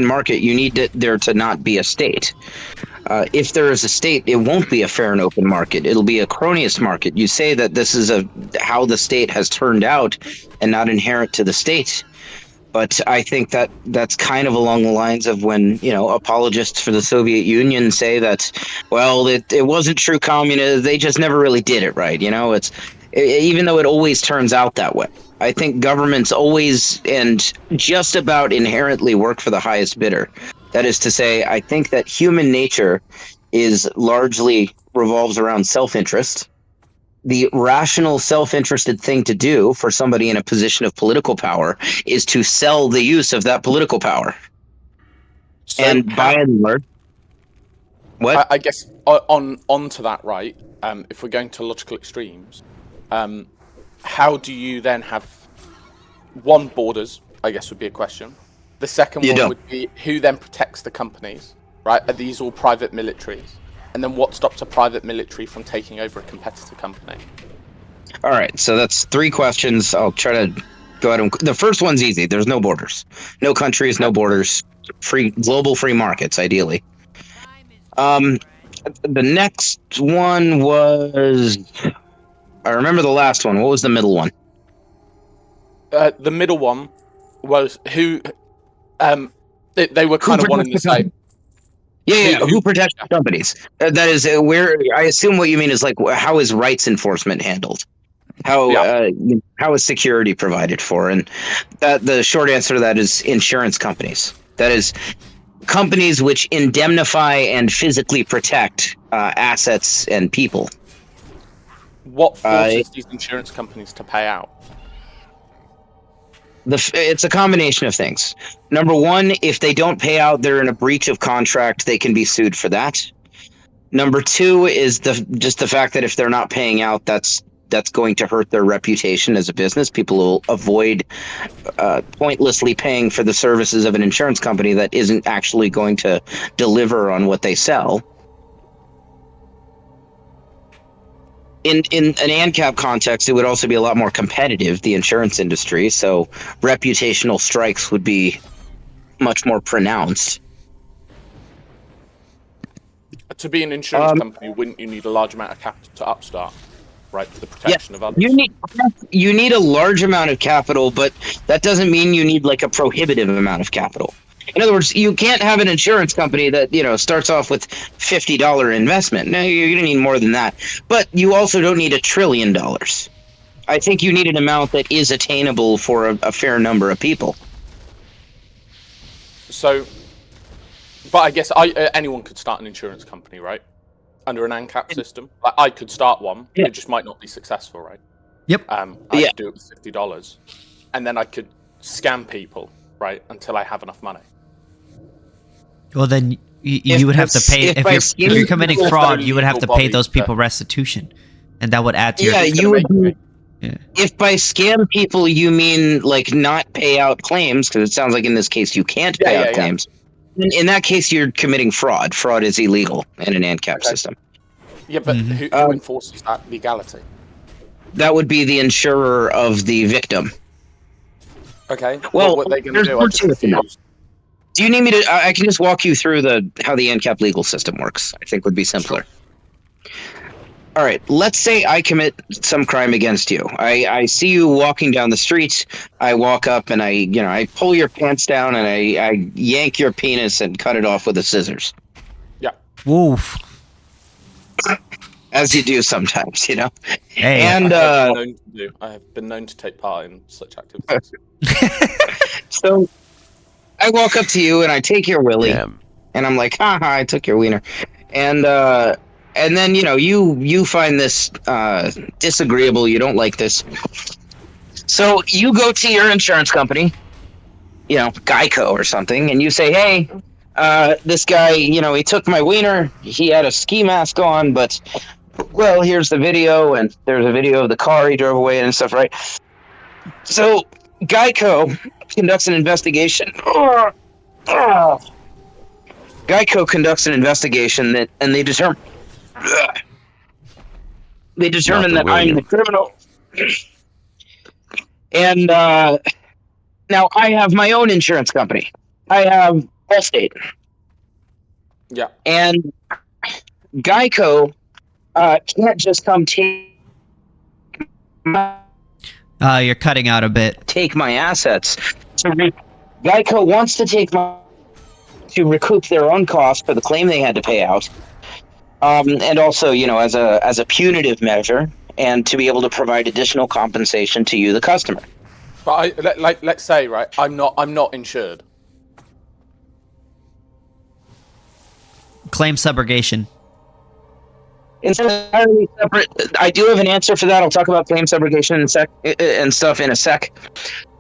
S7: market, you need there to not be a state. If there is a state, it won't be a fair and open market. It'll be a cronyist market. You say that this is how the state has turned out and not inherent to the state. But I think that's kind of along the lines of when, apologists for the Soviet Union say that, well, it wasn't true communism. They just never really did it right. Even though it always turns out that way. I think governments always and just about inherently work for the highest bidder. That is to say, I think that human nature is largely revolves around self-interest. The rational, self-interested thing to do for somebody in a position of political power is to sell the use of that political power.
S13: So
S7: and by and large, what?
S13: I guess on to that, right? If we're going to logical extremes, how do you then have borders? I guess would be a question. The second one would be who then protects the companies, right? Are these all private militaries? And then what stops a private military from taking over a competitor company?
S7: All right, so that's 3 questions. I'll try to go ahead and... The first one's easy. There's no borders. No countries, no borders. Global free markets, ideally. The next one was... I remember the last one. What was the middle one?
S13: the middle one was who. They were kind of one and the same.
S7: Yeah. Who protects the companies? That is where I assume what you mean is like how is rights enforcement handled? How is security provided for? And the short answer to that is insurance companies. That is companies which indemnify and physically protect assets and people.
S13: What forces these insurance companies to pay out?
S7: It's a combination of things. Number one, if they don't pay out, they're in a breach of contract. They can be sued for that. Number two is just the fact that if they're not paying out, that's going to hurt their reputation as a business. People will avoid pointlessly paying for the services of an insurance company that isn't actually going to deliver on what they sell. In an ANCAP context, it would also be a lot more competitive, the insurance industry, so reputational strikes would be much more pronounced.
S13: To be an insurance company, wouldn't you need a large amount of capital to upstart, right, for the protection of others?
S7: You need a large amount of capital, but that doesn't mean you need like a prohibitive amount of capital. In other words, you can't have an insurance company that, starts off with $50 investment. No, you're going to need more than that. But you also don't need $1 trillion. I think you need an amount that is attainable for a fair number of people.
S13: So, but I guess anyone could start an insurance company, right? Under an ANCAP system. Like, I could start one. Yeah. It just might not be successful, right?
S1: Yep.
S13: I could do it with $50. And then I could scam people, right, until I have enough money.
S1: Well, then you would have to pay if you're committing fraud. You would have to pay those people restitution, and that would add to your.
S7: You would. Yeah. If by scam people you mean like not pay out claims, because it sounds like in this case you can't pay out claims. In that case, you're committing fraud. Fraud is illegal in an ANCAP system.
S13: Yeah, but who enforces that legality?
S7: That would be the insurer of the victim.
S13: Okay. Well, what are they going to do?
S7: Do you need me to? I can just walk you through how the ANCAP legal system works. I think would be simpler. Sure. All right. Let's say I commit some crime against you. I see you walking down the street. I walk up and I pull your pants down and I yank your penis and cut it off with the scissors.
S13: Yeah.
S1: Woof.
S7: As you do sometimes, Hey.
S13: And I have been known to take part in such activities.
S7: So I walk up to you and I take your willy, and I'm like, haha, I took your wiener. And then, you find this disagreeable, you don't like this. So you go to your insurance company, Geico or something, and you say, hey, this guy, he took my wiener, he had a ski mask on, but, well, here's the video, and there's a video of the car he drove away in and stuff, right? So Geico conducts an investigation. Geico conducts an investigation and they determine that I'm the criminal. And now I have my own insurance company. I have Allstate.
S13: Yeah.
S7: And Geico can't just come take
S1: you're cutting out a bit.
S7: Take my assets. Geico wants to to recoup their own cost for the claim they had to pay out, and also, as a punitive measure, and to be able to provide additional compensation to you, the customer.
S13: But let's say, right, I'm not insured.
S1: Claim subrogation.
S7: It's entirely separate. I do have an answer for that. I'll talk about claim subrogation in a sec.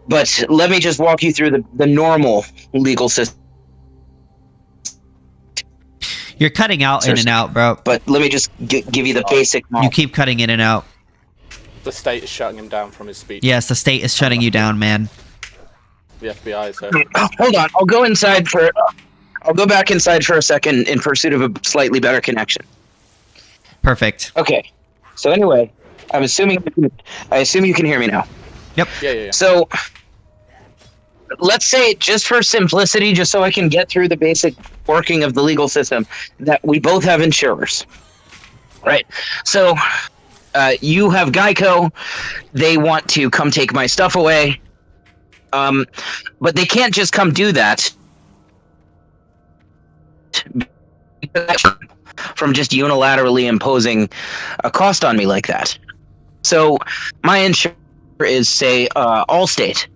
S7: But let me just walk you through the normal legal system.
S1: You're cutting out in and out, bro.
S7: But let me just give you the basic model.
S1: You keep cutting in and out.
S13: The state is shutting him down from his speech.
S1: Yes, the state is shutting you down, man.
S13: The FBI is.
S7: Hold on. I'll go back inside for a second in pursuit of a slightly better connection.
S1: Perfect.
S7: Okay. So anyway, I assume you can hear me now.
S1: Yep.
S13: Yeah.
S7: So let's say, just for simplicity, just so I can get through the basic working of the legal system, that we both have insurers. Right. So you have Geico. They want to come take my stuff away. But they can't just come do that from just unilaterally imposing a cost on me like that. So my insurer is, say, Allstate.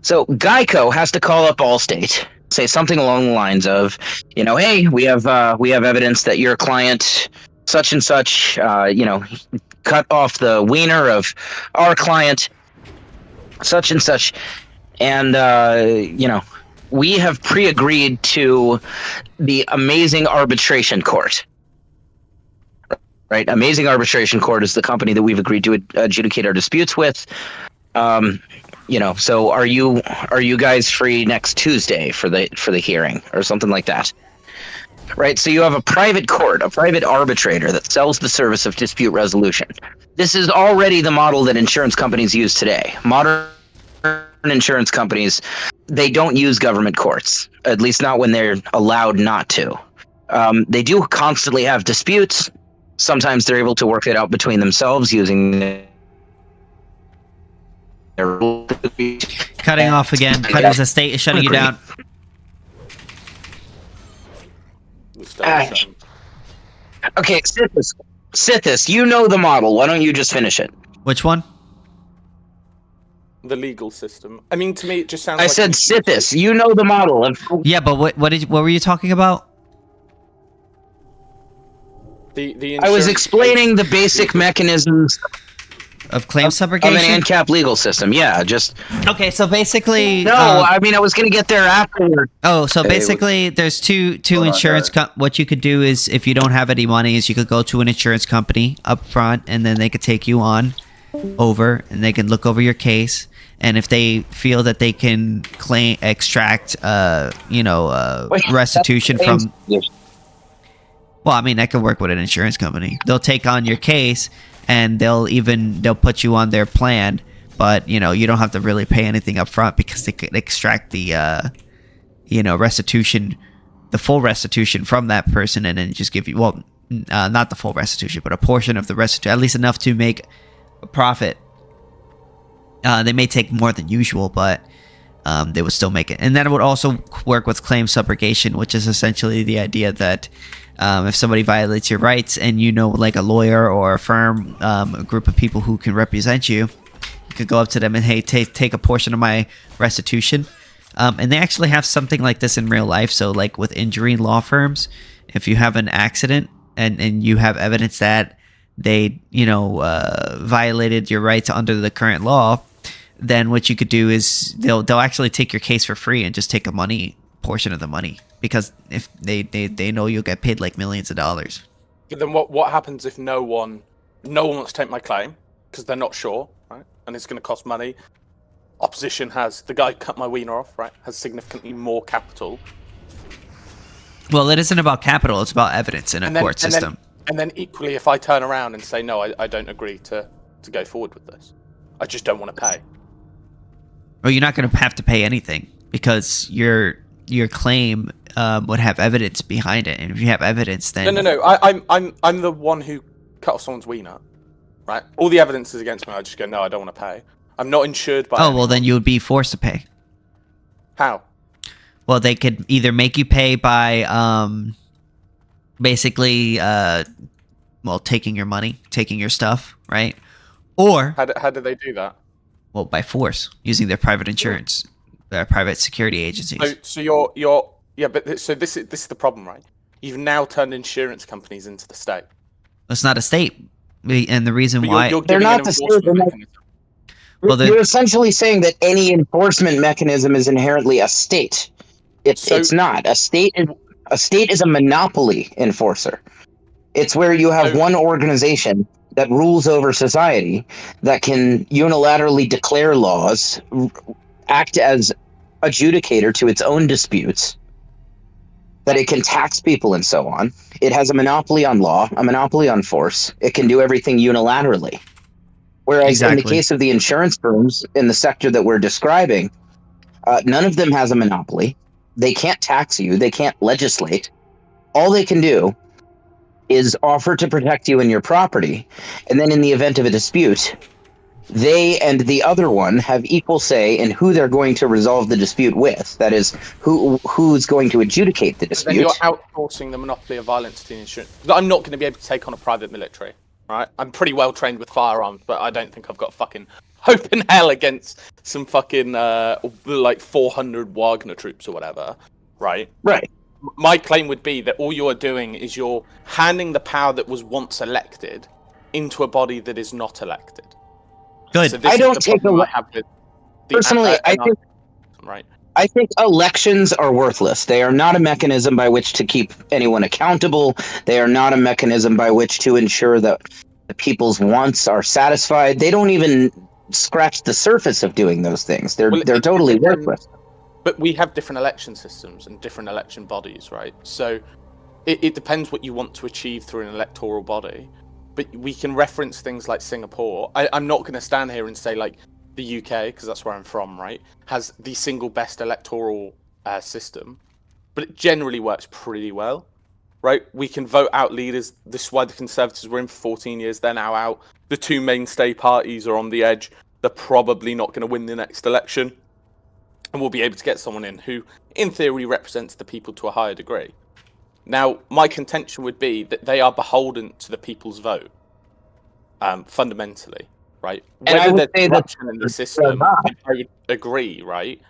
S7: So Geico has to call up Allstate, say something along the lines of, hey, we have evidence that your client such and such, cut off the wiener of our client such and such, and we have pre-agreed to the Amazing Arbitration Court. Right, Amazing Arbitration Court is the company that we've agreed to adjudicate our disputes with. So are you guys free next Tuesday for the hearing or something like that? Right, so you have a private court, a private arbitrator that sells the service of dispute resolution. This is already the model that insurance companies use today. Modern insurance companies, they don't use government courts, at least not when they're allowed not to. They do constantly have disputes. Sometimes they're able to work it out between themselves using their...
S1: Cutting off again. Cutter's estate is shutting you down.
S7: Okay, Sithis, you know the model. Why don't you just finish it?
S1: Which one?
S13: The legal system. I mean, to me, it just sounds.
S7: I said Sithis. You know the model.
S1: Yeah, but what were you talking about?
S13: I
S7: was explaining the basic mechanisms
S1: of claim subrogation
S7: of an ANCAP legal system. Yeah, just
S1: okay. So basically,
S7: no. I mean, I was going to get there afterward.
S1: Oh, so basically, there's two insurance. What you could do is, if you don't have any money, is you could go to an insurance company up front, and then they could take you on over, and they can look over your case. And if they feel that they can extract, restitution from. Well, I mean, that could work with an insurance company. They'll take on your case, and they'll put you on their plan, but you don't have to really pay anything up front because they could extract the restitution, the full restitution from that person, and then just give you not the full restitution, but a portion of the restitution, at least enough to make a profit. They may take more than usual, but they would still make it. And that would also work with claim subrogation, which is essentially the idea that if somebody violates your rights and like a lawyer or a firm, a group of people who can represent you, you could go up to them and, hey, take a portion of my restitution. And they actually have something like this in real life. So like with injury law firms, if you have an accident and you have evidence that they, violated your rights under the current law, then what you could do is they'll actually take your case for free and just take a portion of the money, because if they know you'll get paid like millions of dollars.
S13: But then what happens if no one wants to take my claim because they're not sure, right? And it's going to cost money. Opposition has the guy who cut my wiener off, right? Has significantly more capital.
S1: Well, it isn't about capital; it's about evidence in a court system.
S13: And then equally, if I turn around and say no, I don't agree to go forward with this. I just don't want to pay.
S1: Well, you're not going to have to pay anything because your claim would have evidence behind it, and if you have evidence, then
S13: no. I'm the one who cut off someone's wiener, right? All the evidence is against me. I just go, no, I don't want to pay. I'm not insured by.
S1: Oh, well, then you would be forced to pay.
S13: How?
S1: Well, they could either make you pay by basically taking your money, taking your stuff, right? Or
S13: how do they do that?
S1: Well, by force, using their private insurance, their private security agencies.
S13: So but this is the problem, right? You've now turned insurance companies into the state.
S1: It's not a state, and the reason why
S7: they're not the state. You're essentially saying that any enforcement mechanism is inherently a state. It's not. A state is a monopoly enforcer. It's where you have one organization that rules over society, that can unilaterally declare laws, act as adjudicator to its own disputes, that it can tax people and so on. It has a monopoly on law, a monopoly on force. It can do everything unilaterally. Whereas in the case of the insurance firms in the sector that we're describing, none of them has a monopoly. They can't tax you. They can't legislate. All they can do is offer to protect you and your property. And then in the event of a dispute, they and the other one have equal say in who they're going to resolve the dispute with. That is, who's going to adjudicate the
S13: Then you're
S7: dispute.
S13: outsourcing the monopoly of violence to the insurance. I'm not going to be able to take on a private military, right? I'm pretty well trained with firearms, but I don't think I've got fucking hope in hell against some fucking like 400 Wagner troops or whatever, right?
S7: Right.
S13: My claim would be that all you're doing is you're handing the power that was once elected into a body that is not elected.
S1: Good.
S13: So this
S7: I don't
S13: is the
S7: take
S13: problem I have with the
S7: personally. I think elections are worthless. They are not a mechanism by which to keep anyone accountable. They are not a mechanism by which to ensure that the people's wants are satisfied. They don't even scratch the surface of doing those things. They're totally worthless.
S13: But we have different election systems and different election bodies, right? So it depends what you want to achieve through an electoral body. But we can reference things like Singapore. I'm not going to stand here and say like the UK, because that's where I'm from, right, has the single best electoral system, but it generally works pretty well, right? We can vote out leaders. This is why the Conservatives were in for 14 years. They're now out. The two mainstay parties are on the edge. They're probably not going to win the next election. And we'll be able to get someone in who, in theory, represents the people to a higher degree. Now, my contention would be that they are beholden to the people's vote, fundamentally, right?
S7: And
S13: Whether there's
S7: say
S13: corruption in the system, I would agree, right?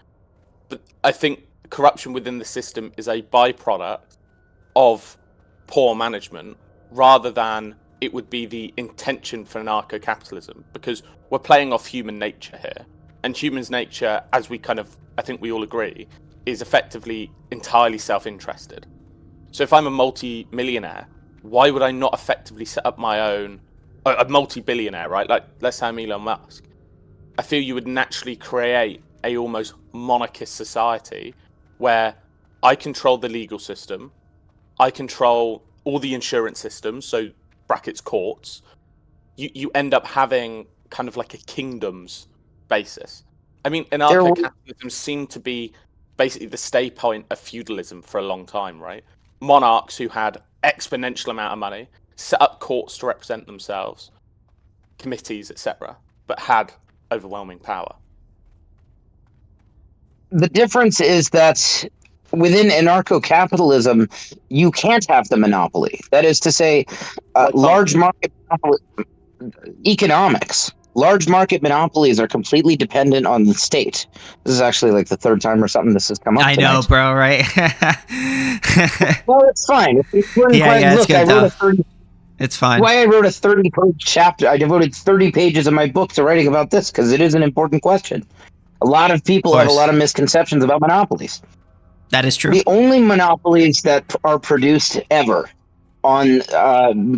S13: But I think corruption within the system is a byproduct of poor management rather than it would be the intention for anarcho-capitalism, because we're playing off human nature here. And human's nature, as we kind of, I think we all agree, is effectively entirely self-interested. So if I'm a multi-millionaire, why would I not effectively set up my own, a multi-billionaire, right? Like, let's say I'm Elon Musk. I feel you would naturally create a almost monarchist society where I control the legal system, I control all the insurance systems, so brackets courts. You end up having kind of like a kingdom's basis. I mean, anarcho-capitalism seemed to be basically the stay point of feudalism for a long time, right? Monarchs who had exponential amount of money set up courts to represent themselves, committees, etc., but had overwhelming power.
S7: The difference is that within anarcho-capitalism, you can't have the monopoly. That is to say, large market economics. Large market monopolies are completely dependent on the state. This is actually like the third time or something this has come up.
S1: I know, bro, right?
S7: Well, it's fine.
S1: It's good,
S7: I wrote a 30.
S1: It's fine.
S7: Why I wrote a 30-page chapter. I devoted 30 pages of my book to writing about this because it is an important question. A lot of people have a lot of misconceptions about monopolies.
S1: That is true.
S7: The only monopolies that are produced ever on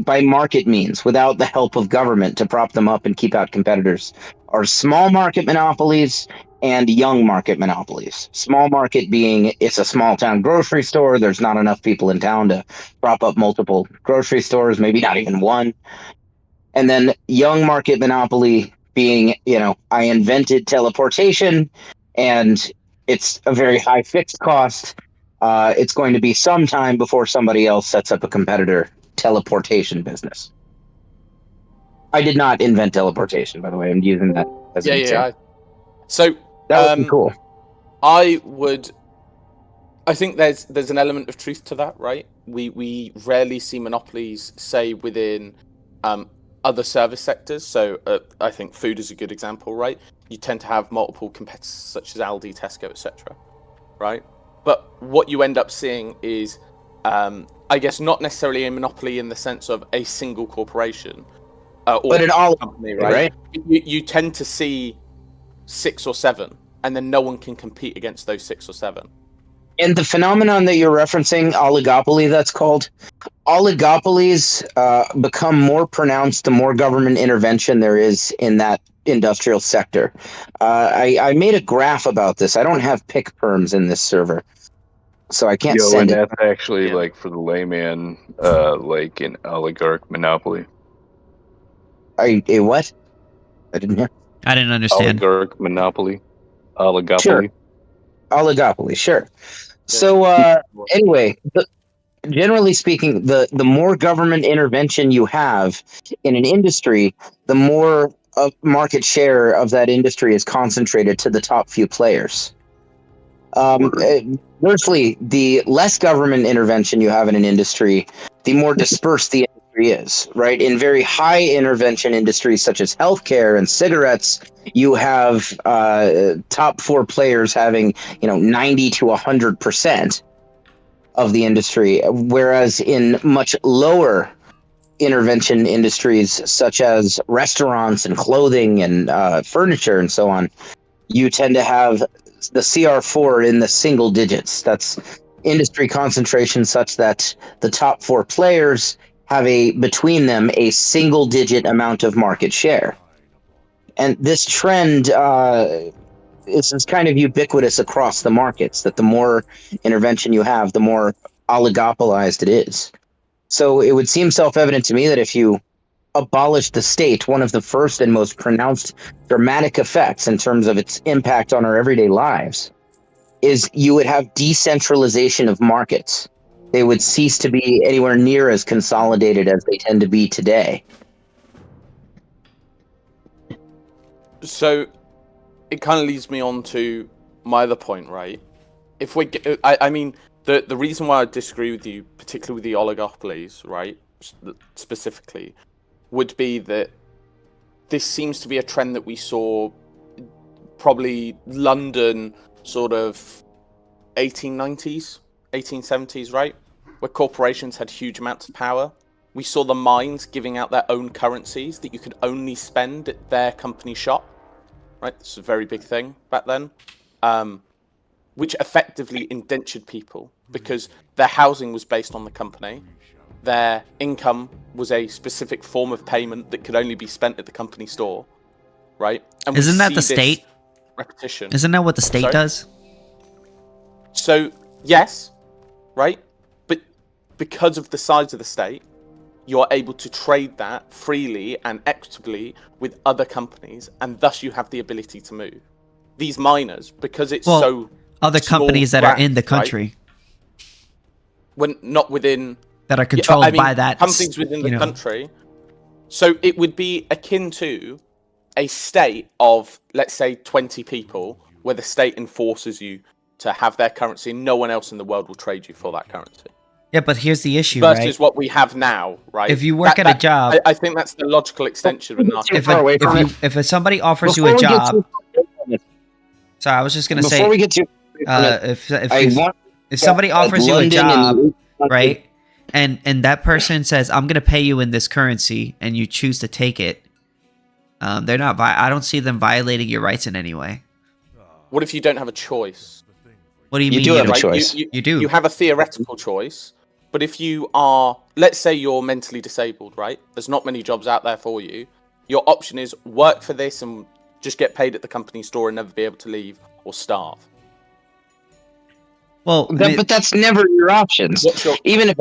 S7: by market means, without the help of government to prop them up and keep out competitors, are small market monopolies and young market monopolies. Small market being it's a small town grocery store. There's not enough people in town to prop up multiple grocery stores, maybe not even one. And then young market monopoly being, I invented teleportation and it's a very high fixed cost. It's going to be some time before somebody else sets up a competitor teleportation business. I did not invent teleportation, by the way. I'm using that as an example.
S13: So
S7: that would be cool.
S13: I think there's an element of truth to that, right? We rarely see monopolies, say, within other service sectors. So I think food is a good example, right? You tend to have multiple competitors such as Aldi, Tesco, etc., right? But what you end up seeing is, I guess, not necessarily a monopoly in the sense of a single corporation,
S7: but an all
S13: company, right? You tend to see 6 or 7, and then no one can compete against those 6 or 7.
S7: And the phenomenon that you're referencing, oligopoly, that's called, oligopolies become more pronounced the more government intervention there is in that industrial sector. I made a graph about this. I don't have pick perms in this server, so I can't send it.
S14: That's actually like for the layman, like an oligarch monopoly.
S7: A what? I didn't hear.
S1: I didn't understand.
S14: Oligarch monopoly. Oligopoly.
S7: Sure. Oligopoly, sure. So anyway, generally speaking, the more government intervention you have in an industry, the more market share of that industry is concentrated to the top few players. Virtually, the less government intervention you have in an industry, the more dispersed the industry is, right? In very high intervention industries such as healthcare and cigarettes, you have top 4 players having 90 to 100% of the industry, whereas in much lower intervention industries such as restaurants and clothing and furniture and so on, you tend to have the CR4 in the single digits. That's industry concentration such that the top 4 players have between them a single digit amount of market share. And this trend is kind of ubiquitous across the markets, that the more intervention you have, the more oligopolized it is. So it would seem self-evident to me that if you abolished the state, one of the first and most pronounced dramatic effects in terms of its impact on our everyday lives is you would have decentralization of markets. They would cease to be anywhere near as consolidated as they tend to be today.
S13: So it kind of leads me on to my other point, right? If we, I mean, the reason why I disagree with you, particularly with the oligopolies, right, specifically, would be that this seems to be a trend that we saw probably London sort of 1890s, 1870s, right? Where corporations had huge amounts of power. We saw the mines giving out their own currencies that you could only spend at their company shop, right? This was a very big thing back then, which effectively indentured people because their housing was based on the company. Their income was a specific form of payment that could only be spent at the company store, right? And
S1: isn't that the state?
S13: Repetition.
S1: Isn't that what the state does?
S13: So, yes, right? But because of the size of the state, you're able to trade that freely and equitably with other companies, and thus you have the ability to move. These miners, because it's so
S1: other companies that are in the country,
S13: right? When not within
S1: that are controlled by that
S13: companies within the country. So it would be akin to a state of, let's say, 20 people, where the state enforces you to have their currency. No one else in the world will trade you for that currency.
S1: Yeah, but here's the issue,
S13: versus
S1: right?
S13: what we have now, right?
S1: If you work at a job,
S13: I think that's the logical extension of
S1: an if somebody offers you a job, sorry, I was just gonna say,
S7: before we get to
S1: if somebody offers you a job, right, and that person says, "I'm gonna pay you in this currency," and you choose to take it, they're not. I don't see them violating your rights in any way.
S13: What if you don't have a choice?
S1: What do you mean?
S7: You do have a choice.
S13: You
S1: do.
S13: You have a theoretical choice. But if you are, let's say you're mentally disabled, right? There's not many jobs out there for you. Your option is work for this and just get paid at the company store and never be able to leave, or starve.
S1: Well,
S7: but that's never your options. Even if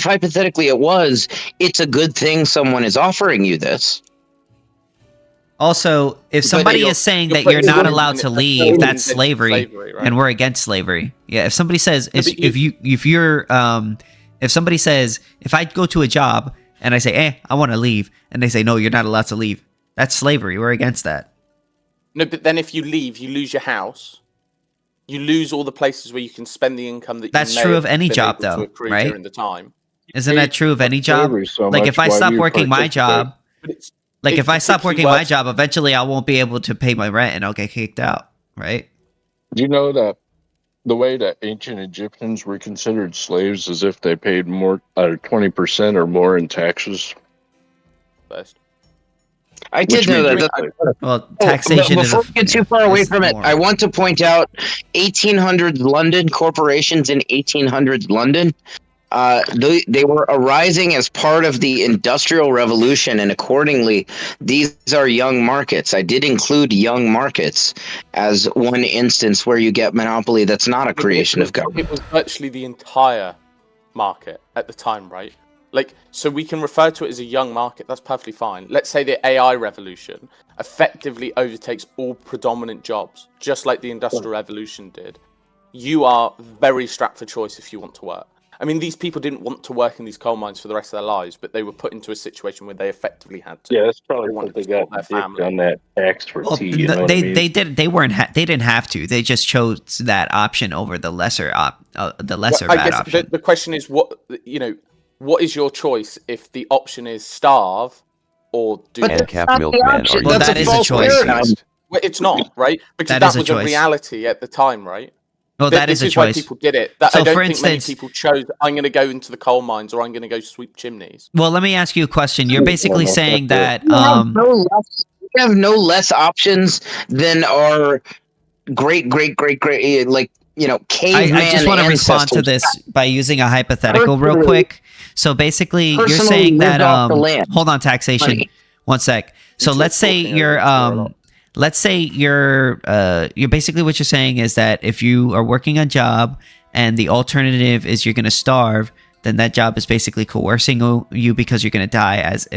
S7: hypothetically it was, it's a good thing someone is offering you this.
S1: Also, if somebody is saying that you're not allowed to leave, that's slavery, right? And we're against slavery. Yeah, if somebody says if somebody says if I go to a job and I say, I want to leave, and they say no, you're not allowed to leave, that's slavery. We're against that.
S13: No, but then if you leave, you lose your house. You lose all the places where you can spend the income that.
S1: That's true of any job, though, right?
S13: During the time.
S1: Isn't that true of any job? Like if I stop working my job. Like if I stop working my job, eventually I won't be able to pay my rent and I'll get kicked out, right?
S14: Do you know that the way that ancient Egyptians were considered slaves is if they paid more, 20% or more in taxes?
S7: I did know that.
S1: Well, taxation is.
S7: Before we get too far away from it, I want to point out 1800s London, corporations in 1800s London. They were arising as part of the Industrial Revolution, and accordingly, these are young markets. I did include young markets as one instance where you get monopoly that's not a creation of government.
S13: It was virtually the entire market at the time, right? Like, so we can refer to it as a young market. That's perfectly fine. Let's say the AI revolution effectively overtakes all predominant jobs, just like the Industrial Revolution did. You are very strapped for choice if you want to work. I mean, these people didn't want to work in these coal mines for the rest of their lives, but they were put into a situation where they effectively had to.
S14: Yeah, that's probably
S13: They
S14: what
S13: wanted
S14: they
S13: to support
S14: got
S13: their
S14: dicked
S13: family.
S14: on that tax for
S1: Well,
S14: tea. You know what I mean?
S1: they did. They weren't. They didn't have to. They just chose that option over the lesser
S13: Well, I
S1: bad
S13: guess
S1: option.
S13: the question is, what is your choice if the option is starve or do
S7: But
S13: this?
S7: that's
S2: Ancap
S7: not the
S2: milkman,
S7: option.
S2: are you
S1: Well,
S7: That's
S1: that
S7: a
S1: is a
S7: false
S1: choice.
S7: paradigm.
S13: Well, it's not, right? Because
S1: That
S13: that
S1: is a
S13: was a
S1: choice.
S13: reality at the time, right?
S1: Well, that
S13: This
S1: is a
S13: is why
S1: choice.
S13: people did it. That,
S1: So,
S13: I don't
S1: for
S13: think many
S1: instance-
S13: people chose, I'm going to go into the coal mines or I'm going to go sweep chimneys.
S1: Well, let me ask you a question. You're basically
S14: Well,
S1: saying
S14: that's
S1: that.
S7: You have no less options than our great, like, caveman
S1: I just want to respond to
S7: ancestors.
S1: this by using a hypothetical real
S7: Personally-
S1: quick. So basically, you're
S7: personally
S1: saying
S7: lived
S1: that
S7: off the land.
S1: hold on, taxation.
S7: Money.
S1: One sec. So
S13: You're
S1: let's say
S13: talking
S1: you're
S13: over a lot.
S1: let's say you're basically what you're saying is that if you are working a job and the alternative is you're going to starve, then that job is basically coercing you because you're going to die as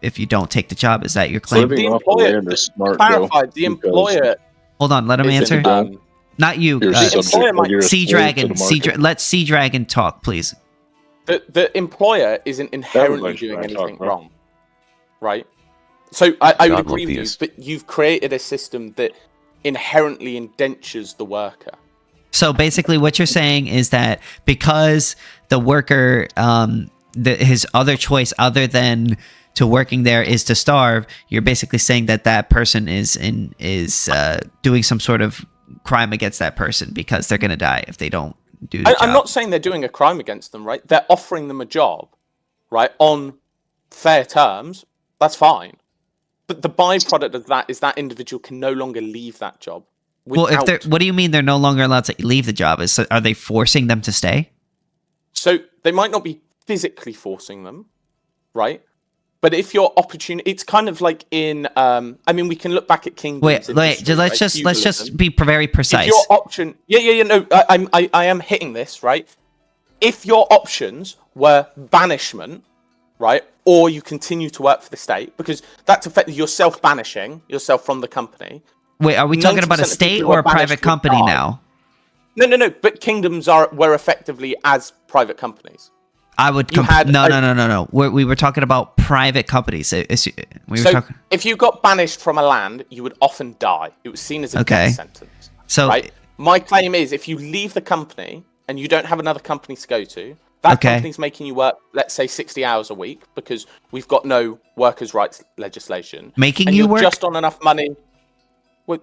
S1: if you don't take the job. Is that your claim?
S14: Living
S13: The
S14: off the
S13: employer-
S14: land is smart, though.
S13: Clarified, the
S14: because
S13: employer
S1: Hold on, let him
S13: is
S1: answer. Not you.
S14: You're
S13: the
S14: subject,
S13: employer might-
S14: you're a
S1: Sea
S14: slave to
S1: Dragon.
S14: the market.
S1: Let Sea Dragon talk, please.
S13: the employer isn't inherently
S14: Everybody's
S13: doing
S14: gonna talk,
S13: anything
S14: huh?
S13: wrong, right? So I would
S2: God
S13: agree
S2: love
S13: with you,
S2: these.
S13: but you've created a system that inherently indentures the worker.
S1: So basically, what you're saying is that because the worker, his other choice other than to working there is to starve, you're basically saying that that person is doing some sort of crime against that person because they're gonna die if they don't do the job.
S13: I'm not saying they're doing a crime against them, right? They're offering them a job, right, on fair terms. That's fine. But the byproduct of that is that individual can no longer leave that job.
S1: Well, if they're,
S13: without-
S1: what do you mean they're no longer allowed to leave the job? Are they forcing them to stay?
S13: So they might not be physically forcing them, right? But if your opportunity, it's kind of like in, I mean, we can look back at kingdoms.
S1: Wait,
S13: in
S1: let's
S13: history, right?
S1: just
S13: Feudalism.
S1: be very precise.
S13: If your option, no, I am hitting this, right? If your options were banishment, right, or you continue to work for the state, because that's effectively you're self-banishing yourself from the company.
S1: Wait, are we talking about a
S13: 90% of
S1: state
S13: people who
S1: or
S13: are
S1: a private
S13: banished would
S1: company
S13: die.
S1: now?
S13: No. But kingdoms were effectively as private companies.
S1: I would
S13: You had
S1: no. We were talking about private companies. We were
S13: So
S1: talking.
S13: if you got banished from a land, you would often die. It was seen as a
S1: Okay.
S13: death sentence.
S1: So
S13: Right? My claim is if you leave the company and you don't have another company to go to, that
S1: Okay.
S13: company's making you work, let's say, 60 hours a week because we've got no workers' rights legislation.
S1: Making
S13: and
S1: you
S13: you're
S1: work?
S13: just on enough money. Well,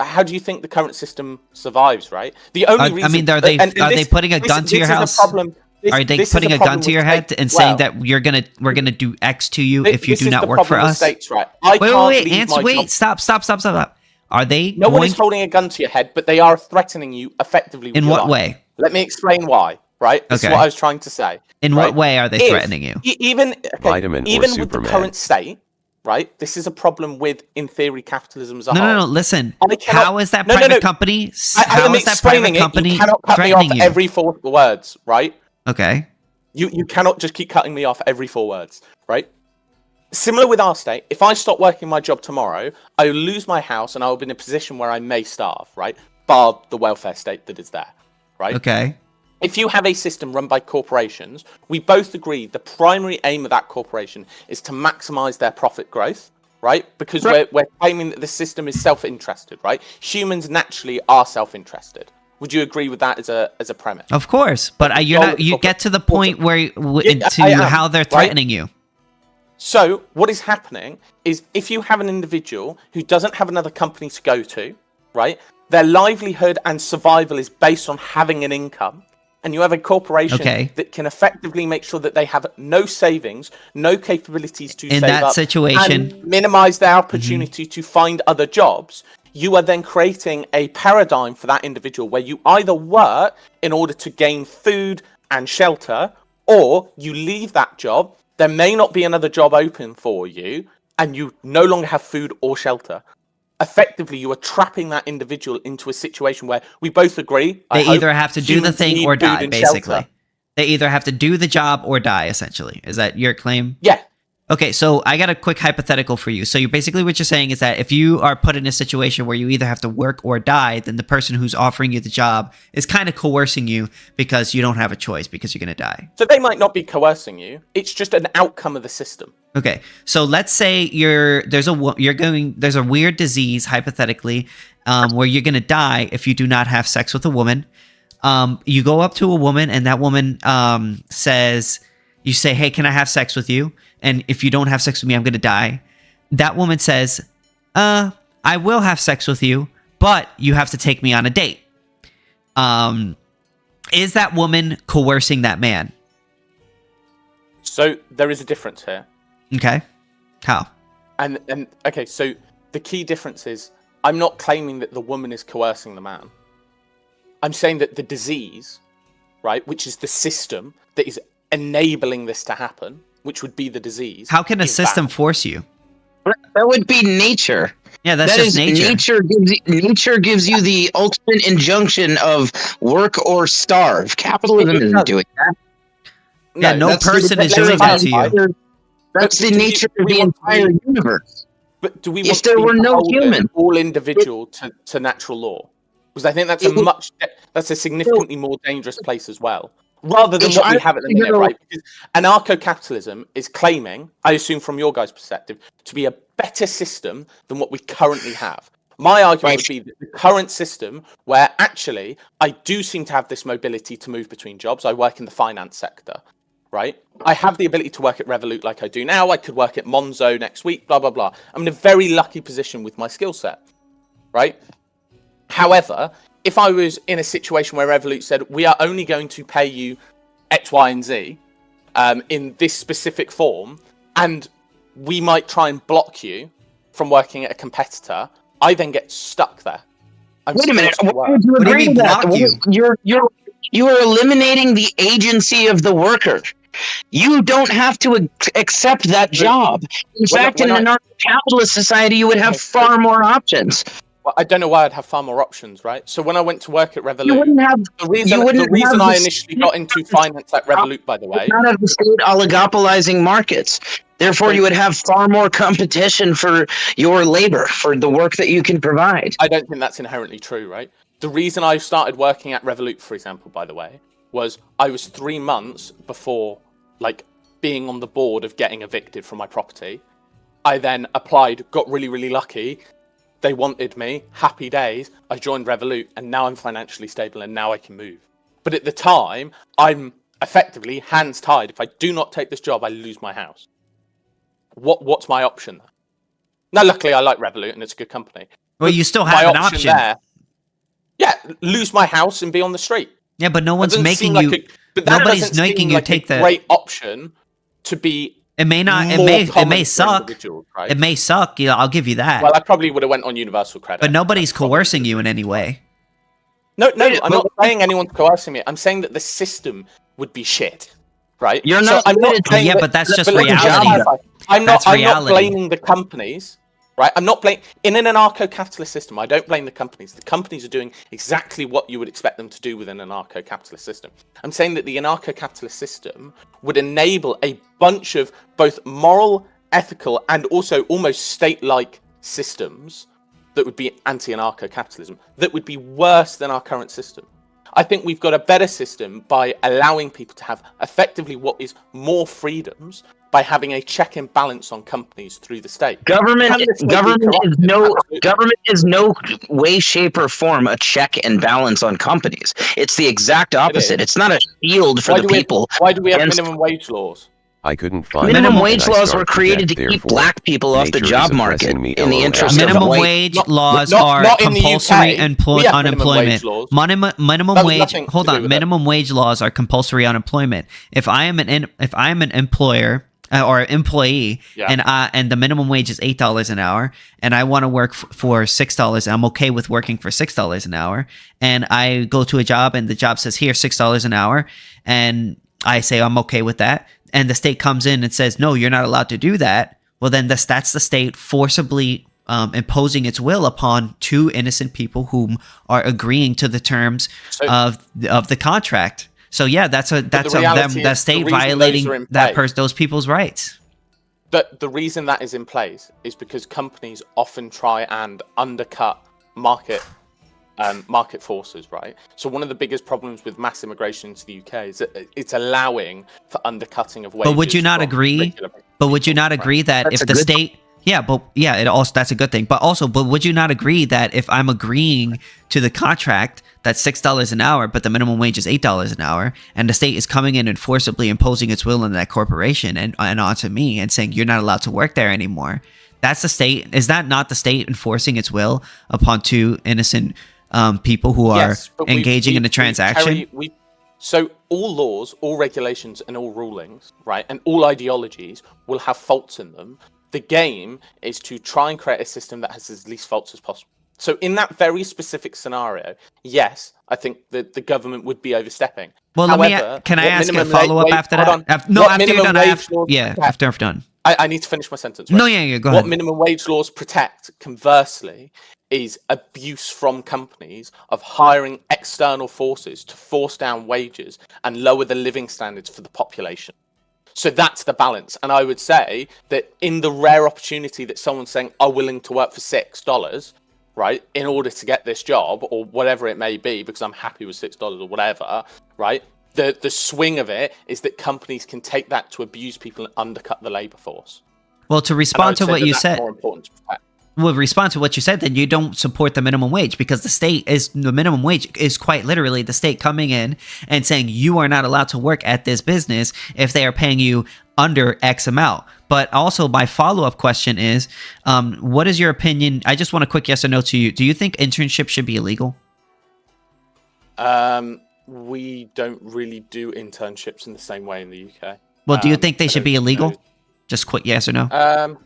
S13: how do you think the current system survives, right? The only reason...
S1: I mean, are they
S13: and
S1: are they
S13: this-
S1: putting a
S13: this-
S1: gun to your
S13: this is a
S1: house?
S13: problem- this-
S1: Are they
S13: this is
S1: putting a gun
S13: problem
S1: to
S13: with
S1: your head
S13: state-
S1: and saying
S13: well,
S1: that we're gonna do X to you if you
S13: this
S1: do
S13: is
S1: not
S13: the
S1: work for
S13: problem with
S1: us?
S13: states, right? I
S1: Wait,
S13: can't
S1: wait,
S13: leave
S1: Ants,
S13: my
S1: wait,
S13: job.
S1: stop. Are they
S13: No one
S1: going
S13: is holding a gun to your head, but they are threatening you effectively. With
S1: in
S13: your
S1: what
S13: life.
S1: way?
S13: Let me explain why. Right, this
S1: Okay.
S13: is what I was trying to say.
S1: In
S13: right?
S1: what way are they
S13: If-
S1: threatening you?
S13: Even
S2: Vitamin or
S13: even with the
S2: Superman.
S13: current state, right? This is a problem with, in theory, capitalism as a
S1: No,
S13: whole.
S1: no. Listen,
S13: I cannot-
S1: how is that
S13: No, no,
S1: private
S13: no.
S1: company?
S13: I
S1: How
S13: am
S1: is that private
S13: explaining it.
S1: company
S13: You cannot cut me off
S1: threatening you?
S13: every 4 words, right?
S1: Okay.
S13: You cannot just keep cutting me off every 4 words, right? Similar with our state, if I stop working my job tomorrow, I will lose my house and I will be in a position where I may starve, right? Bar the welfare state that is there, right?
S1: Okay.
S13: If you have a system run by corporations, we both agree the primary aim of that corporation is to maximize their profit growth, right? Because we're claiming that the system is self-interested, right? Humans naturally are self-interested. Would you agree with that as a premise?
S1: Of course, but you're not. You get to the point where into
S13: I am,
S1: how they're
S13: right?
S1: threatening you.
S13: So what is happening is if you have an individual who doesn't have another company to go to, right? Their livelihood and survival is based on having an income. And you have a corporation
S1: Okay.
S13: that can effectively make sure that they have no savings, no capabilities to
S1: In
S13: save
S1: that
S13: up,
S1: situation-
S13: and minimize their opportunity to find other jobs. You are then creating a paradigm for that individual where you either work in order to gain food and shelter, or you leave that job. There may not be another job open for you, and you no longer have food or shelter. Effectively, you are trapping that individual into a situation where we both agree
S1: They either have to do the
S13: humans
S1: thing
S13: need
S1: or
S13: food
S1: die,
S13: and
S1: basically.
S13: shelter.
S1: They either have to do the job or die, essentially. Is that your claim?
S13: Yeah.
S1: Okay, so I got a quick hypothetical for you. So you're basically what you're saying is that if you are put in a situation where you either have to work or die, then the person who's offering you the job is kind of coercing you because you don't have a choice because you're going to die.
S13: So they might not be coercing you. It's just an outcome of the system.
S1: Okay, so let's say there's a weird disease hypothetically where you're going to die if you do not have sex with a woman. You go up to a woman and that woman you say, hey, can I have sex with you? And if you don't have sex with me, I'm going to die. That woman says, I will have sex with you, but you have to take me on a date. Is that woman coercing that man?
S13: So there is a difference here.
S1: Okay. How?
S13: And okay, so the key difference is I'm not claiming that the woman is coercing the man. I'm saying that the disease, right, which is the system that is enabling this to happen, which would be the disease.
S1: How can a system force you?
S7: That would be nature.
S1: Yeah, that's just nature.
S7: Nature gives you the ultimate injunction of work or starve. Capitalism isn't doing that.
S1: Yeah, no person is doing that to you.
S7: That's the nature of the entire universe.
S13: But do we
S7: If
S13: want
S7: there
S13: to be
S7: were no
S13: beholden,
S7: human,
S13: all individual to natural law? Because I think that's a significantly more dangerous place as well. Rather than what we have at the minute, right? Because anarcho-capitalism is claiming, I assume from your guys' perspective, to be a better system than what we currently have. My argument would be that the current system, where actually I do seem to have this mobility to move between jobs. I work in the finance sector, right? I have the ability to work at Revolut like I do now. I could work at Monzo next week, blah, blah, blah. I'm in a very lucky position with my skill set, right? However, if I was in a situation where Revolut said, we are only going to pay you X, Y, and Z in this specific form, and we might try and block you from working at a competitor, I then get stuck there.
S7: Wait a minute. Why would you agree to that? You're eliminating the agency of the worker. You don't have to accept that job. In fact, in an anarcho-capitalist society, you would have far more options.
S13: Well, I don't know why I'd have far more options, right? So when I went to work at Revolut,
S7: the
S13: reason I initially got into finance at Revolut, by the way,
S7: not have the state oligopolizing markets. Therefore, you would have far more competition for your labor, for the work that you can provide.
S13: I don't think that's inherently true, right? The reason I started working at Revolut, for example, by the way, was I was 3 months before, like, being on the board of getting evicted from my property. I then applied, got really, really lucky. They wanted me, happy days. I joined Revolut, and now I'm financially stable, and now I can move. But at the time, I'm effectively hands tied. If I do not take this job, I lose my house. What's my option? Now, luckily, I like Revolut, and it's a good company.
S1: Well, you still have an option.
S13: Yeah, lose my house and be on the street.
S1: Yeah, but no one's making you. Nobody's making you take the
S13: great option to be.
S1: It may not. It may suck. Right? It may suck. Yeah, I'll give you that.
S13: Well, I probably would have went on universal credit.
S1: But nobody's coercing you in any way.
S13: No, I'm not saying anyone's coercing me. I'm saying that the system would be shit, right?
S7: You're not.
S13: I'm not saying
S1: yeah, but that's just reality.
S13: I'm not blaming the companies. Right, I'm not blaming. In an anarcho-capitalist system, I don't blame the companies. The companies are doing exactly what you would expect them to do within an anarcho-capitalist system. I'm saying that the anarcho-capitalist system would enable a bunch of both moral, ethical, and also almost state-like systems that would be anti-anarcho-capitalism, that would be worse than our current system. I think we've got a better system by allowing people to have effectively what is more freedoms, by having a check and balance on companies through the state.
S7: Government is no way, shape, or form a check and balance on companies. It's the exact opposite. It's not a shield for the people.
S13: Why do we have minimum wage laws?
S2: I couldn't find
S7: minimum wage laws were created to keep black people off the job market in the interest of
S1: minimum wage laws are compulsory unemployment. Minimum wage. Hold on. Minimum wage laws are compulsory unemployment. If I am an employer or employee, and the minimum wage is $8 an hour, and I want to work for $6, I'm okay with working for $6 an hour, and I go to a job and the job says here $6 an hour, and I say I'm okay with that, and the state comes in and says no, you're not allowed to do that. Well, then that's the state forcibly imposing its will upon two innocent people whom are agreeing to the terms of the contract. So yeah, that's the state violating those people's rights.
S13: The reason that is in place is because companies often try and undercut market forces, right? So one of the biggest problems with mass immigration to the UK is that it's allowing for undercutting of wages.
S1: But would you not agree? But would you not agree that
S7: That's
S1: if
S7: a
S1: the
S7: good
S1: state, it also that's a good thing. But would you not agree that if I'm agreeing to the contract that's $6 an hour, but the minimum wage is $8 an hour, and the state is coming in and forcibly imposing its will on that corporation and onto me and saying you're not allowed to work there anymore? That's the state. Is that not the state enforcing its will upon two innocent people who are engaging in a transaction?
S13: So all laws, all regulations, and all rulings, right, and all ideologies will have faults in them. The game is to try and create a system that has as least faults as possible. So in that very specific scenario, yes, I think that the government would be overstepping.
S1: Well,
S13: However,
S1: can I ask you a
S13: minimum
S1: follow-up
S13: wage-
S1: after
S13: hold
S1: that?
S13: on.
S1: No,
S13: What
S1: after you're
S13: minimum
S1: done.
S13: wage laws protect-
S1: After I'm done.
S13: I need to finish my sentence.
S1: No,
S13: Right?
S1: go
S13: What
S1: ahead.
S13: minimum wage laws protect, conversely, is abuse from companies of hiring external forces to force down wages and lower the living standards for the population. So that's the balance. And I would say that in the rare opportunity that someone's saying, I'm willing to work for $6, right, in order to get this job or whatever it may be, because I'm happy with $6 or whatever, right, the swing of it is that companies can take that to abuse people and undercut the labor force.
S1: Well, to respond to what you said,
S13: more important to protect.
S1: well, respond to what you said, then you don't support the minimum wage, because the minimum wage is quite literally the state coming in and saying you are not allowed to work at this business if they are paying you under X amount. But also my follow-up question is, what is your opinion? I just want a quick yes or no to you. Do you think internships should be illegal?
S13: We don't really do internships in the same way in the UK.
S1: Well, do you think they should be illegal? Just quick yes or no.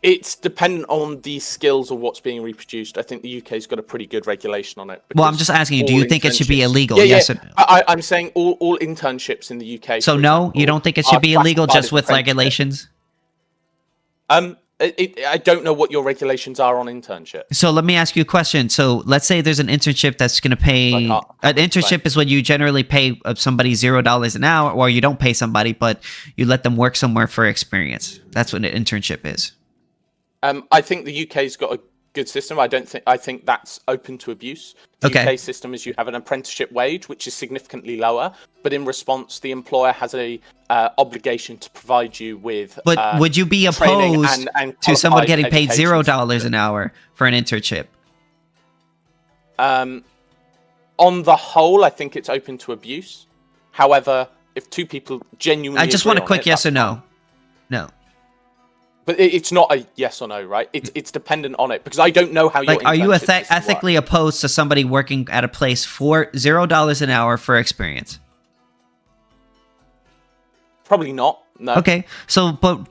S13: It's dependent on the skills of what's being reproduced. I think the UK's got a pretty good regulation on it.
S1: Well, I'm just asking you, do you think it should be illegal?
S13: Yeah,
S1: yes
S13: yeah.
S1: or no?
S13: I'm saying all internships in the UK.
S1: So
S13: for
S1: no,
S13: example,
S1: you don't think it should
S13: are
S1: be illegal
S13: classified
S1: just
S13: as
S1: with
S13: apprenticeship.
S1: regulations?
S13: I don't know what your regulations are on internship.
S1: So let me ask you a question. So let's say there's an internship that's going to pay. An internship is when you generally pay somebody $0 an hour, or you don't pay somebody, but you let them work somewhere for experience. That's what an internship is.
S13: I think the UK's got a good system. I think that's open to abuse. The UK system is you have an apprenticeship wage, which is significantly lower, but in response, the employer has a obligation to provide you with.
S1: But would you be opposed to someone getting paid $0 an hour for an internship?
S13: On the whole, I think it's open to abuse. However, if two people genuinely,
S1: I just want a quick yes or no. No.
S13: But it's not a yes or no, right? It's dependent on it, because I don't know how your
S1: are you
S13: internship system
S1: ethically opposed to somebody working at a place for $0 an hour for experience?
S13: Probably not. No.
S1: Okay, so but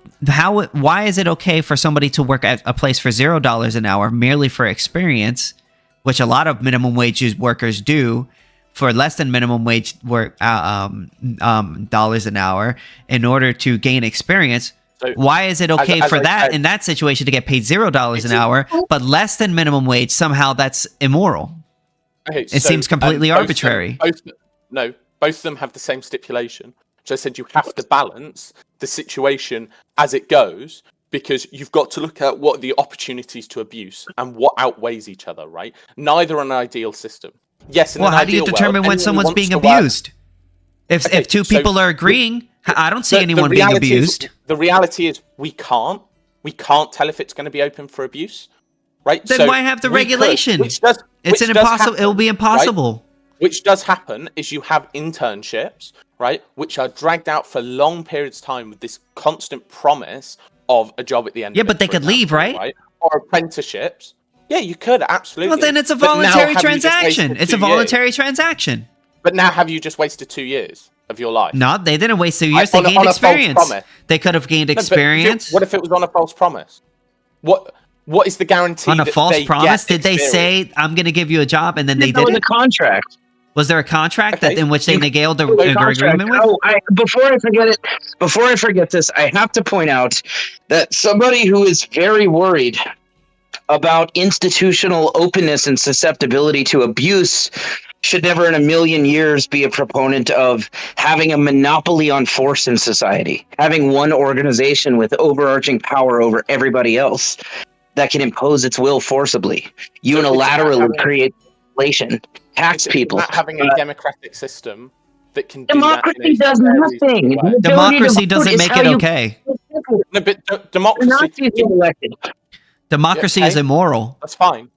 S1: why is it okay for somebody to work at a place for $0 an hour merely for experience, which a lot of minimum wage workers do, for less than minimum wage work dollars an hour in order to gain experience? So why is it okay for that in that situation to get paid $0 an hour, but less than minimum wage? Somehow that's immoral.
S13: Okay,
S1: it seems completely arbitrary.
S13: Both of them have the same stipulation. So I said you have to balance the situation as it goes, because you've got to look at what are the opportunities to abuse and what outweighs each other, right? Neither are an ideal system. Yes, in
S1: well,
S13: an
S1: how do you determine when someone's being abused? If two people are agreeing, I don't see anyone being abused.
S13: The reality is we can't tell if it's going to be open for abuse, right?
S1: Then why have the regulation? It will be impossible.
S13: Right? Which does happen is you have internships, right, which are dragged out for long periods of time with this constant promise of a job at the end.
S1: Yeah, but they could leave, right?
S13: Or apprenticeships. Yeah, you could absolutely.
S1: Well, then it's a voluntary transaction. It's a voluntary transaction.
S13: But now, have you just wasted 2 years of your life?
S1: No, they didn't waste 2 years. They gained experience. They could have gained experience.
S13: What if it was on a false promise? What is the guarantee
S1: on a false promise? Did they say I'm going to give you a job and then they did
S7: it? A contract.
S1: Was there a contract in which they negated the agreement with?
S7: Oh, before I forget this, I have to point out that somebody who is very worried about institutional openness and susceptibility to abuse should never in a million years be a proponent of having a monopoly on force in society, having one organization with overarching power over everybody else that can impose its will forcibly, unilaterally create inflation, tax people.
S13: Not having a democratic system that can do
S7: democracy
S13: that
S7: does nothing.
S1: Democracy doesn't make it okay.
S13: No, but democracy.
S7: Elected.
S1: Democracy
S13: Okay,
S1: is immoral.
S13: That's fine.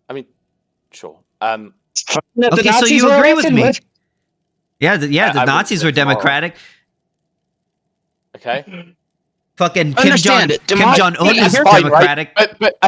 S13: I mean, sure.
S1: Okay, so you agree with me? Yeah, the Nazis were democratic.
S13: Okay.
S1: Fucking Kim Jong-un is democratic.
S13: Right? But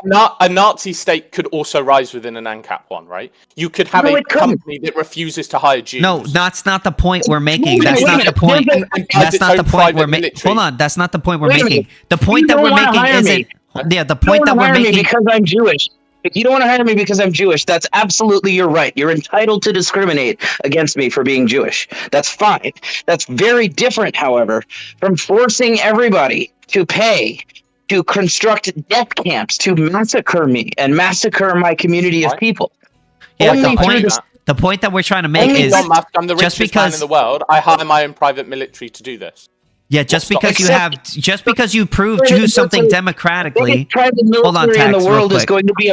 S13: a Nazi state could also rise within an Ancap one, right? You could have a company that refuses to hire Jews.
S1: No, that's not the point we're making. That's not the point. That's not the point we're making. Hold on, that's not the point we're making. The point that we're making isn't. Yeah, the point that we're making
S7: because I'm Jewish. If you don't want to hire me because I'm Jewish, that's absolutely your right. You're entitled to discriminate against me for being Jewish. That's fine. That's very different, however, from forcing everybody to pay, to construct death camps, to massacre me and massacre my community of people.
S1: Yeah, the point that we're trying to make is
S13: I'm the richest man in the world. I hire my own private military to do this.
S1: Yeah, just because you prove Jews something democratically. Hold on,
S7: in the world is going to be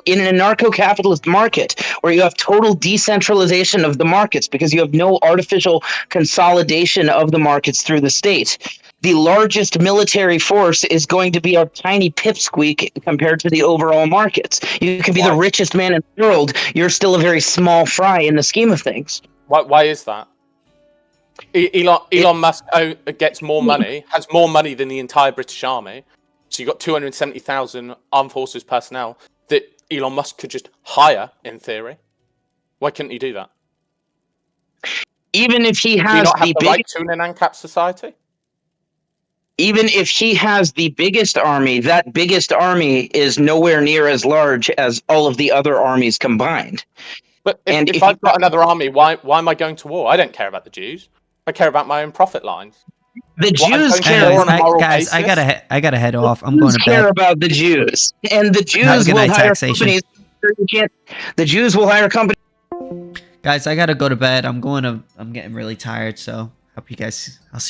S7: in an anarcho-capitalist market where you have total decentralization of the markets because you have no artificial consolidation of the markets through the state. The largest military force is going to be a tiny pipsqueak compared to the overall markets. You can be the richest man in the world. You're still a very small fry in the scheme of things.
S13: Why is that? Elon Musk gets more money, has more money than the entire British Army. So you've got 270,000 armed forces personnel that Elon Musk could just hire, in theory. Why couldn't he do that?
S7: Even if he has
S13: do you not have the right to an Ancap society?
S7: Even if he has the biggest army, that biggest army is nowhere near as large as all of the other armies combined.
S13: But if I've got another army, why am I going to war? I don't care about the Jews. I care about my own profit lines.
S7: The Jews care
S13: on a moral
S1: guys,
S13: basis.
S1: I gotta head off. I'm going to bed.
S7: Care about the Jews, and the Jews will hire companies. The Jews will hire companies.
S1: Guys, I gotta go to bed. I'm getting really tired. So hope you guys. I'll see.